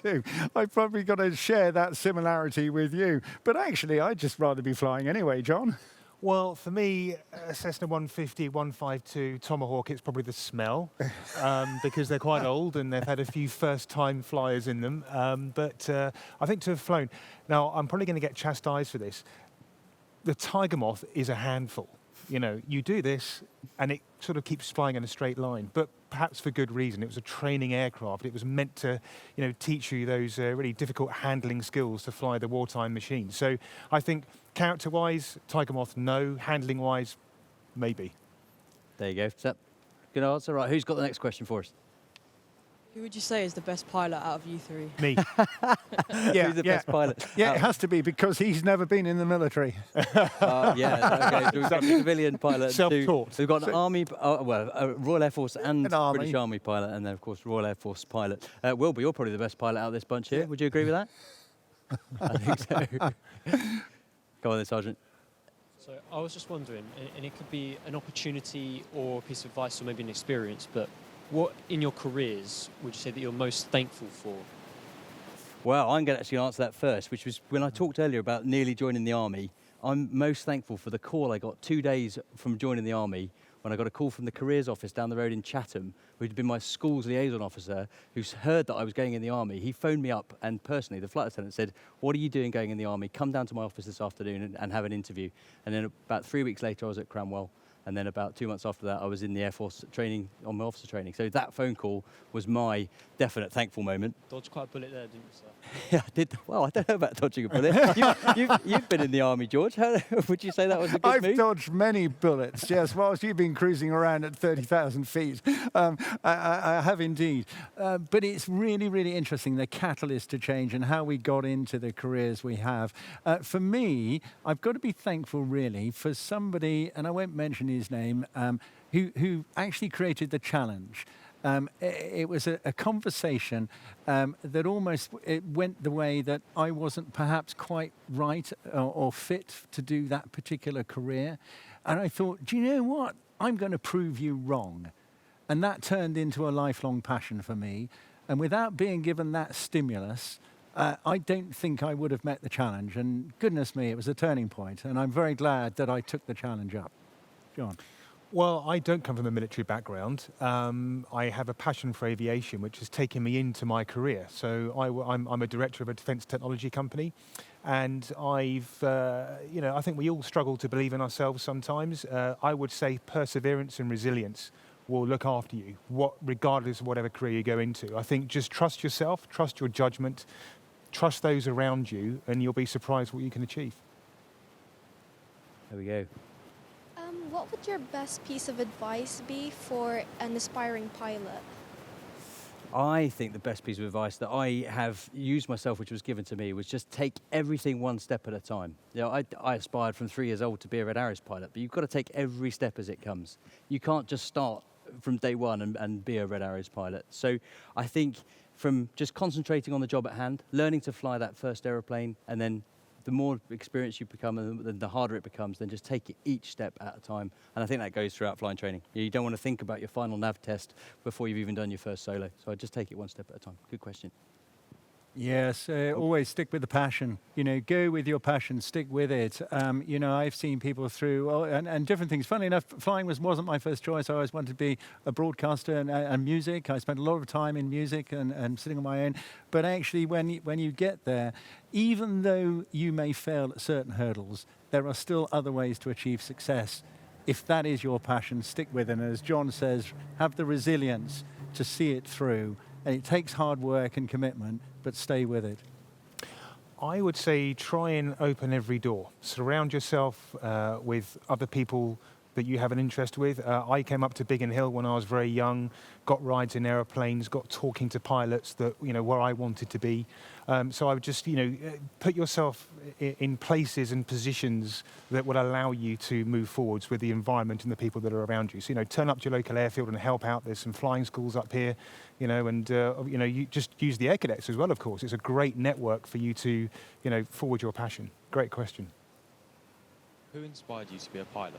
I've probably got to share that similarity with you. But actually, I'd just rather be flying anyway, John. Well, for me, Cessna 150, 152, Tomahawk, it's probably the smell, because they're quite old and they've had a few first-time flyers in them. But I think to have flown... Now, I'm probably going to get chastised for this. The Tiger Moth is a handful. You know, you do this and it sort of keeps flying in a straight line, but perhaps for good reason. It was a training aircraft. It was meant to, you know, teach you those really difficult handling skills to fly the wartime machine. So I think character-wise, Tiger Moth, no. Handling-wise, maybe. There you go. Good answer. Right, who's got the next question for us? Who would you say is the best pilot out of you three? Me. Who's the best pilot? Yeah, it has to be because he's never been in the military. Yeah, okay. We've got a civilian pilot. Self-taught. We've got an Army, a Royal Air Force and British Army pilot, and then, of course, Royal Air Force pilot. Wilbur, you're probably the best pilot out of this bunch here. Would you agree with that? I think so. Go on then, Sergeant. So I was just wondering, and it could be an opportunity or a piece of advice or maybe an experience, but what in your careers would you say that you're most thankful for? Well, I'm going to actually answer that first, which was when I talked earlier about nearly joining the Army. I'm most thankful for the call I got 2 days from joining the Army, when I got a call from the careers office down the road in Chatham, who'd been my school's liaison officer, who's heard that I was going in the Army. He phoned me up and personally, the flight attendant said, "What are you doing going in the Army? Come down to my office this afternoon and have an interview." And then about 3 weeks later, I was at Cranwell. And then about 2 months after that, I was in the Air Force training, on my officer training. So that phone call was my definite thankful moment. Dodged quite a bullet there, didn't you, sir? Yeah, I did. Well, I don't know about dodging a bullet. You've been in the Army, George. How, would you say that was a good move? I've dodged many bullets, yes, whilst you've been cruising around at 30,000 feet. I have indeed. But it's really, really interesting, the catalyst to change and how we got into the careers we have. For me, I've got to be thankful, really, for somebody, and I won't mention his name, who actually created the challenge. It was a conversation that almost it went the way that I wasn't perhaps quite right or fit to do that particular career. And I thought, do you know what? I'm going to prove you wrong. And that turned into a lifelong passion for me. And without being given that stimulus, I don't think I would have met the challenge. And goodness me, it was a turning point. And I'm very glad that I took the challenge up. Jon. Well, I don't come from a military background. I have a passion for aviation, which has taken me into my career. So I'm a director of a defence technology company, and I've, I think we all struggle to believe in ourselves sometimes. I would say perseverance and resilience will look after you, regardless of whatever career you go into. I think just trust yourself, trust your judgment, trust those around you, and you'll be surprised what you can achieve. There we go. What would your best piece of advice be for an aspiring pilot? I think the best piece of advice that I have used myself, which was given to me, was just take everything one step at a time. You know, I aspired from 3 years old to be a Red Arrows pilot, but you've got to take every step as it comes. You can't just start from day one and be a Red Arrows pilot. So I think from just concentrating on the job at hand, learning to fly that first aeroplane, and then the more experienced you become and the harder it becomes, then just take it each step at a time. And I think that goes throughout flying training. You don't want to think about your final nav test before you've even done your first solo. So I just take it one step at a time. Good question. Yes, always stick with the passion. You know, go with your passion, stick with it. You know, I've seen people through and different things. Funnily enough, flying wasn't my first choice. I always wanted to be a broadcaster and music. I spent a lot of time in music and sitting on my own. But actually, when you get there, even though you may fail at certain hurdles, there are still other ways to achieve success. If that is your passion, stick with it. And as Jon says, have the resilience to see it through. And it takes hard work and commitment, but stay with it. I would say try and open every door. Surround yourself with other people that you have an interest with. I came up to Biggin Hill when I was very young, got rides in aeroplanes, got talking to pilots that, you know, where I wanted to be. So I would just, you know, put yourself in places and positions that would allow you to move forwards with the environment and the people that are around you. So, you know, turn up to your local airfield and help out. There's some flying schools up here, you know, and, you know, you just use the air cadets as well, of course. It's a great network for you to, you know, forward your passion. Great question. Who inspired you to be a pilot?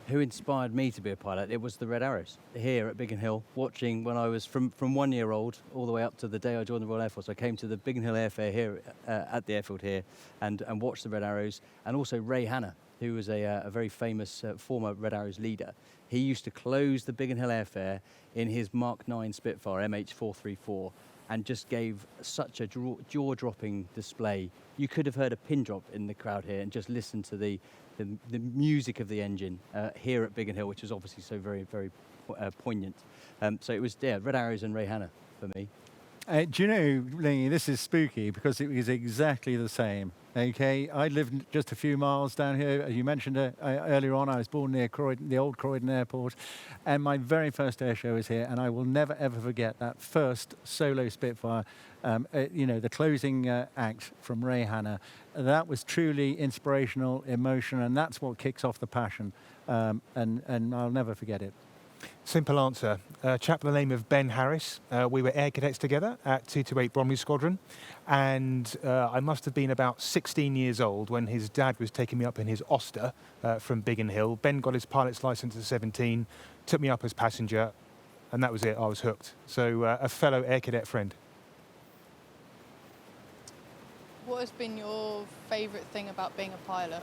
Who inspired me to be a pilot? It was the Red Arrows here at Biggin Hill, watching when I was from 1 year old all the way up to the day I joined the Royal Air Force. I came to the Biggin Hill Airfair here at the airfield here and watched the Red Arrows, and also Ray Hanna, who was a very famous former Red Arrows leader. He used to close the Biggin Hill Airfair in his Mark 9 Spitfire MH434, and just gave such a jaw-dropping display. You could have heard a pin drop in the crowd here and just listened to the music of the engine here at Biggin Hill, which is obviously so very, very poignant. So it was, Red Arrows and Ray Hanna for me. Do you know, Ling, this is spooky because it was exactly the same. Okay, I lived just a few miles down here. As you mentioned earlier on, I was born near Croydon, the old Croydon Airport, and my very first air show was here, and I will never, ever forget that first solo Spitfire, the closing act from Ray Hanna. That was truly inspirational, emotion, and that's what kicks off the passion, and I'll never forget it. Simple answer. A chap by the name of Ben Harris. We were air cadets together at 228 Bromley Squadron, and I must have been about 16 years old when his dad was taking me up in his Oster from Biggin Hill. Ben got his pilot's license at 17, took me up as passenger, and that was it. I was hooked. So a fellow air cadet friend. What has been your favourite thing about being a pilot?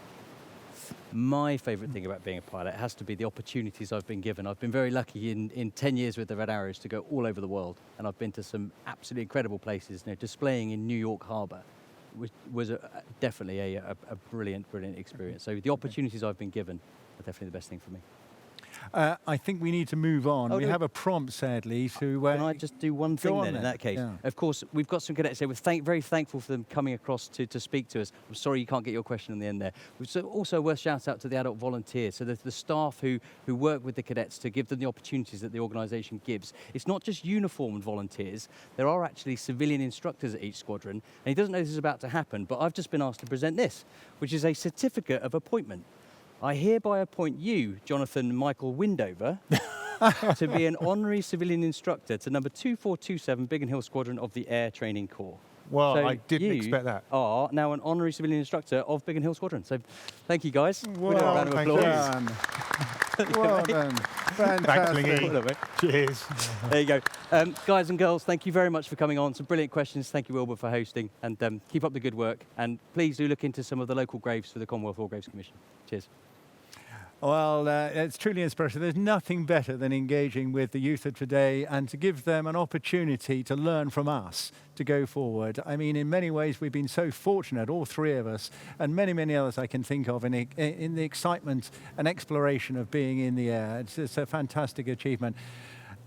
My favourite thing about being a pilot has to be the opportunities I've been given. I've been very lucky in 10 years with the Red Arrows to go all over the world, and I've been to some absolutely incredible places. Displaying in New York Harbour was definitely a brilliant experience. So the opportunities I've been given are definitely the best thing for me. I think we need to move on. We have a prompt, sadly, to... Can I just do one thing then, in that case? Yeah. Of course, we've got some cadets here. We're very thankful for them coming across to speak to us. I'm sorry you can't get your question in the end there. It's also worth shout out to the adult volunteers, so the staff who work with the cadets to give them the opportunities that the organisation gives. It's not just uniformed volunteers. There are actually civilian instructors at each squadron, and he doesn't know this is about to happen, but I've just been asked to present this, which is a certificate of appointment. I hereby appoint you, Jonathan Michael Windover, to be an honorary civilian instructor to number 2427 Biggin Hill Squadron of the Air Training Corps. Well, so I didn't expect that. You are now an honorary civilian instructor of Biggin Hill Squadron. So thank you, guys. Well, a round of applause. Well done. Fantastic. Cheers. There you go. Guys and girls, thank you very much for coming on. Some brilliant questions. Thank you, Wilbur, for hosting. And keep up the good work. And please do look into some of the local graves for the Commonwealth War Graves Commission. Cheers. Well, it's truly inspirational. There's nothing better than engaging with the youth of today and to give them an opportunity to learn from us to go forward. I mean, in many ways, we've been so fortunate, all three of us, and many, many others I can think of, in the excitement and exploration of being in the air. It's a fantastic achievement.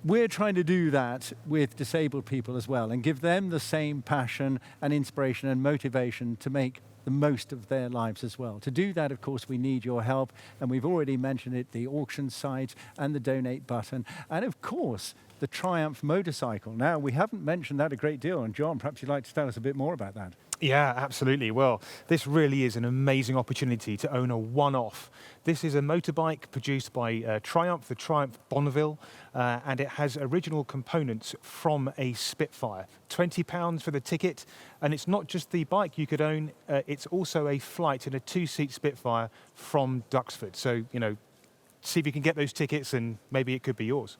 We're trying to do that with disabled people as well and give them the same passion and inspiration and motivation to make the most of their lives as well. To do that, of course, we need your help, and we've already mentioned it, the auction site and the donate button, and of course, the Triumph motorcycle. Now, we haven't mentioned that a great deal, and John, perhaps you'd like to tell us a bit more about that. Yeah, absolutely. Well, this really is an amazing opportunity to own a one-off. This is a motorbike produced by Triumph, the Triumph Bonneville, and it has original components from a Spitfire. £20 for the ticket, and it's not just the bike you could own, it's also a flight in a two-seat Spitfire from Duxford. So, see if you can get those tickets and maybe it could be yours.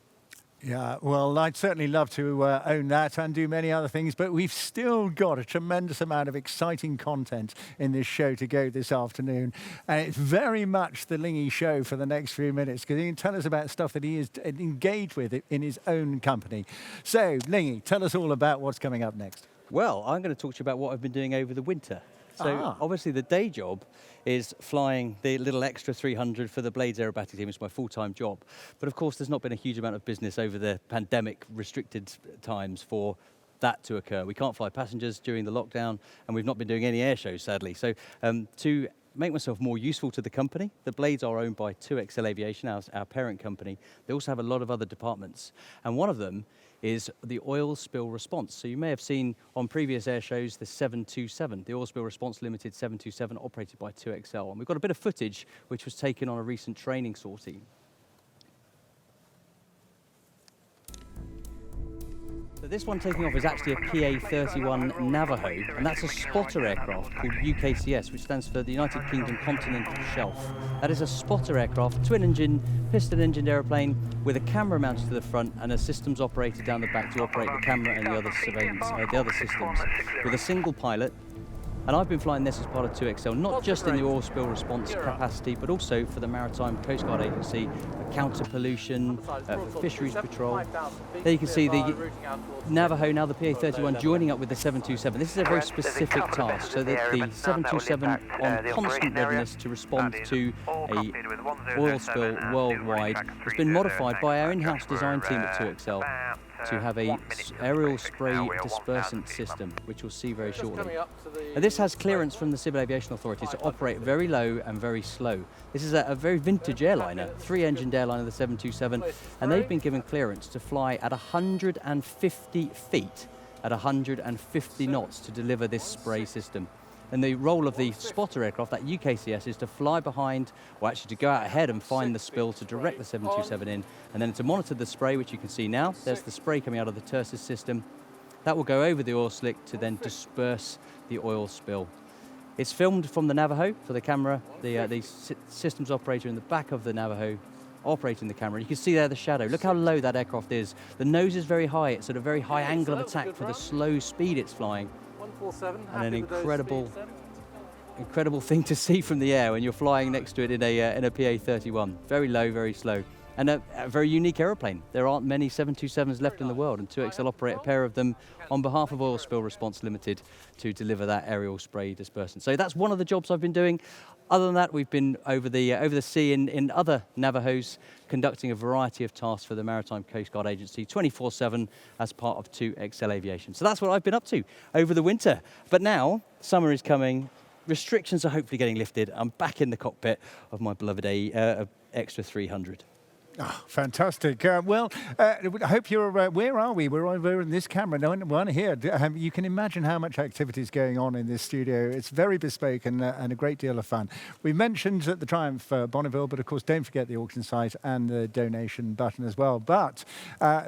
Yeah, well, I'd certainly love to own that and do many other things, but we've still got a tremendous amount of exciting content in this show to go this afternoon. And it's very much the Lingy show for the next few minutes, because he can tell us about stuff that he is engaged with in his own company. So, Lingy, tell us all about what's coming up next. Well, I'm going to talk to you about what I've been doing over the winter. So obviously the day job is flying the little extra 300 for the Blades Aerobatic team. It's my full-time job. But of course, there's not been a huge amount of business over the pandemic restricted times for that to occur. We can't fly passengers during the lockdown, and we've not been doing any air shows, sadly. So to make myself more useful to the company, the Blades are owned by 2XL Aviation, our parent company. They also have a lot of other departments. And one of them is the oil spill response. So you may have seen on previous air shows the 727, the Oil Spill Response Limited 727, operated by 2XL. And we've got a bit of footage which was taken on a recent training sortie. So this one taking off is actually a PA-31 Navajo, and that's a spotter aircraft called UKCS, which stands for the United Kingdom Continental Shelf. That is a spotter aircraft, twin-engine, piston-engined aeroplane with a camera mounted to the front and a systems operator down the back to operate the camera and the other surveillance, the other systems, with a single pilot And I've been flying this as part of 2XL, not just in the oil spill response capacity, but also for the Maritime Coast Guard Agency, for counter pollution, for fisheries patrol. There you can see the Navajo, now the PA-31, joining up with the 727. This is a very specific task, so that the 727 on constant readiness to respond to a oil spill worldwide has been modified by our in-house design team at 2XL to have a aerial spray dispersant system, which we'll see very shortly. Now, this has clearance from the Civil Aviation Authority to operate very low and very slow. This is a very vintage airliner, 3-engined airliner, the 727, and they've been given clearance to fly at 150 feet at 150 knots to deliver this spray system. And the role of the spotter aircraft, that UKCS, is to fly behind, or actually to go out ahead and find the spill to direct the 727 in, and then to monitor the spray, which you can see now. There's the spray coming out of the Tersis system. That will go over the oil slick to then disperse the oil spill. It's filmed from the Navajo for the camera, the systems operator in the back of the Navajo operating the camera. You can see there the shadow. Look how low that aircraft is. The nose is very high. It's at a very high angle of attack for the slow speed it's flying. And an incredible thing to see from the air when you're flying next to it in a PA-31. Very low, very slow. And a very unique aeroplane. There aren't many 727s left in the world, and 2XL operate a pair of them on behalf of Oil Spill Response Limited to deliver that aerial spray dispersant. So that's one of the jobs I've been doing. Other than that, we've been over the sea in other Navajos, conducting a variety of tasks for the Maritime Coast Guard Agency 24/7 as part of 2XL Aviation. So that's what I've been up to over the winter. But now, summer is coming. Restrictions are hopefully getting lifted. I'm back in the cockpit of my beloved Extra 300. Oh, fantastic. I hope you're, where are we? We're over in this camera, no one here. You can imagine how much activity is going on in this studio. It's very bespoke and a great deal of fun. We mentioned the Triumph Bonneville, but of course don't forget the auction site and the donation button as well. But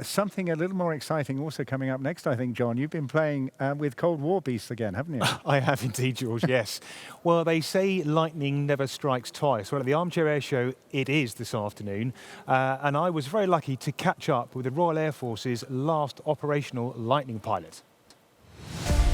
something a little more exciting also coming up next, I think, John. You've been playing with Cold War beasts again, haven't you? I have indeed, George, yes. Well, they say lightning never strikes twice. Well, at the ArmChair Airshow, it is this afternoon. And I was very lucky to catch up with the Royal Air Force's last operational Lightning pilot.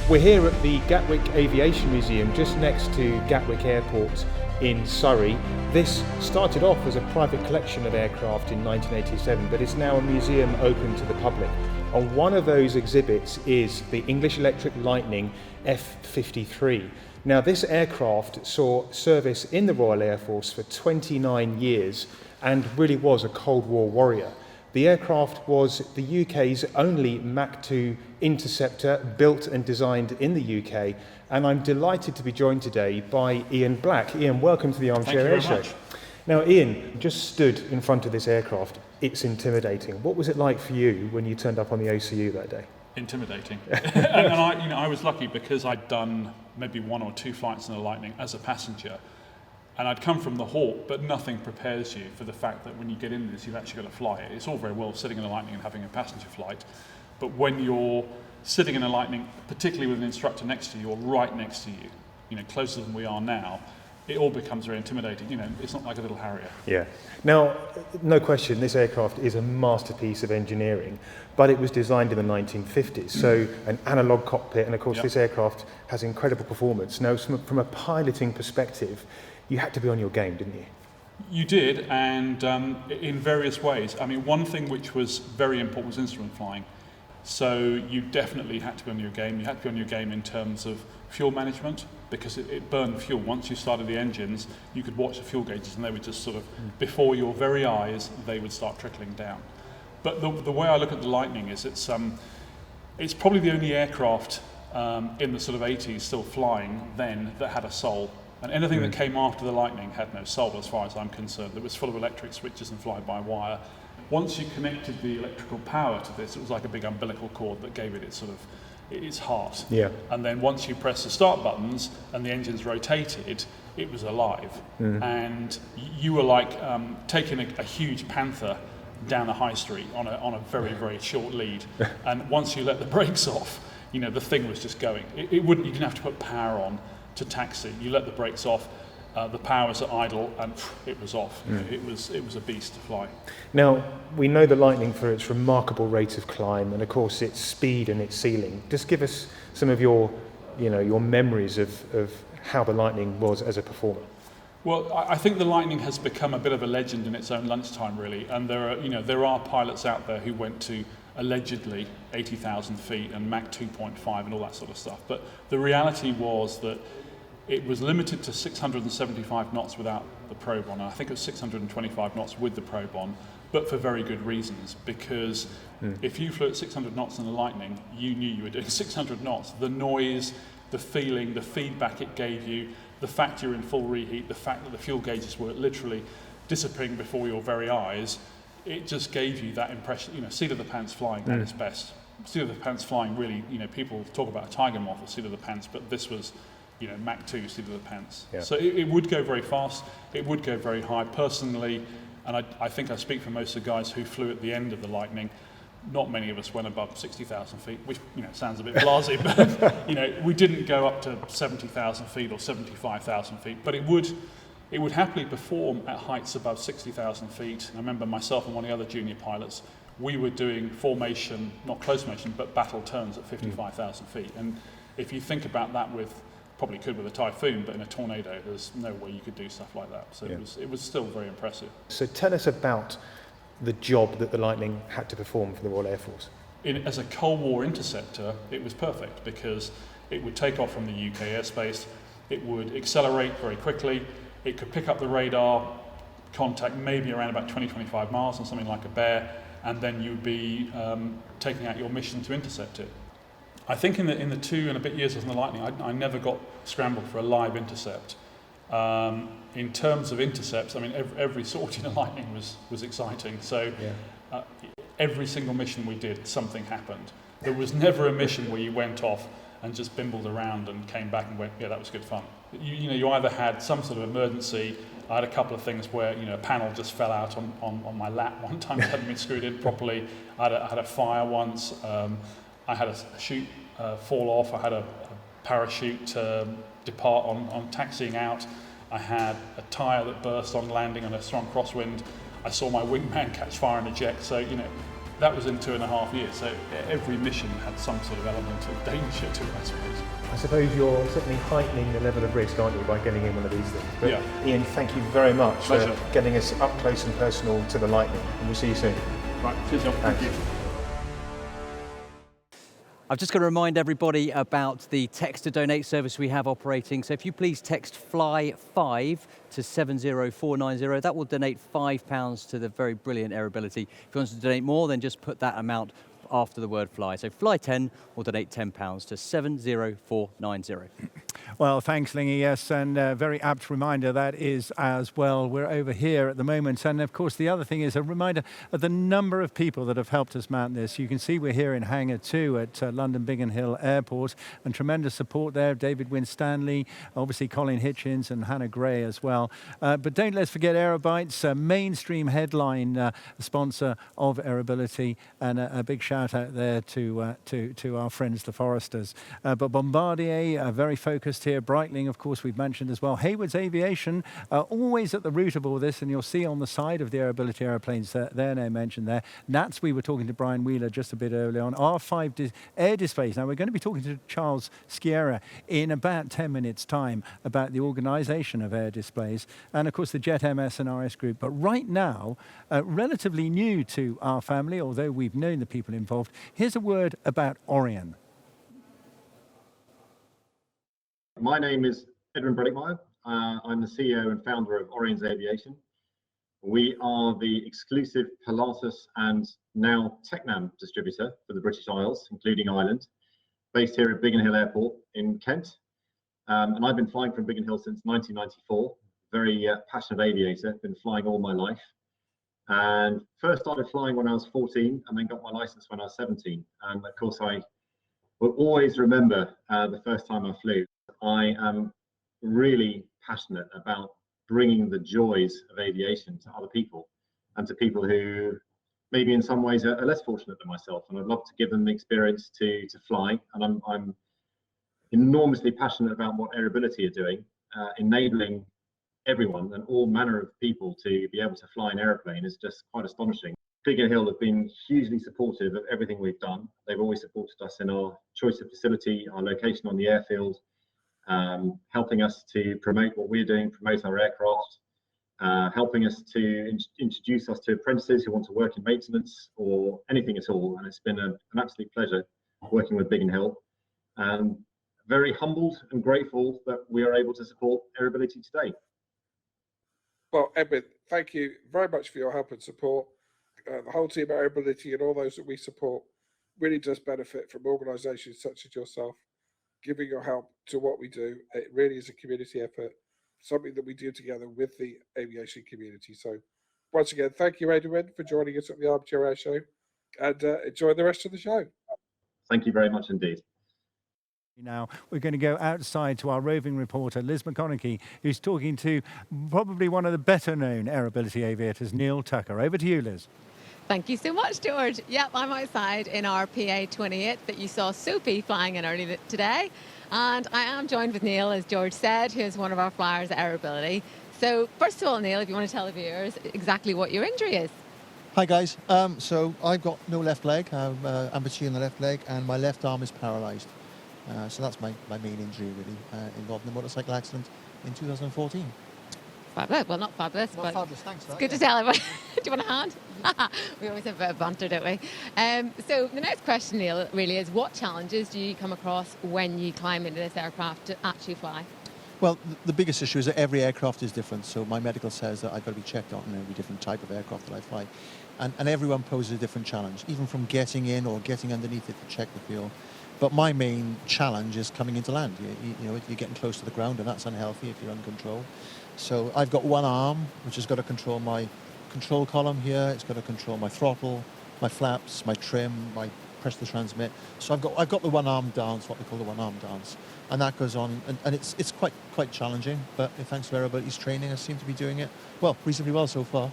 We're here at the Gatwick Aviation Museum, just next to Gatwick Airport in Surrey. This started off as a private collection of aircraft in 1987, but it's now a museum open to the public. And one of those exhibits is the English Electric Lightning F-53. Now, this aircraft saw service in the Royal Air Force for 29 years and really was a Cold War warrior. The aircraft was the UK's only Mach 2 interceptor built and designed in the UK, and I'm delighted to be joined today by Ian Black. Ian, welcome to the ArmChair Airshow. Now, Ian, just stood in front of this aircraft. It's intimidating. What was it like for you when you turned up on the OCU that day? Intimidating. and I was lucky because I'd done maybe 1 or 2 flights in the Lightning as a passenger. And I'd come from the Hawk, but nothing prepares you for the fact that when you get in this, you've actually got to fly it. It's all very well sitting in a Lightning and having a passenger flight, but when you're sitting in a Lightning, particularly with an instructor next to you or right next to you, closer than we are now, it all becomes very intimidating. It's not like a little Harrier. Yeah. Now, no question, this aircraft is a masterpiece of engineering, but it was designed in the 1950s, so an analog cockpit, and of course this aircraft has incredible performance. Now, from a piloting perspective, you had to be on your game, didn't you? You did, and in various ways. I mean, one thing which was very important was instrument flying. So you definitely had to be on your game. You had to be on your game in terms of fuel management, because it burned fuel. Once you started the engines, you could watch the fuel gauges and they would just sort of, before your very eyes, they would start trickling down. But the way I look at the Lightning is it's probably the only aircraft in the sort of 80s still flying then that had a soul. And anything that came after the Lightning had no soul as far as I'm concerned. It was full of electric switches and fly-by-wire. Once you connected the electrical power to this, it was like a big umbilical cord that gave it its heart. Yeah. And then once you press the start buttons and the engines rotated, it was alive. And you were like taking a huge panther down a high street on a very, very short lead. And once you let the brakes off, the thing was just going. You didn't have to put power on to taxi. You let the brakes off, the power was at idle, and it was off. It was a beast to fly. Now, we know the Lightning for its remarkable rate of climb and of course its speed and its ceiling. Just give us some of your you know, your memories of how the Lightning was as a performer? Well, I think the Lightning has become a bit of a legend in its own lunchtime, really. And there are pilots out there who went to allegedly 80,000 feet and Mach 2.5 and all that sort of stuff. But the reality was that it was limited to 675 knots without the probe on. And I think it was 625 knots with the probe on, but for very good reasons. Because if you flew at 600 knots in the Lightning, you knew you were doing 600 knots. The noise, the feeling, the feedback it gave you, the fact you're in full reheat, the fact that the fuel gauges were literally disappearing before your very eyes, it just gave you that impression, seat of the pants flying at its best. Seat of the pants flying really, people talk about a tiger moth or seat of the pants, but this was, Mach 2 seat of the pants. Yeah. So it would go very fast, it would go very high. Personally, and I think I speak for most of the guys who flew at the end of the Lightning, not many of us went above 60,000 feet, which sounds a bit blasé, but we didn't go up to 70,000 feet or 75,000 feet, but it would happily perform at heights above 60,000 feet. I remember myself and one of the other junior pilots, we were doing formation, not close formation, but battle turns at 55,000 feet. And if you think about that probably could with a typhoon, but in a tornado, there's no way you could do stuff like that. So it was still very impressive. So tell us about the job that the Lightning had to perform for the Royal Air Force. As a Cold War interceptor, it was perfect because it would take off from the UK airspace, it would accelerate very quickly, it could pick up the radar contact maybe around about 20-25 miles on something like a Bear, and then you'd be taking out your mission to intercept it. I think in the 2 and a bit years I was in the Lightning, I never got scrambled for a live intercept. In terms of intercepts, I mean, every sortie in the Lightning was exciting. So every single mission we did, something happened. There was never a mission where you went off and just bimbled around and came back and went, yeah, that was good fun. You either had some sort of emergency. I had a couple of things where a panel just fell out on my lap one time. It hadn't been screwed in properly. I had a fire once. I had a chute fall off. I had a parachute depart on taxiing out. I had a tyre that burst on landing on a strong crosswind. I saw my wingman catch fire and eject. So, that was in 2.5 years. So every mission had some sort of element of danger to it, I suppose. I suppose you're certainly heightening the level of risk, aren't you, by getting in one of these things? But yeah. Ian, thank you very much Pleasure. for getting us up close and personal to the Lightning. And we'll see you soon. Right, cheers, Jon. Thank you. I'm just going to remind everybody about the text to donate service we have operating. So if you please text FLY5 to 70490, that will donate £5 to the very brilliant Aerobility. If you want to donate more, then just put that amount after the word fly. So FLY10 will donate £10 to 70490. Well, thanks, Lingy. Yes, and a very apt reminder that is as well. We're over here at the moment. And of course, the other thing is a reminder of the number of people that have helped us mount this. You can see we're here in Hangar 2 at London Biggin Hill Airport, and tremendous support there. David Winstanley, obviously Colin Hitchens and Hannah Gray as well. But don't let's forget Aerobytes, a mainstream headline sponsor of Aerobility, and a big shout out there to our friends, the Foresters. But Bombardier, very focused here. Breitling, of course, we've mentioned as well. Hayward's Aviation, always at the root of all this, and you'll see on the side of the Aerobility aeroplanes there now mentioned there. Nats, we were talking to Brian Wheeler just a bit early on. R5 air displays. Now, we're going to be talking to Charles Sciera in about 10 minutes' time about the organisation of air displays, and of course the Jet MS and RS Group. But right now, relatively new to our family, although we've known the people involved, here's a word about Orion. My name is Edwin Bredikmeyer. I'm the CEO and founder of Orion's Aviation. We are the exclusive Pilatus and now Tecnam distributor for the British Isles, including Ireland, based here at Biggin Hill Airport in Kent. And I've been flying from Biggin Hill since 1994. Very passionate aviator, been flying all my life. And first started flying when I was 14 and then got my license when I was 17. And of course, I will always remember the first time I flew. I am really passionate about bringing the joys of aviation to other people and to people who maybe in some ways are less fortunate than myself. And I'd love to give them the experience to fly. And I'm enormously passionate about what Aerobility are doing, enabling everyone and all manner of people to be able to fly an aeroplane is just quite astonishing. Biggin Hill have been hugely supportive of everything we've done. They've always supported us in our choice of facility, our location on the airfield, helping us to promote what we're doing, promote our aircraft, helping us to introduce us to apprentices who want to work in maintenance or anything at all. And it's been an absolute pleasure working with Biggin Hill. Very humbled and grateful that we are able to support Aerobility today. Well, Edwin, thank you very much for your help and support. The whole team at Aerobility and all those that we support really does benefit from organisations such as yourself giving your help to what we do. It really is a community effort, something that we do together with the aviation community. So once again, thank you, Edwin, for joining us at the ArmChair Airshow, and enjoy the rest of the show. Thank you very much indeed. Now we're going to go outside to our roving reporter Liz McConaughey, who's talking to probably one of the better known Aerobility aviators, Neil Tucker. Over to you, Liz. Thank you so much, George. Yep, I'm outside in our PA-28 that you saw Sophie flying in early today. And I am joined with Neil, as George said, who is one of our flyers at Aerobility. So first of all, Neil, if you want to tell the viewers exactly what your injury is. Hi guys, so I've got no left leg, amputee in the left leg, and my left arm is paralysed. So that's my main injury really, involved in a motorcycle accident in 2014. Fabulous. Well, not fabulous, Not but fabulous, thanks. it's good to tell everyone. Do you want a hand? We always have a bit of banter, don't we? So the next question, Neil, really is what challenges do you come across when you climb into this aircraft to actually fly? Well, the biggest issue is that every aircraft is different. So my medical says that I've got to be checked on every different type of aircraft that I fly. And everyone poses a different challenge, even from getting in or getting underneath it to check the fuel. But my main challenge is coming into land. You know, you're getting close to the ground, and that's unhealthy if you're uncontrolled. So I've got one arm, which has got to control my control column here. It's got to control my throttle, my flaps, my trim, my press to transmit. So I've got the one arm dance, what we call the one arm dance, and that goes on, and it's quite challenging. But thanks to Aerobility's training, I seem to be doing it well, reasonably well so far.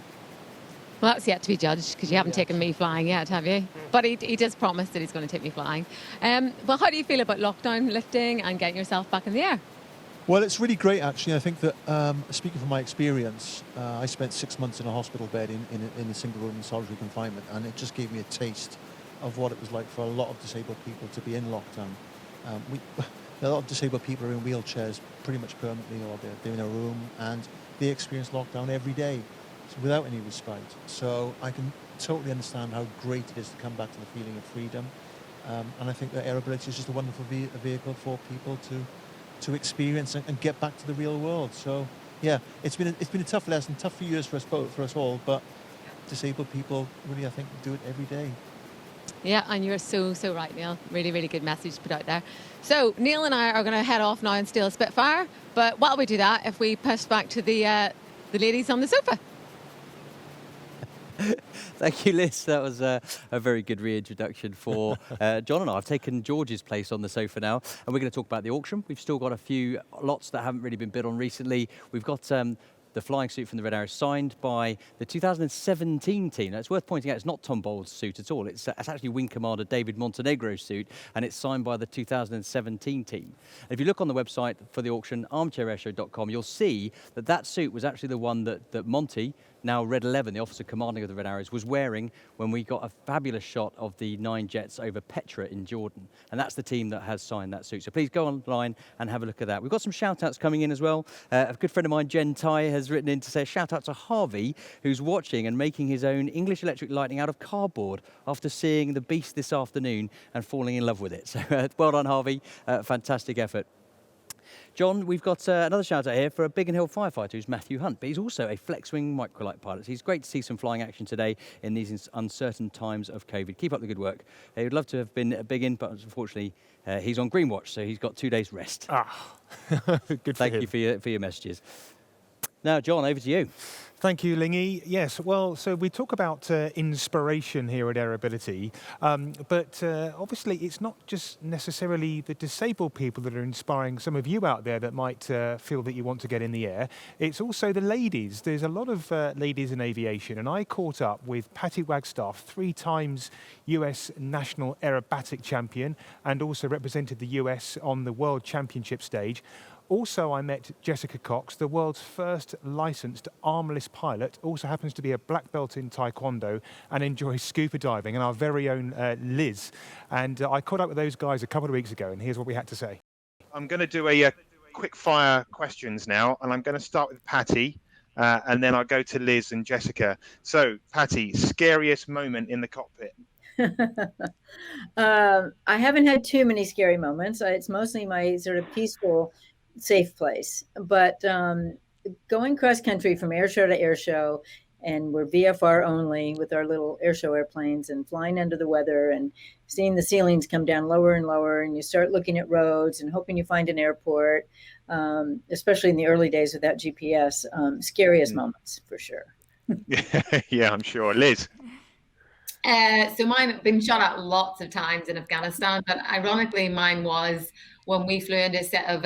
Well, that's yet to be judged because you haven't taken me flying yet, have you? But he does promise that he's going to take me flying. Well, how do you feel about lockdown lifting and getting yourself back in the air? Well, it's really great, actually. I think that, speaking from my experience, I spent 6 months in a hospital bed in a single room in solitary confinement, and it just gave me a taste of what it was like for a lot of disabled people to be in lockdown. A lot of disabled people are in wheelchairs pretty much permanently, or they're in a room, and they experience lockdown every day without any respite. So I can totally understand how great it is to come back to the feeling of freedom. And I think that Aerobility is just a wonderful vehicle for people to experience and get back to the real world. So yeah, it's been a tough lesson, tough few years for us all, but disabled people really, I think, do it every day. Yeah, and you're so right, Neil. Really, really good message to put out there. So Neil and I are going to head off now and steal a Spitfire, but while we do that, if we push back to the ladies on the sofa. Thank you, Liz. That was a very good reintroduction for John and I. I've taken George's place on the sofa now, and we're going to talk about the auction. We've still got a few lots that haven't really been bid on recently. We've got the flying suit from the Red Arrow signed by the 2017 team. Now, it's worth pointing out it's not Tom Bowles' suit at all. It's actually Wing Commander David Montenegro's suit, and it's signed by the 2017 team. And if you look on the website for the auction, armchairairshow.com, you'll see that suit was actually the one that Monty, now Red 11, the officer commanding of the Red Arrows, was wearing when we got a fabulous shot of the 9 jets over Petra in Jordan. And that's the team that has signed that suit. So please go online and have a look at that. We've got some shout-outs coming in as well. A good friend of mine, Jen Tai, has written in to say a shout-out to Harvey, who's watching and making his own English Electric Lightning out of cardboard after seeing the Beast this afternoon and falling in love with it. So well done, Harvey. Fantastic effort. John, we've got another shout-out here for a Biggin Hill firefighter who's Matthew Hunt, but he's also a flex-wing microlight pilot. So it's great to see some flying action today in these uncertain times of COVID. Keep up the good work. He would love to have been at Biggin, but unfortunately he's on Green Watch, so he's got 2 days rest. Good. Thank you for your messages. Now, John, over to you. Thank you, Lingy. Yes, well, so we talk about inspiration here at Aerobility, but obviously it's not just necessarily the disabled people that are inspiring some of you out there that might feel that you want to get in the air. It's also the ladies. There's a lot of ladies in aviation, and I caught up with Patty Wagstaff, 3 times US national aerobatic champion, and also represented the US on the World Championship stage. Also, I met Jessica Cox, the world's first licensed armless pilot, also happens to be a black belt in Taekwondo and enjoys scuba diving, and our very own Liz. And I caught up with those guys a couple of weeks ago, and here's what we had to say. I'm going to do a quick fire questions now, and I'm going to start with Patty, and then I'll go to Liz and Jessica. So, Patty, scariest moment in the cockpit? I haven't had too many scary moments. It's mostly my sort of peaceful, safe place. But going cross country from airshow to airshow, and we're VFR only with our little airshow airplanes, and flying under the weather and seeing the ceilings come down lower and lower, and you start looking at roads and hoping you find an airport, especially in the early days without GPS, scariest moments for sure. Yeah, I'm sure. Liz? So mine have been shot at lots of times in Afghanistan, but ironically mine was when we flew into a set of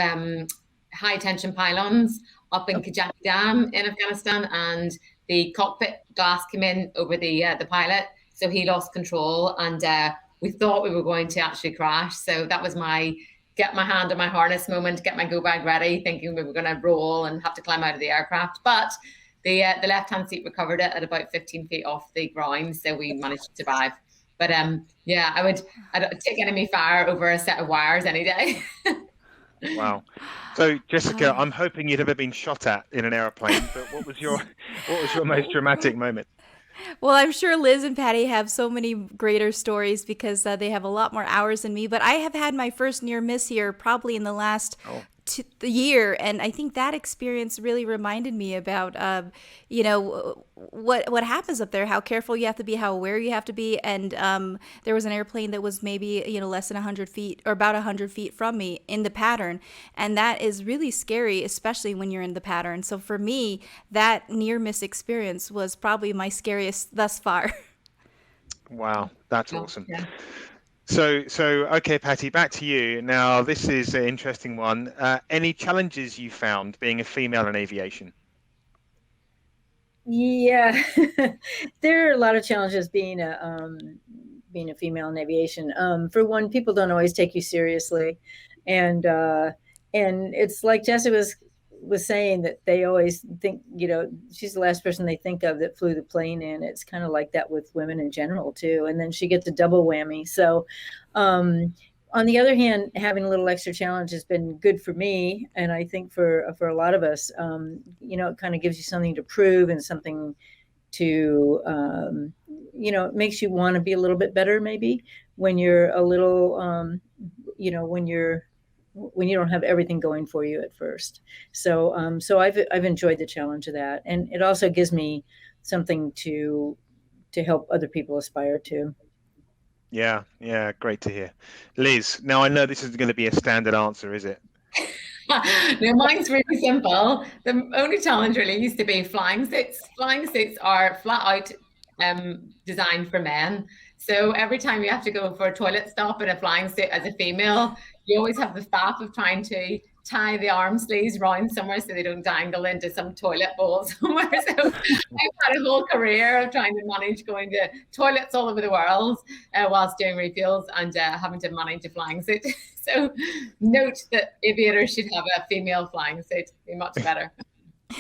high tension pylons up in Kajaki Dam in Afghanistan, and the cockpit glass came in over the pilot, so he lost control, and we thought we were going to actually crash. So that was my get my hand on my harness moment, get my go bag ready, thinking we were going to roll and have to climb out of the aircraft. But the left-hand seat recovered it at about 15 feet off the ground, so we managed to survive. But yeah, I'd take enemy fire over a set of wires any day. Wow. So, Jessica, I'm hoping you'd ever been shot at in an airplane, but what was your most dramatic moment? Well, I'm sure Liz and Patty have so many greater stories because they have a lot more hours than me. But I have had my first near miss here probably in the last the year, and I think that experience really reminded me about what happens up there, how careful you have to be, how aware you have to be. And there was an airplane that was maybe less than 100 feet or about 100 feet from me in the pattern, and that is really scary, especially when you're in the pattern. So for me, that near miss experience was probably my scariest thus far. Wow, that's awesome. Yeah. So okay, Patty, back to you. Now, this is an interesting one. Any challenges you found being a female in aviation? Yeah, there are a lot of challenges being a female in aviation. For one, people don't always take you seriously, and it's like Jessica was saying, that they always think, she's the last person they think of that flew the plane in. It's kind of like that with women in general too. And then she gets a double whammy. So on the other hand, having a little extra challenge has been good for me. And I think for a lot of us, it kind of gives you something to prove and something to, it makes you want to be a little bit better maybe when you're a little, when you don't have everything going for you at first. So I've enjoyed the challenge of that. And it also gives me something to help other people aspire to. Yeah, great to hear. Liz, now I know this isn't going to be a standard answer, is it? No, mine's really simple. The only challenge really used to be flying suits. Flying suits are flat out designed for men. So every time you have to go for a toilet stop in a flying suit as a female, you always have the faff of trying to tie the arm sleeves around somewhere so they don't dangle into some toilet bowl somewhere. So I've had a whole career of trying to manage going to toilets all over the world whilst doing refuels and having to manage a flying suit. So note that aviators should have a female flying suit. It'd be much better.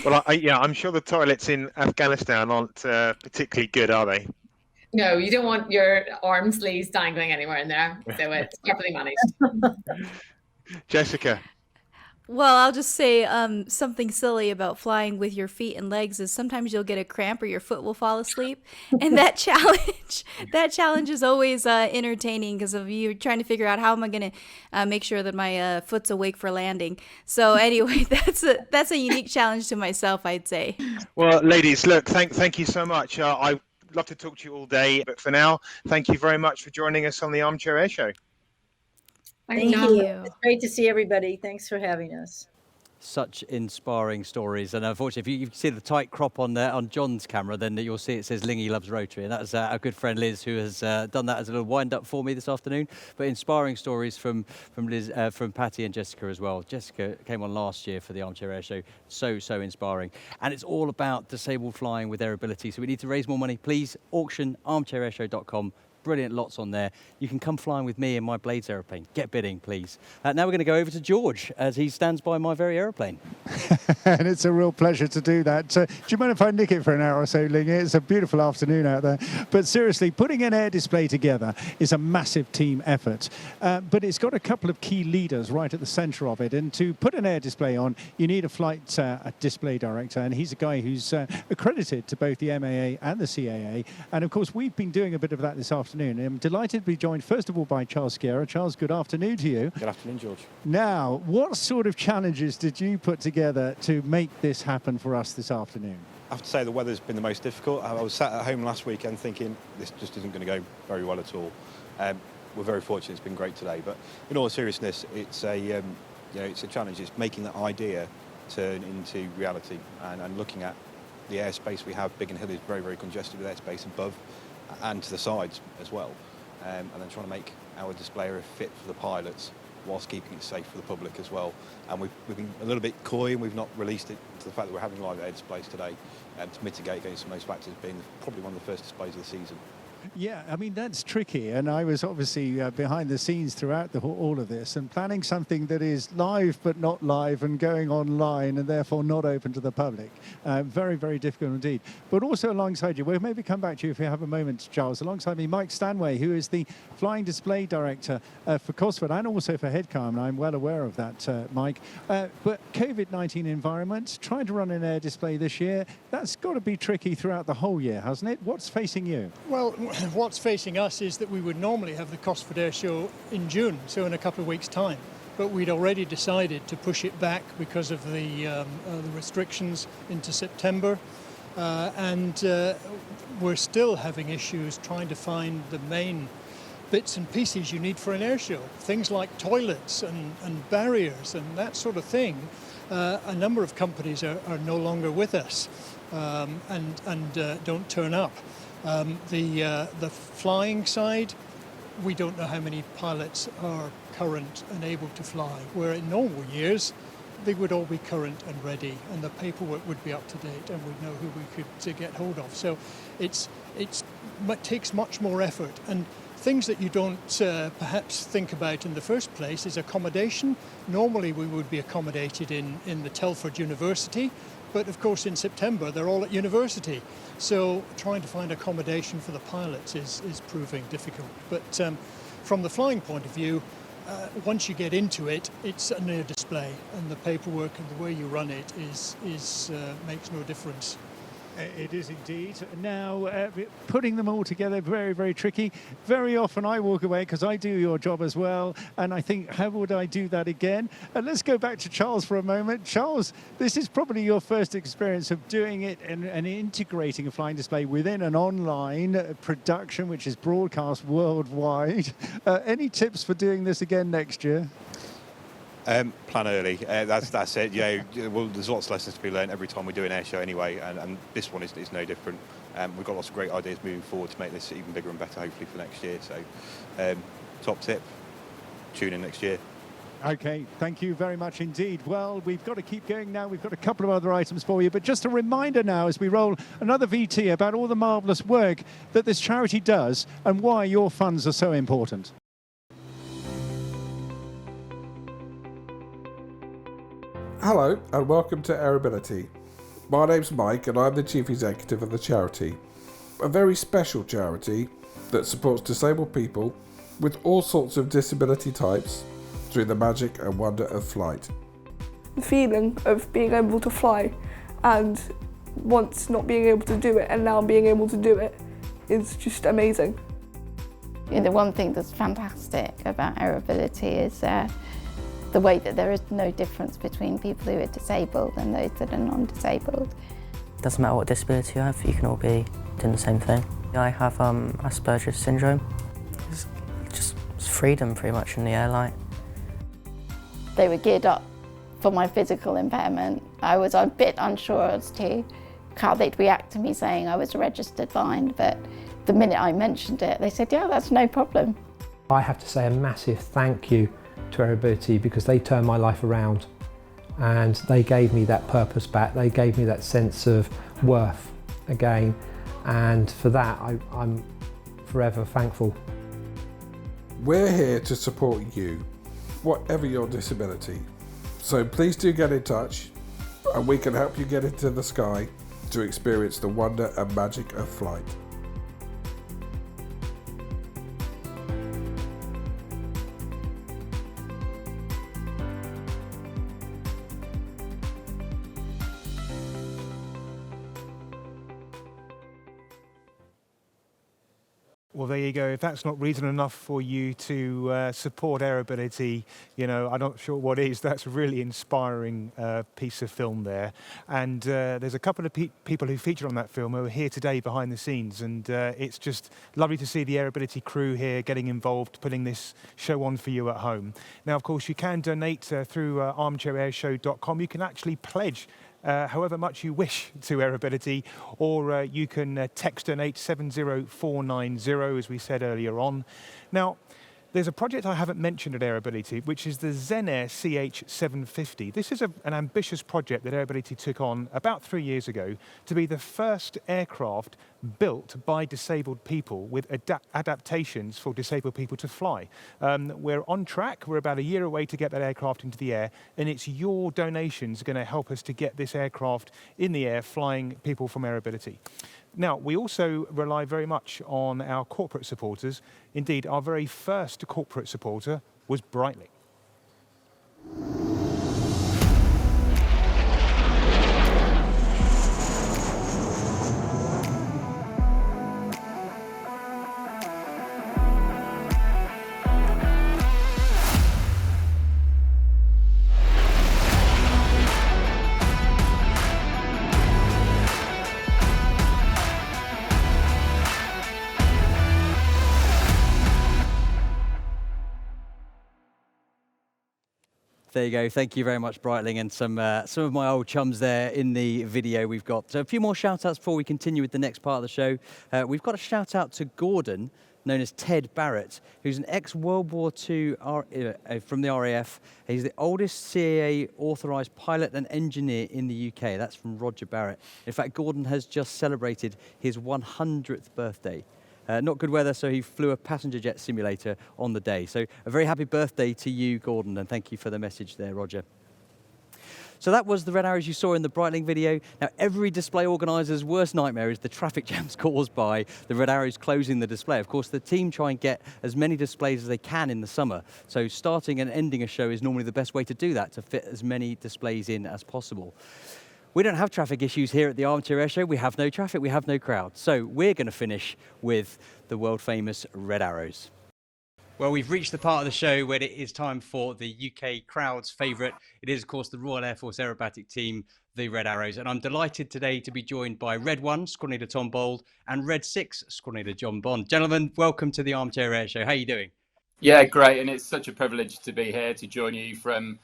Well, I'm sure the toilets in Afghanistan aren't particularly good, are they? No, you don't want your arm sleeves dangling anywhere in there. So it's carefully managed. Jessica. Well, I'll just say something silly about flying with your feet and legs is sometimes you'll get a cramp or your foot will fall asleep. And that challenge is always entertaining because of you trying to figure out how am I going to make sure that my foot's awake for landing. So anyway, that's a unique challenge to myself, I'd say. Well, ladies, look, thank you so much. I'd love to talk to you all day, but for now, thank you very much for joining us on the ArmChair Airshow. Thank you. It's great to see everybody. Thanks for having us. Such inspiring stories, and unfortunately, if you see the tight crop on Jon's camera, then you'll see it says Lingy loves Rotary, and that's our good friend Liz who has done that as a little wind-up for me this afternoon. But inspiring stories from Liz, from Patty and Jessica as well. Jessica came on last year for the ArmChair Airshow. So inspiring, and it's all about disabled flying with Aerobility. So we need to raise more money. Please auction armchairairshow.com. brilliant lots on there. You can come flying with me in my Blades aeroplane. Get bidding, please. Now we're going to go over to George as he stands by my very aeroplane. And it's a real pleasure to do that. Do you mind if I nick it for an hour or so, Ling? It's a beautiful afternoon out there. But seriously, putting an air display together is a massive team effort. But it's got a couple of key leaders right at the centre of it. And to put an air display on, you need a flight display director. And he's a guy who's accredited to both the MAA and the CAA. And of course, we've been doing a bit of that this afternoon. I'm delighted to be joined, first of all, by Charles Sciarra. Charles, good afternoon to you. Good afternoon, George. Now, what sort of challenges did you put together to make this happen for us this afternoon? I have to say the weather's been the most difficult. I was sat at home last weekend thinking this just isn't going to go very well at all. We're very fortunate it's been great today, but in all seriousness, it's a challenge. It's making that idea turn into reality and looking at the airspace we have. Biggin Hill is very, very congested with airspace above and to the sides as well, and then trying to make our display area fit for the pilots whilst keeping it safe for the public as well. And we've been a little bit coy and we've not released it to the fact that we're having live air displays today to mitigate against some of those factors, being probably one of the first displays of the season. Yeah, I mean, that's tricky. And I was obviously behind the scenes throughout all of this and planning something that is live but not live and going online and therefore not open to the public. Very, very difficult indeed. But also alongside you, we'll maybe come back to you if you have a moment, Charles. Alongside me, Mike Stanway, who is the Flying Display Director for Cosford and also for Headcom. And I'm well aware of that, Mike. But COVID-19 environment, trying to run an air display this year, that's got to be tricky throughout the whole year, hasn't it? What's facing you? Well, what's facing us is that we would normally have the Cosford Air Show in June, so in a couple of weeks' time. But we'd already decided to push it back because of the restrictions into September. And we're still having issues trying to find the main bits and pieces you need for an air show. Things like toilets and barriers and that sort of thing. A number of companies are no longer with us and don't turn up. The flying side, we don't know how many pilots are current and able to fly, where in normal years they would all be current and ready and the paperwork would be up to date and we'd know who we could get hold of. So it takes much more effort, and things that you don't perhaps think about in the first place is accommodation. Normally we would be accommodated in the Telford University, but of course in September they're all at university. So trying to find accommodation for the pilots is proving difficult. But from the flying point of view, once you get into it, it's an air display, and the paperwork and the way you run it makes no difference. It is indeed. Now, putting them all together, very, very tricky. Very often I walk away because I do your job as well, and I think, how would I do that again? And let's go back to Charles for a moment. Charles, this is probably your first experience of doing it and integrating a flying display within an online production, which is broadcast worldwide. Any tips for doing this again next year? Plan early. That's it. Well, there's lots of lessons to be learned every time we do an air show anyway, and this one is no different. We've got lots of great ideas moving forward to make this even bigger and better, hopefully, for next year. So, top tip, tune in next year. Okay, thank you very much indeed. Well, we've got to keep going now. We've got a couple of other items for you, but just a reminder now as we roll another VT about all the marvellous work that this charity does and why your funds are so important. Hello and welcome to Aerobility. My name's Mike and I'm the Chief Executive of the charity. A very special charity that supports disabled people with all sorts of disability types through the magic and wonder of flight. The feeling of being able to fly and once not being able to do it and now being able to do it is just amazing. The one thing that's fantastic about Aerobility is the way that there is no difference between people who are disabled and those that are non-disabled. Doesn't matter what disability you have, you can all be doing the same thing. I have Asperger's syndrome. It's just freedom pretty much in the airline. They were geared up for my physical impairment. I was a bit unsure as to how they'd react to me saying I was registered blind, but the minute I mentioned it, they said, yeah, that's no problem. I have to say a massive thank you to Aerobility because they turned my life around and they gave me that purpose back. They gave me that sense of worth again, and for that I'm forever thankful. We're here to support you, whatever your disability. So please do get in touch and we can help you get into the sky to experience the wonder and magic of flight. Well, there you go. If that's not reason enough for you to support Aerobility, you know, I'm not sure what is. That's a really inspiring piece of film there. And there's a couple of people who featured on that film who are here today behind the scenes. And it's just lovely to see the Aerobility crew here getting involved, putting this show on for you at home. Now, of course, you can donate through ArmChairAirshow.com. You can actually pledge however much you wish to Aerobility, or you can text donate 70490, as we said earlier on. Now, there's a project I haven't mentioned at Aerobility, which is the Zen Air CH750. This is an ambitious project that Aerobility took on about 3 years ago to be the first aircraft built by disabled people with adaptations for disabled people to fly. We're on track. We're about a year away to get that aircraft into the air, and it's your donations going to help us to get this aircraft in the air flying people from Aerobility. Now, we also rely very much on our corporate supporters. Indeed, our very first corporate supporter was Breitling. There you go. Thank you very much, Breitling, and some of my old chums there in the video we've got. So a few more shout-outs before we continue with the next part of the show. We've got a shout-out to Gordon, known as Ted Barrett, who's an ex-World War II from the RAF. He's the oldest CAA authorised pilot and engineer in the UK. That's from Roger Barrett. In fact, Gordon has just celebrated his 100th birthday. Not good weather, so he flew a passenger jet simulator on the day. So a very happy birthday to you, Gordon, and thank you for the message there, Roger. So that was the red arrows you saw in the Breitling video. Now, every display organiser's worst nightmare is the traffic jams caused by the red arrows closing the display. Of course, the team try and get as many displays as they can in the summer. So starting and ending a show is normally the best way to do that, to fit as many displays in as possible. We don't have traffic issues here at the ArmChair Airshow. We have no traffic, we have no crowd. So we're going to finish with the world-famous red arrows. Well, we've reached the part of the show where it is time for the UK crowd's favourite. It is, of course, the Royal Air Force Aerobatic Team, the Red Arrows. And I'm delighted today to be joined by Red 1, Squadron Leader Tom Bold, and Red 6, Squadron Leader John Bond. Gentlemen, welcome to the ArmChair Airshow. How are you doing? Yeah, great. And it's such a privilege to be here to join you from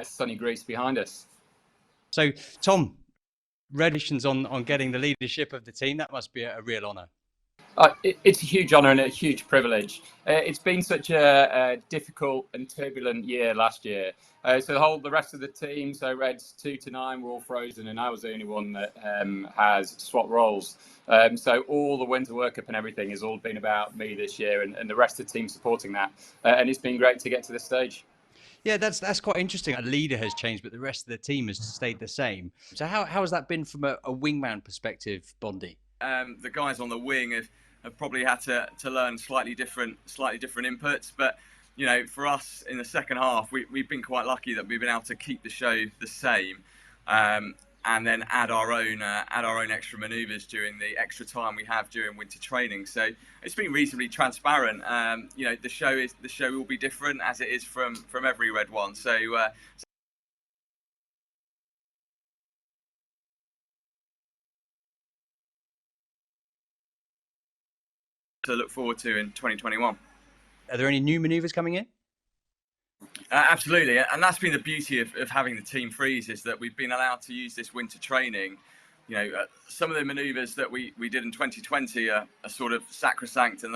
sunny Greece behind us. So, Tom, congratulations on getting the leadership of the team. That must be a real honour. It's a huge honour and a huge privilege. It's been such a difficult and turbulent year last year. So the rest of the team, so Reds 2 to 9, were all frozen, and I was the only one that has swapped roles. So all the winter workup and everything has all been about me this year, and the rest of the team supporting that. And it's been great to get to this stage. Yeah, that's quite interesting. A leader has changed, but the rest of the team has stayed the same. So how has that been from a wingman perspective, Bondy? The guys on the wing have probably had to learn slightly different inputs, but you know, for us in the second half, we've been quite lucky that we've been able to keep the show the same, and then add our own extra manoeuvres during the extra time we have during winter training. So it's been reasonably transparent. You know, the show will be different as it is from every Red One. So. To look forward to in 2021. Are there any new manoeuvres coming in? Absolutely, and that's been the beauty of having the team freeze, is that we've been allowed to use this winter training. You know, some of the manoeuvres that we did in 2020 are sort of sacrosanct, and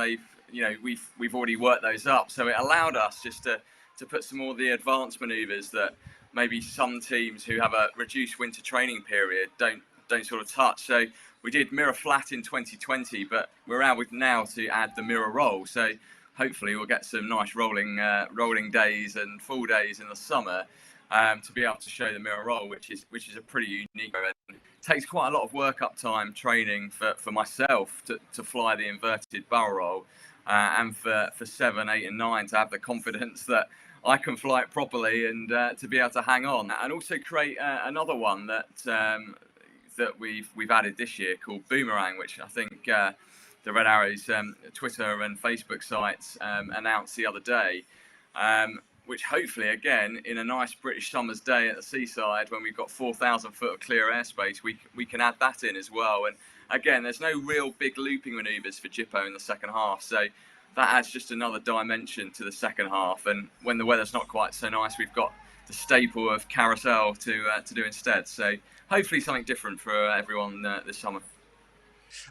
we've already worked those up. So it allowed us just to put some more of the advanced manoeuvres that maybe some teams who have a reduced winter training period don't sort of touch. So we did mirror flat in 2020, but we're able now to add the mirror roll. So hopefully we'll get some nice rolling days and full days in the summer to be able to show the mirror roll, which is a pretty unique. It takes quite a lot of work-up time training for myself to fly the inverted barrel roll, and for 7, 8, and 9 to have the confidence that I can fly it properly and to be able to hang on, and also create another one that we've added this year called Boomerang, which I think the Red Arrows Twitter and Facebook sites announced the other day, which hopefully, again, in a nice British summer's day at the seaside, when we've got 4,000 foot of clear airspace, we can add that in as well. And again, there's no real big looping manoeuvres for Jippo in the second half, so that adds just another dimension to the second half. And when the weather's not quite so nice, we've got the staple of carousel to do instead. So hopefully something different for everyone this summer.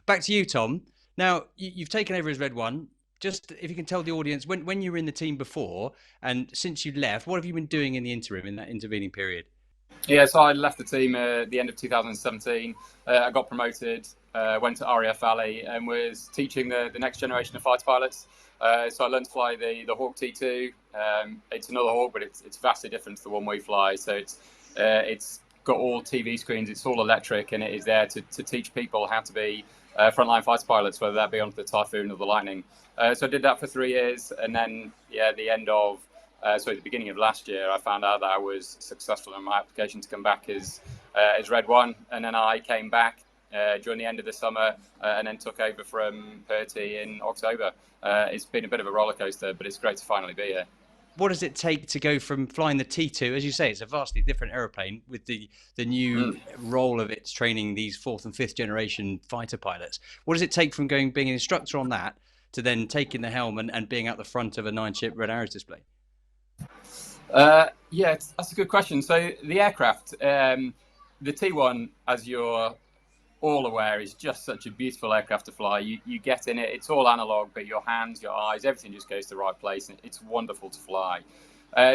Back to you, Tom. Now, you've taken over as Red One. Just if you can tell the audience, when you were in the team before and since you left, what have you been doing in the interim, in that intervening period? Yeah, so I left the team at the end of 2017. I got promoted, went to RAF Valley and was teaching the next generation of fighter pilots. So I learned to fly the Hawk T2. It's another Hawk, but it's vastly different to the one we fly. So it's got all TV screens, it's all electric, and it is there to teach people how to be frontline fighter pilots, whether that be on the Typhoon or the Lightning. So I did that for 3 years, and then at the beginning of last year, I found out that I was successful in my application to come back as Red One, and then I came back during the end of the summer and then took over from Bertie in October. It's been a bit of a roller coaster, but it's great to finally be here. What does it take to go from flying the T2, as you say, it's a vastly different aeroplane with the new role of its training these 4th and 5th generation fighter pilots. What does it take from being an instructor on that to then taking the helm and being at the front of a 9-ship Red Arrows display? That's a good question. So the aircraft, the T1, as you're all aware, is just such a beautiful aircraft to fly. You get in it, it's all analog, but your hands, your eyes, everything just goes to the right place, and it's wonderful to fly.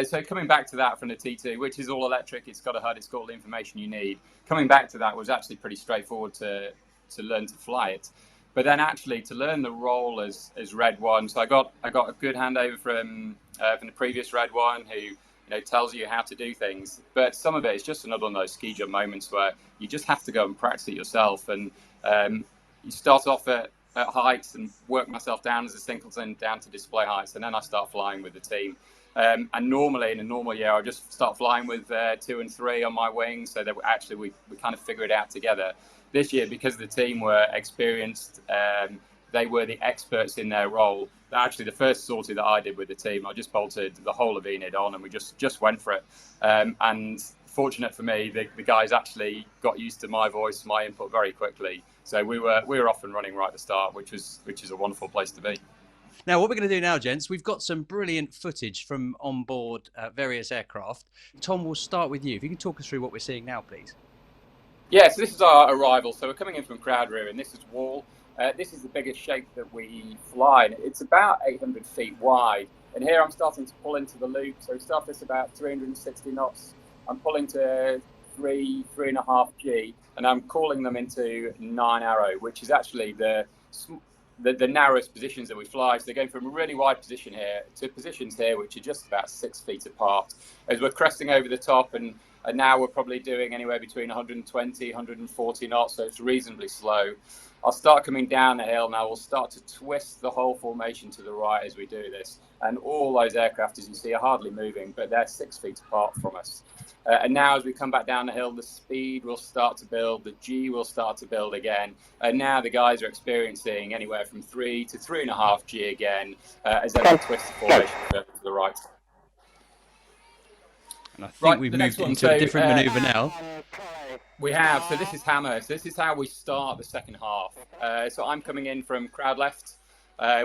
So coming back to that from the T2, which is all electric, it's got a HUD, it's got all the information you need. Coming back to that was actually pretty straightforward to learn to fly it. But then actually to learn the role as Red One, so I got a good handover from the previous Red One, who tells you how to do things. But some of it is just another one of those ski jump moments where you just have to go and practice it yourself. And you start off at heights and work myself down as a singleton down to display heights, and then I start flying with the team. And normally in a normal year, I just start flying with 2 and 3 on my wings, so that we kind of figure it out together. This year, because the team were experienced, they were the experts in their role. Actually, the first sortie that I did with the team, I just bolted the whole of Enid on, and we just went for it. And fortunate for me, the guys actually got used to my voice, my input very quickly. So we were off and running right at the start, which is a wonderful place to be. Now, what we're going to do now, gents, we've got some brilliant footage from on board various aircraft. Tom, we'll start with you. If you can talk us through what we're seeing now, please. Yeah, so this is our arrival. So we're coming in from crowd rear, and this is Wall. This is the biggest shape that we fly, and it's about 800 feet wide. And here I'm starting to pull into the loop. So we start this about 360 knots. I'm pulling to 3.5 G, and I'm calling them into 9 arrow, which is actually the narrowest positions that we fly. So they're going from a really wide position here to positions here, which are just about 6 feet apart. As we're cresting over the top, and now we're probably doing anywhere between 120, 140 knots, so it's reasonably slow. I'll start coming down the hill now. We'll start to twist the whole formation to the right as we do this. And all those aircraft, as you see, are hardly moving, but they're 6 feet apart from us. And now as we come back down the hill, the speed will start to build, the G will start to build again. And now the guys are experiencing anywhere from 3 to 3.5 G again as they twist the formation to the right. And I think we've moved into a different manoeuvre now. We have. So this is Hammer. So this is how we start the second half. So I'm coming in from crowd left.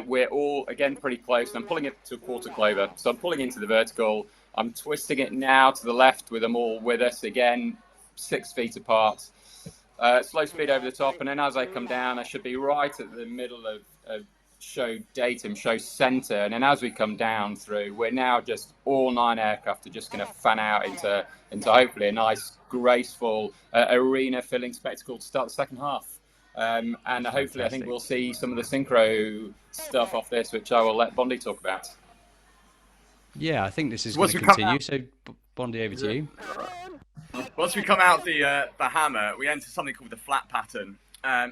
We're all, again, pretty close. I'm pulling it to a quarter clover. So I'm pulling into the vertical. I'm twisting it now to the left with them all with us. Again, 6 feet apart. Slow speed over the top. And then as I come down, I should be right at the middle of show datum, show centre, and then as we come down through, we're now just all 9 aircraft are just going to fan out into hopefully a nice, graceful arena filling spectacle to start the second half. And hopefully, I think we'll see some of the synchro stuff off this, which I will let Bondi talk about. Yeah, I think this is going to continue. So, Bondi, over to you. Once we come out the hammer, we enter something called the flat pattern.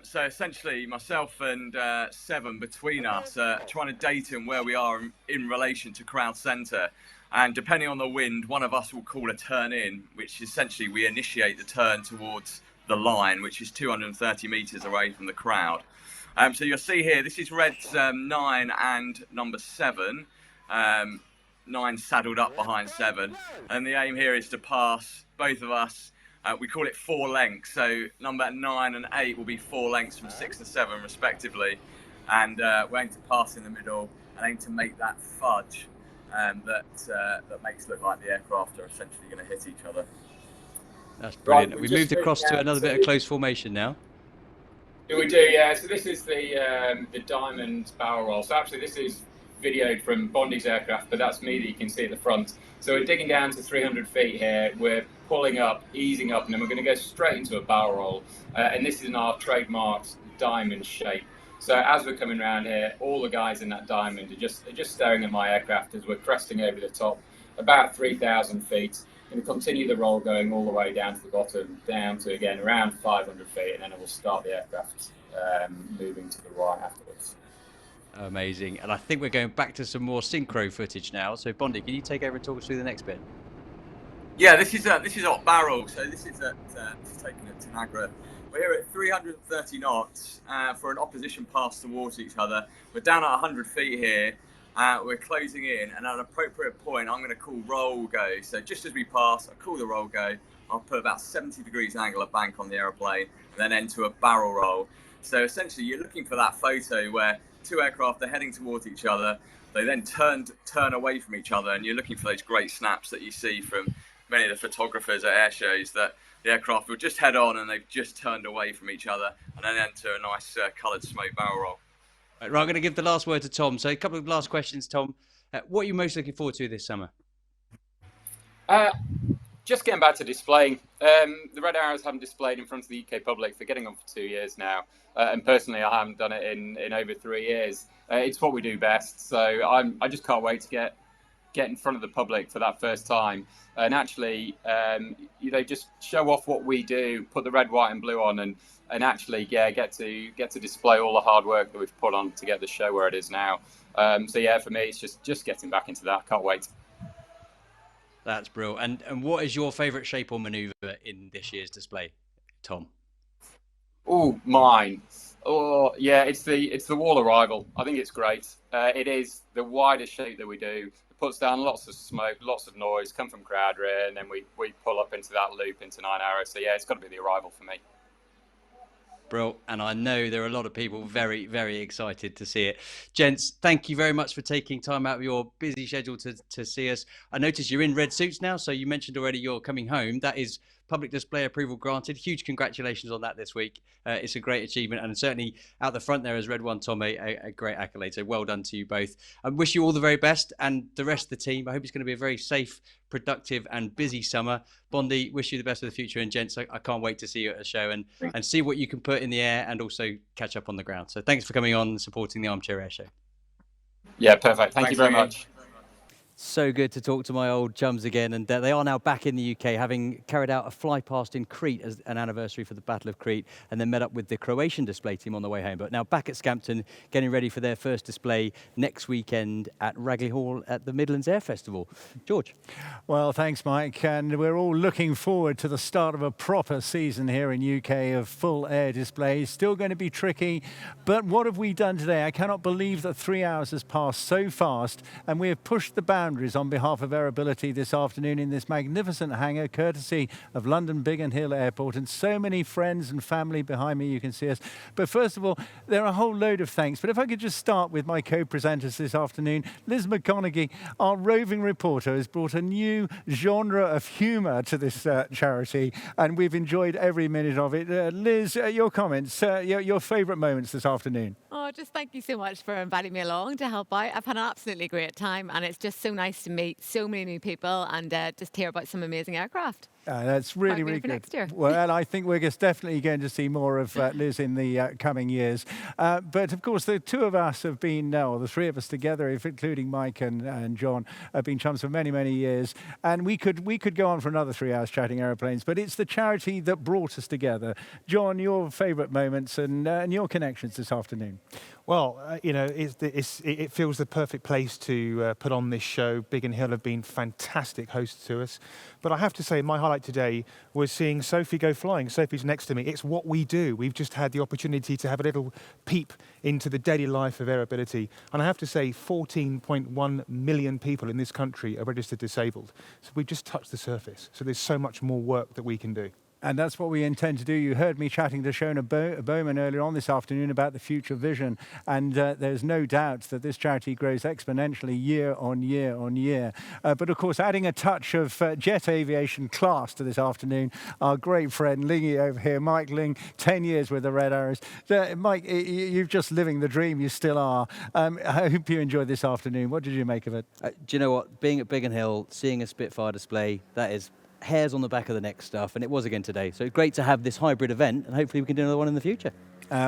So essentially, myself and Seven between us are trying to datum where we are in relation to crowd centre. And depending on the wind, one of us will call a turn in, which essentially we initiate the turn towards the line, which is 230 metres away from the crowd. So you'll see here, this is Red's 9 and number 7. 9 saddled up behind 7. And the aim here is to pass both of us. We call it 4 lengths. So number 9 and 8 will be 4 lengths from 6 and 7 respectively. And we're aiming to pass in the middle and aim to make that fudge that makes it look like the aircraft are essentially going to hit each other. That's brilliant. We moved across to another bit of close formation now. We do, yeah. So this is the diamond barrel roll. So actually this is videoed from Bondi's aircraft, but that's me that you can see at the front. So we're digging down to 300 feet here. We're pulling up, easing up, and then we're going to go straight into a barrel roll. And this is in our trademarked diamond shape. So as we're coming around here, all the guys in that diamond are just staring at my aircraft as we're cresting over the top, about 3,000 feet. Going to continue the roll going all the way down to the bottom, down to again around 500 feet, and then it will start the aircraft moving to the right afterwards. Amazing. And I think we're going back to some more synchro footage now. So Bondi, can you take over and talk us through the next bit? Yeah, this is our barrel. So this is taken at Tanagra. We're here at 330 knots for an opposition pass towards each other. We're down at 100 feet here. We're closing in, and at an appropriate point, I'm going to call roll go. So just as we pass, I call the roll go. I'll put about 70 degrees angle of bank on the aeroplane, and then into a barrel roll. So essentially, you're looking for that photo where 2 aircraft are heading towards each other. They then turn away from each other, and you're looking for those great snaps that you see from many of the photographers at air shows that the aircraft will just head on and they've just turned away from each other and then enter a nice coloured smoke barrel roll. Right, I'm going to give the last word to Tom. So a couple of last questions, Tom. What are you most looking forward to this summer? Just getting back to displaying. The Red Arrows haven't displayed in front of the UK public for getting on for 2 years now. And personally, I haven't done it in over 3 years. It's what we do best. So I just can't wait to get in front of the public for that first time and actually just show off what we do, put the red, white and blue on and actually get to display all the hard work that we've put on to get the show where it is now. So yeah, for me it's just getting back into that. I can't wait. That's brilliant. And what is your favourite shape or manoeuvre in this year's display, Tom? Oh, mine. Oh yeah, it's the wall arrival. I think it's great. It is the widest shape that we do. It puts down lots of smoke, lots of noise, come from crowd rear, and then we pull up into that loop into 9 Arrows. So yeah, it's got to be the arrival for me. Bro, and I know there are a lot of people very, very excited to see it. Gents, thank you very much for taking time out of your busy schedule to see us. I noticed you're in red suits now, so you mentioned already you're coming home. That is public display approval granted. Huge congratulations on that this week. It's a great achievement, and certainly out the front there as Red One, Tom, a great accolade. So well done to you both. I wish you all the very best, and the rest of the team. I hope it's going to be a very safe, productive and busy summer. Bondi, wish you the best for the future, and gents, I can't wait to see you at the show and see what you can put in the air and also catch up on the ground. So thanks for coming on and supporting the ArmChair Airshow. Yeah, perfect. Thank you very much. So good to talk to my old chums again, and they are now back in the UK, having carried out a fly past in Crete as an anniversary for the Battle of Crete, and then met up with the Croatian display team on the way home. But now back at Scampton, getting ready for their first display next weekend at Ragley Hall at the Midlands Air Festival. George. Well, thanks, Mike. And we're all looking forward to the start of a proper season here in UK of full air displays. Still going to be tricky, but what have we done today? I cannot believe that 3 hours has passed so fast, and we have pushed the boundaries on behalf of Aerobility this afternoon in this magnificent hangar, courtesy of London Biggin Hill Airport, and so many friends and family behind me. You can see us. But first of all, there are a whole load of thanks. But if I could just start with my co-presenters this afternoon. Liz McConaughey, our roving reporter, has brought a new genre of humour to this charity, and we've enjoyed every minute of it. Liz, your comments, your favourite moments this afternoon. Oh, Oh, just thank you so much for inviting me along to help out. I've had an absolutely great time, and it's just so nice to meet so many new people and just hear about some amazing aircraft. That's really, really good. Next year. Well, I think we're just definitely going to see more of Liz in the coming years. But of course, the two of us have been, or the three of us together, including Mike and John, have been chums for many, many years. And we could go on for another 3 hours chatting aeroplanes, but it's the charity that brought us together. John, your favourite moments and your connections this afternoon. Well, you know, it feels the perfect place to put on this show. Biggin Hill have been fantastic hosts to us. But I have to say, my highlight today was seeing Sophie go flying. Sophie's next to me. It's what we do. We've just had the opportunity to have a little peep into the daily life of Aerobility. And I have to say, 14.1 million people in this country are registered disabled. So we've just touched the surface. So there's so much more work that we can do. And that's what we intend to do. You heard me chatting to Shona Bowman earlier on this afternoon about the future vision. And there's no doubt that this charity grows exponentially year on year on year. But of course, adding a touch of jet aviation class to this afternoon, our great friend Lingy over here, Mike Ling, 10 years with the Red Arrows. Mike, you're just living the dream. You still are. I hope you enjoyed this afternoon. What did you make of it? Do you know what? Being at Biggin Hill, seeing a Spitfire display, that is hairs on the back of the neck stuff, and it was again today. So it's great to have this hybrid event, and hopefully we can do another one in the future.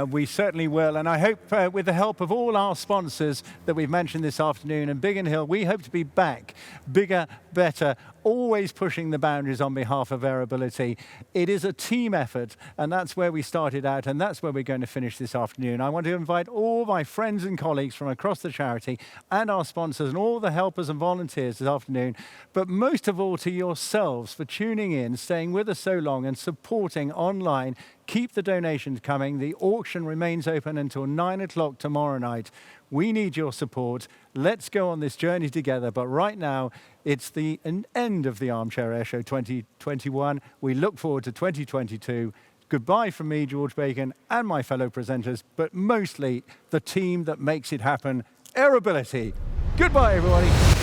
We certainly will, and I hope with the help of all our sponsors that we've mentioned this afternoon and Biggin Hill, we hope to be back bigger, better, always pushing the boundaries on behalf of Aerobility. It is a team effort, and that's where we started out, and that's where we're going to finish this afternoon. I want to invite all my friends and colleagues from across the charity and our sponsors and all the helpers and volunteers this afternoon, but most of all to yourselves for tuning in, staying with us so long and supporting online. Keep the donations coming. The auction remains open until 9 o'clock tomorrow night. We need your support. Let's go on this journey together. But right now, it's the end of the Armchair Airshow 2021. We look forward to 2022. Goodbye from me, George Bacon, and my fellow presenters, but mostly the team that makes it happen, Aerobility. Goodbye, everybody.